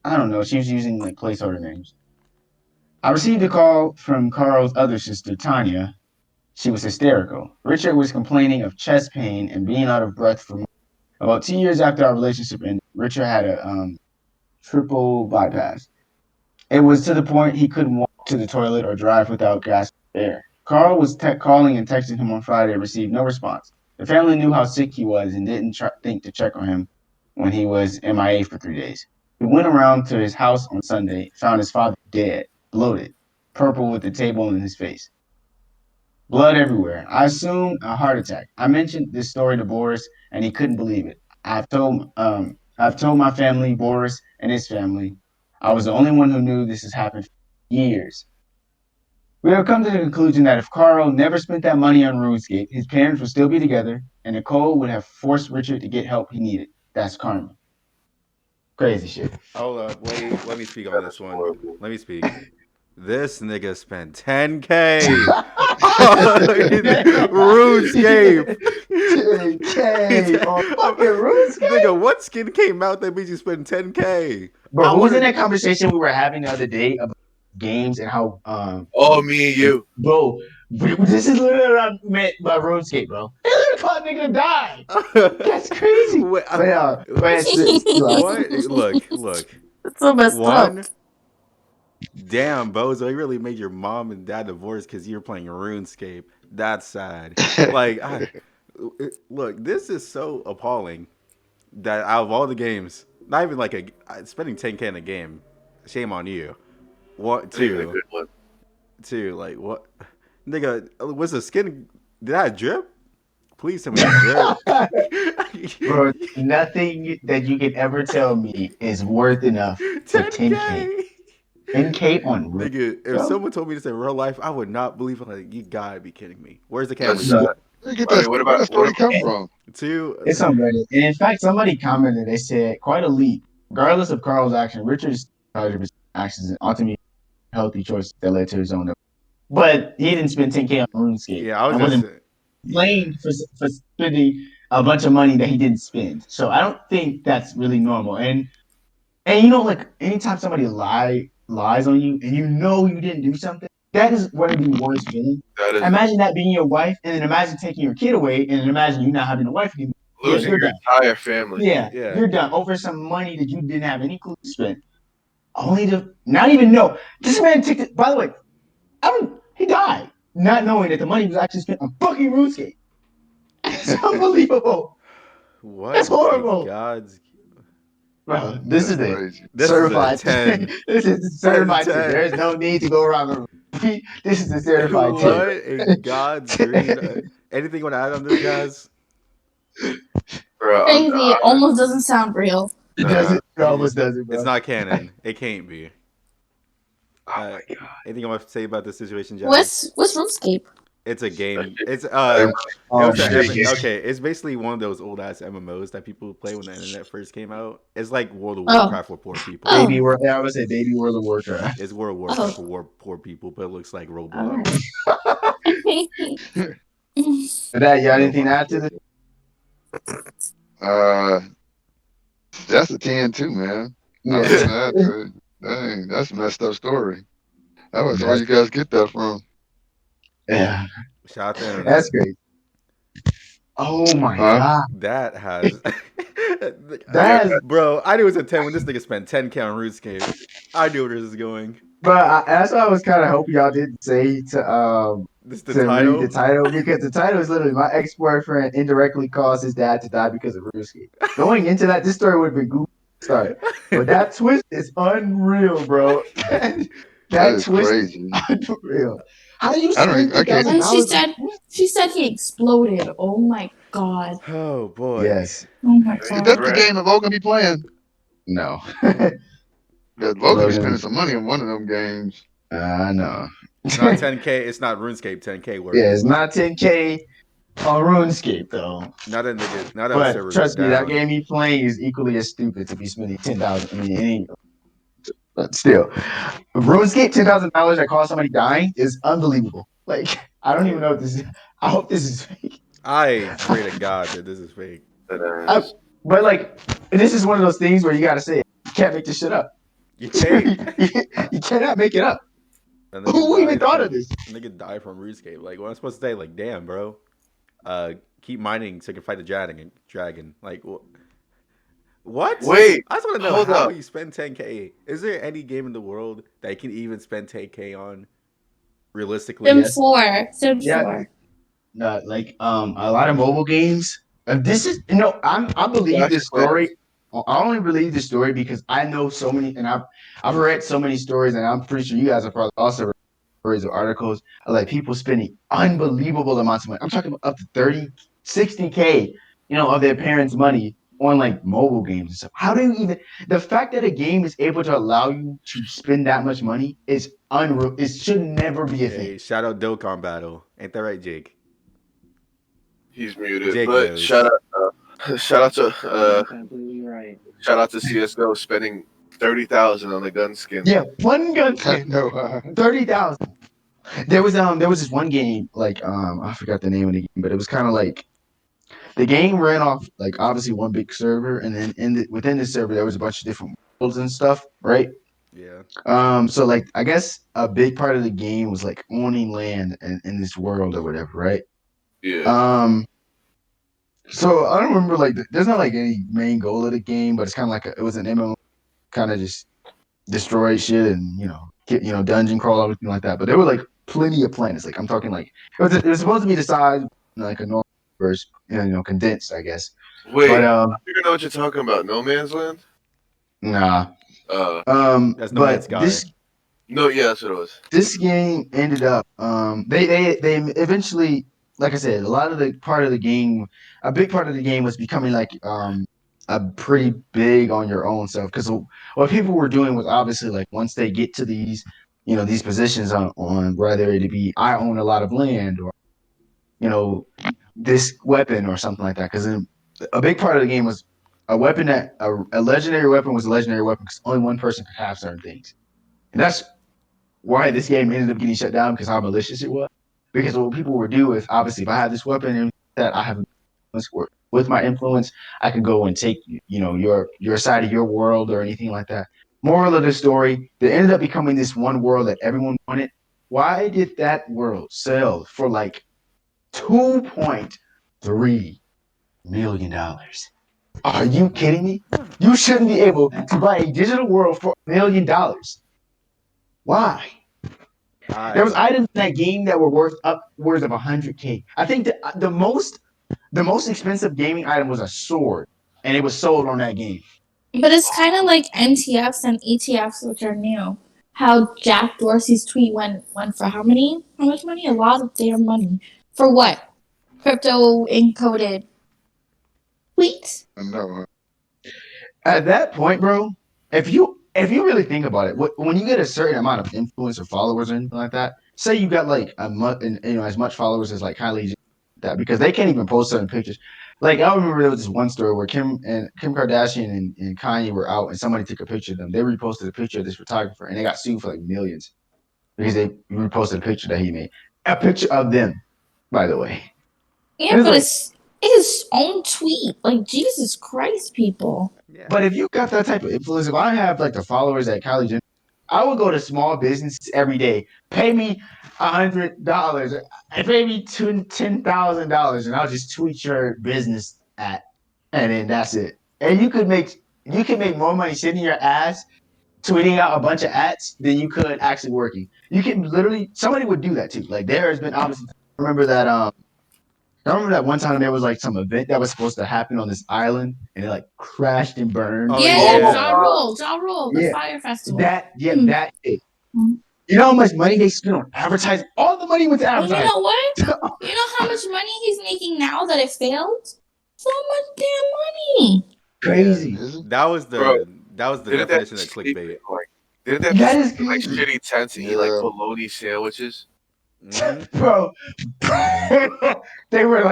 I don't know. She was using like placeholder names. I received a call from Carl's other sister, Tanya. She was hysterical. Richard was complaining of chest pain and being out of breath for about 2 years after our relationship ended. Richard had a triple bypass. It was to the point he couldn't walk to the toilet or drive without gasping for air. Carl was calling and texting him on Friday, received no response. The family knew how sick he was and didn't think to check on him when he was MIA for 3 days. We went around to his house on Sunday, found his father dead, bloated, purple with the table in his face. Blood everywhere. I assumed a heart attack. I mentioned this story to Boris, and he couldn't believe it. I've told my family, Boris and his family. I was the only one who knew this has happened for years. We have come to the conclusion that if Carl never spent that money on RuneScape, his parents would still be together, and Nicole would have forced Richard to get help he needed. That's karma. Crazy shit. Hold up, wait. Let me speak on That this is one. horrible. Let me speak. This nigga spent 10K on RuneScape. 10K on fucking RuneScape. Nigga, what skin came out that made you spend 10K? Bro, I who was in wanted. that conversation we were having the other day about games and how Oh, me and you. bro, this is literally what I meant by RuneScape, bro. They literally caught nigga to die. That's crazy. Wait, But it's what? Look. That's so messed up. One, damn, Bozo, you really made your mom and dad divorce because you're playing RuneScape. That's sad. Like, look, this is so appalling that out of all the games, not even like spending 10K in a game, shame on you. What, Not even a two, good one. like, what? Nigga, was the skin, did that drip? Please tell me that bro, drip. nothing that you can ever tell me is worth enough for 10K. 10K. 10K on Rune, Nigga, if bro. someone told me this in real life, I would not believe it. Like, you gotta be kidding me. Where's the That's camera, sad. G? Where you get I that? mean, Where that story come And from? Two, it's on Reddit. And in fact, somebody commented, they said, quite a leap. Regardless of Carl's action, Richard's actions and ultimately healthy choices that led to his own. But he didn't spend 10K on RuneScape yeah, I was and just, wasn't yeah. blamed for spending a bunch of money that he didn't spend. So I don't think that's really normal. And you know, like anytime somebody lies on you and you know you didn't do something, that is one of the worst feelings. That is Imagine that being your wife, and then imagine taking your kid away, and then imagine you not having a wife anymore. Losing you're your done. entire family. Yeah, Yeah. you're done over some money that you didn't have any clue to spend. Only to not even know. This man took it. By the way, he died not knowing that the money was actually spent on fucking RuneScape. It's unbelievable. That's What in horrible. God's? Bro, this That's is the crazy. This is a certified. 10. This is the 10 certified 10. 10. There's no need to go around the room. This is the certified What 10. in God's green? Anything you want to add on this, Jazz? Bro, Crazy. It almost doesn't sound real. It doesn't. It almost doesn't, It's bro. not canon. It can't be. oh my god. Anything you want to say about this situation, Jazz? What's RuneScape? It's a game. It's Like, it Oh was my a God. okay. It's basically one of those old ass MMOs that people play when the internet first came out. It's like World of Oh. Warcraft for poor people. Oh. Baby World. Yeah, I would say Baby World of Warcraft. It's World of Warcraft for poor people, but it looks like Roblox. That y'all anything to add to this? That's a 10 too, man. I don't Yeah. even know that. Dang, that's a messed up story. That was where That's, you guys get that from. yeah. Shout out to the internet. That's great. Oh my Huh? god. That has That is, bro. I knew it was a 10 when this nigga spent 10K on RuneScape. I knew where this is going. but that's what I was kind of hoping y'all didn't say This is the to read the title. title because the title is literally my ex-boyfriend indirectly caused his dad to die because of RuneScape. Going into that, this story would have been goofy to start, but that twist is unreal, bro. That That is twist crazy. is unreal. How do you I don't spend even, I can't. And $2,000? she said he exploded. Oh my god. Oh boy. Yes. Oh my That's the god. game that Logan be playing. No. Because Logan be Logan. spending some money on one of them games. No. It's not 10K. It's not RuneScape 10K worth. Yeah, it's not 10K on RuneScape though. Not a nigga. Not a But server trust me, that down. game he's playing is equally as stupid to be spending 10,000. I mean, it ain't. But still, RuneScape $10,000 that caused somebody dying is unbelievable. Like, I don't even know if this is. I hope this is fake. I pray to God that this is fake. But like, this is one of those things where you gotta say it. You can't make this shit up. You can't. You cannot make it up. A nigga Who even died thought from- of this? a nigga died from RuneScape. Like, what am I supposed to say? Like, damn, bro. Keep mining so you can fight the dragon. Like, what? Wait, I just want to know hold how up. you spend 10K. Is there any game in the world that you can even spend 10K on? Realistically, Sim Yes. 4. Sim Yeah. 4. Like a lot of mobile games. This is I believe Clash this of Clans. story. I only believe this story because I know so many, and I've read so many stories, and I'm pretty sure you guys have probably also read stories or articles of like people spending unbelievable amounts of money. I'm talking about up to 30, 60K, of their parents' money on like mobile games and stuff. How do you even the fact that a game is able to allow you to spend that much money is unreal. It should never be a hey, thing. shout out Dokkan Battle. Ain't that right, Jake? He's muted. Jake But knows. shout out to Completely right. shout out to CS:GO spending 30,000 on the gun skin. Yeah, one gun I skin. know. 30,000. There was this one game like I forgot the name of the game, but it was kind of like the game ran off like obviously one big server, and then within the server there was a bunch of different worlds and stuff, right? Yeah. So like I guess a big part of the game was like owning land in this world or whatever, right? Yeah. So I don't remember like there's not like any main goal of the game, but it's kind of like it was an MMO, kind of just destroy shit and dungeon crawl everything like that. But there were like plenty of planets. Like I'm talking like it was supposed to be the size like a normal verse, condensed, I guess. Wait, But I don't know what you're talking about. No Man's Land? nah. That's No Man's Sky. No, yeah, that's what it was. This game ended up they eventually, like I said, a big part of the game was becoming like a pretty big on your own stuff, because what people were doing was obviously like once they get to these these positions on whether it be I own a lot of land or this weapon or something like that, because a big part of the game was a weapon that a legendary weapon was a legendary weapon because only one person could have certain things, and that's why this game ended up getting shut down, because how malicious it was. Because what people would do is obviously if I have this weapon and that I have with my influence, I can go and take your side of your world or anything like that. Moral of the story: there ended up becoming this one world that everyone wanted. Why did that world sell for like $2.3 $1 million. Are you kidding me? You shouldn't be able to buy a digital world for $1 million. Why? There was I items in that game that were worth upwards of 100K. I think the most expensive gaming item was a sword, and it was sold on that game. But it's kind of like NTFs and ETFs, which are new. How Jack Dorsey's tweet went for how many? How much money? A lot of damn money. For what? Crypto encoded tweets? No. At that point, bro, if you really think about it, when you get a certain amount of influence or followers or anything like that, say you got like as much followers as like Kylie Jenner, that because they can't even post certain pictures. Like I remember there was this one story where Kim Kardashian and Kanye were out and somebody took a picture of them. They reposted a picture of this photographer and they got sued for like millions because they reposted a picture that he made. A picture of them, by the way. Yeah, but it's his own tweet. Like, Jesus Christ, people. yeah. But if you got that type of influence, if I have like the followers at Kylie Jenner, I would go to small businesses every day. Pay me $100. Pay me $10,000, and I'll just tweet your business at, and then that's it. And you can make more money sitting your ass tweeting out a bunch of ads than you could actually working. You can literally somebody would do that too. Like there has been obviously. I remember that one time there was like some event that was supposed to happen on this island and it like crashed and burned. Oh, Yeah, yeah. Ja Rule, the Yeah. Fire Festival. That it. Mm. You know how much money they spent on advertising? All the money went to And you advertising. know what? You know how much money he's making now that it failed? So much damn money. Crazy. That was the Bro, didn't that definition of clickbait. Didn't that That be is like crazy. shitty tents and eat like Yeah. bologna sandwiches? Mhm. Bro. they were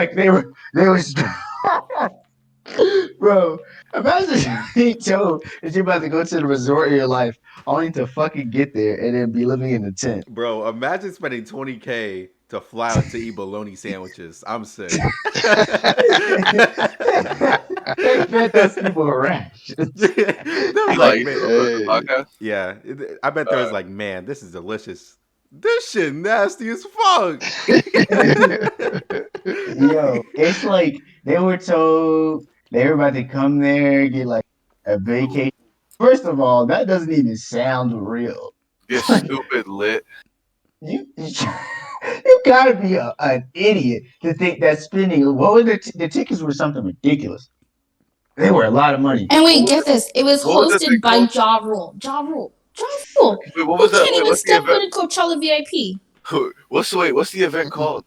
Bro, imagine being told that you're about to go to the resort of your life only to fucking get there and then be living in a tent. Bro, imagine spending 20K to fly out to eat bologna sandwiches. I'm sick. They fed those people rations. That was Like, man, Hey. podcast? yeah. I bet there was like, man, this is delicious. This shit nasty as fuck. Yo, it's like they were told they were about to come there, get like a vacation. First of all, that doesn't even sound real. Get stupid lit. You gotta be an idiot to think that spending what were the tickets were something ridiculous. They were a lot of money. And wait, get this. It was What was the thing hosted by called? Ja Rule. Ja Rule. Ja Rule. Wait, what Who was that? can't Wait, even what's the step foot event? in Coachella VIP? What's the event called?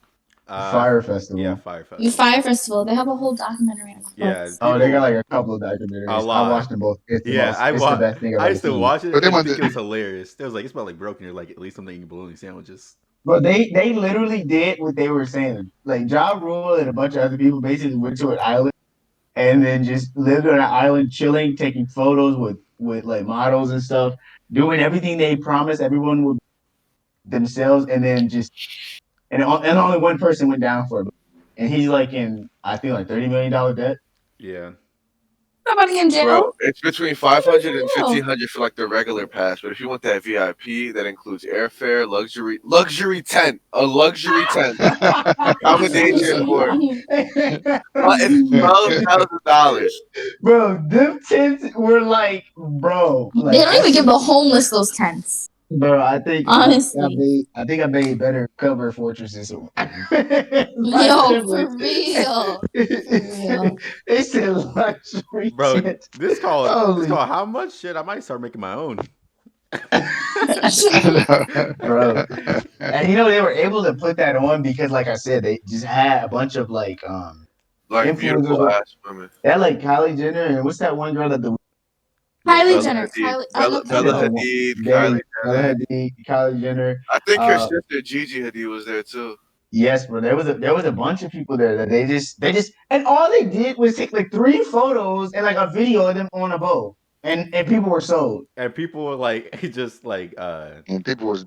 Fire Festival. Yeah, Fire Festival. You Fire Festival. They have a whole documentary on Netflix. Yeah. Oh, they people- got like a couple of documentaries. A lot. I watched them both. It's the Yeah, most, it's the best thing I've I ever used to seen. watch it But they and want think to- it was hilarious. It was like, it's about like broken. You're like, at least I'm eating bologna sandwiches. But they literally did what they were saying. Like Ja Rule and a bunch of other people basically went to an island and then just lived on an island, chilling, taking photos with like models and stuff, doing everything they promised everyone would themselves, and then and only one person went down for it, and he's like in I think like $30 million debt. Yeah. Somebody in jail? Bro, it's between 500 and Wow. 1500 for like the regular pass, but if you want that VIP, that includes airfare, luxury tent, a luxury tent, accommodation for it's $12,000. Bro, them tents were like, bro. They don't even give the homeless those tents. Bro, I think Honestly. I think I made better cover fortresses. Yo, for real. They said luxury Bro, tent. this called Holy- how much shit? I might start making my own. Bro. And they were able to put that on because, like I said, they just had a bunch of like Beautiful influencers. ass women. That like Kylie Jenner and what's that one girl that the Kylie Bella Jenner. Hadid. Bella Bella Hadid, Kylie Jenner. Kylie Jenner. I think her sister Gigi Hadid was there too. Yes, bro. There was a bunch of people there that they just and all they did was take like 3 photos and like a video of them on a boat, and people were sold. And people were like, just like, And people was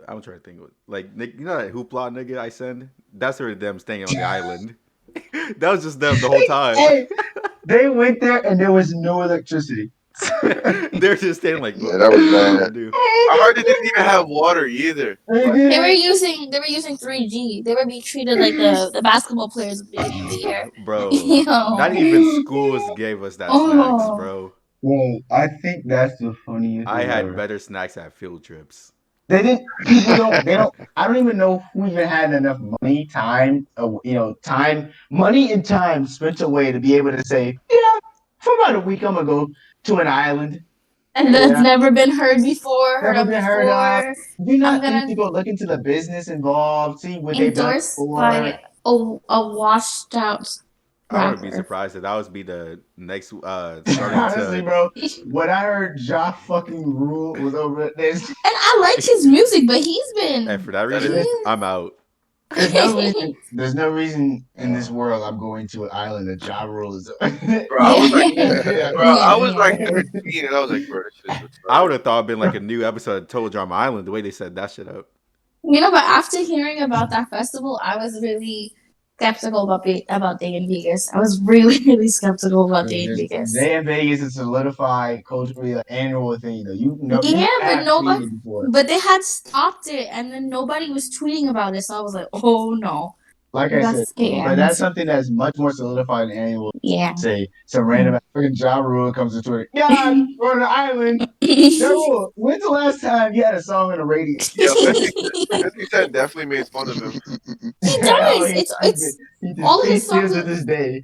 I'm trying to think of like, you know that hoopla nigga I send? That's sort of them staying on the island. That was just them the whole time. Hey, they went there and there was no electricity. They're just standing like, Yeah, that was what are we bad. gonna do? I heard they didn't even have water either. They Like, They were did. using 3G. They were being treated like the basketball players at the beginning of the year. Bro, not Yo. even schools gave us that snacks, Oh. bro. Well, I think that's the funniest I thing had ever. better snacks at field trips. They didn't. People don't. They don't. I don't even know who even had enough money, time. Time, money, and time spent away to be able to say, yeah, for about a week, I'm gonna go to an island. And that's Yeah, never been heard before, heard never of been heard of. before. Do you I'm not think gonna to go look into the business involved, see what they've done endorse before? by a washed out I wouldn't be rapper. surprised if that would be the next starting Honestly, to. bro, when I heard Ja fucking Rule was over this, And I like his music, but he's And been for that that is, reason, I'm out. there's no reason. There's no reason in this world I'm going to an island that Ja Rule is. bro. I was like, yeah. bro, I was like Yeah. 13, and I was like, bro, this shit's I would retarded. have thought it'd been like a new episode of Total Drama Island the way they set that shit up. But after hearing about that festival, I was really skeptical about Day in Vegas. I was really, really skeptical about Day in Vegas. Day in Vegas is a solidified culturally annual thing. You Yeah, but have seen it before. but they had stopped it, and then nobody was tweeting about it. So I was like, oh no, Like we I got said, scammed. but that's something that's much more solidified and annual. Yeah. Say some random freaking Ja Rule comes to Twitter. Yeah, we're on an island. Ja Rule, when's the last time you had a song on the radio? Yeah, 50 Cent definitely made fun of him. He does. It's all his songs. To this day.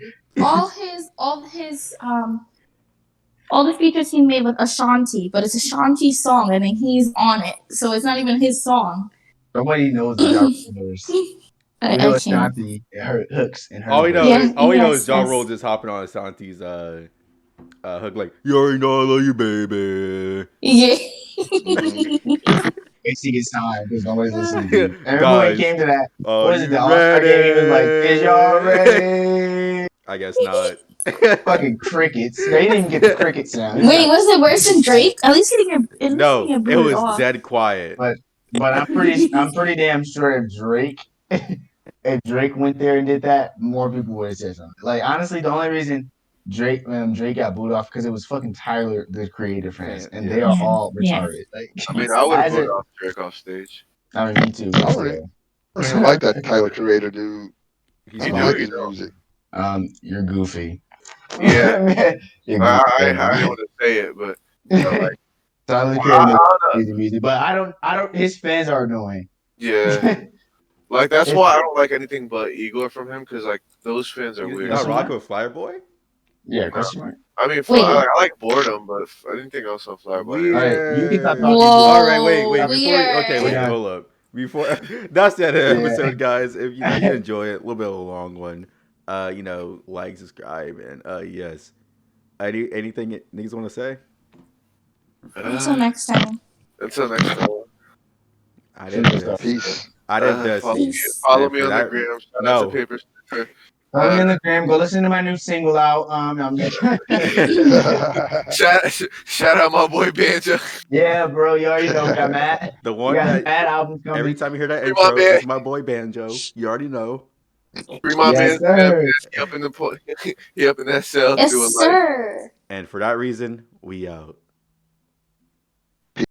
all the features he made with Ashanti, but it's Ashanti song, and then he's on it, so it's not even his song. Nobody knows the Ja Rule verse. We know I can't. Ashanti, her hooks, and her. All we know, Yeah, all we know yes, is Ja yes. Rule just hopping on Ashanti's hook like, you already know I love you, baby. Yeah. Wasting his time because nobody's listening to him. And remember when Guys, it came to that, are what is it, you the All-Star game? He was like, is y'all ready? ready? I guess not. Fucking crickets. They didn't even get the cricket sound. It's Wait, like, was it worse than Drake? At least he didn't get. No, get it booted was off. dead quiet. but I'm pretty damn sure if Drake went there and did that, more people would have said something. Like honestly, the only reason Drake got booed off because it was fucking Tyler, the creative fans, and they are all retarded. Like, I mean, I would have as voted it- off Drake off stage. I mean, me too. I don't even like that Tyler Creator dude. He's I You don't do, like you his know. music. You're goofy. Yeah. You're I goofy. didn't want to say it, but you know, like, Tyler I Creator don't makes know. crazy music, but I don't. His fans are annoying. Yeah, like that's why I don't like anything but Igor from him because like those fans are You're weird. not rocking with Fireboy? Yeah, question mark. I mean, Wait. I like boredom, but I didn't think I was so Flyboy. Weird. Alright, you can stop talking. All right, wait. Whoa, Before okay, wait, weird. hold up. Before that's the end of the Yeah. episode, guys. If you enjoy it, a little bit of a long one. Like, subscribe, and yes. Anything niggas want to say? Until next time. Until next time. I didn't do this. Peace. I didn't do Follow, this. follow And me for on the that- gram. Shout no. out to Paper Sticker. Follow me on the gram. Go listen to my new single out. I'm just Shout out my boy Banjo. yeah, bro. You already know we got Matt. The We one got that Matt album coming. every time you hear that Free my intro, man. it's my boy Banjo. You already know. Free my Yes, man. sir. He up in the he up in that cell Yes, doing like. sir. And for that reason, we out.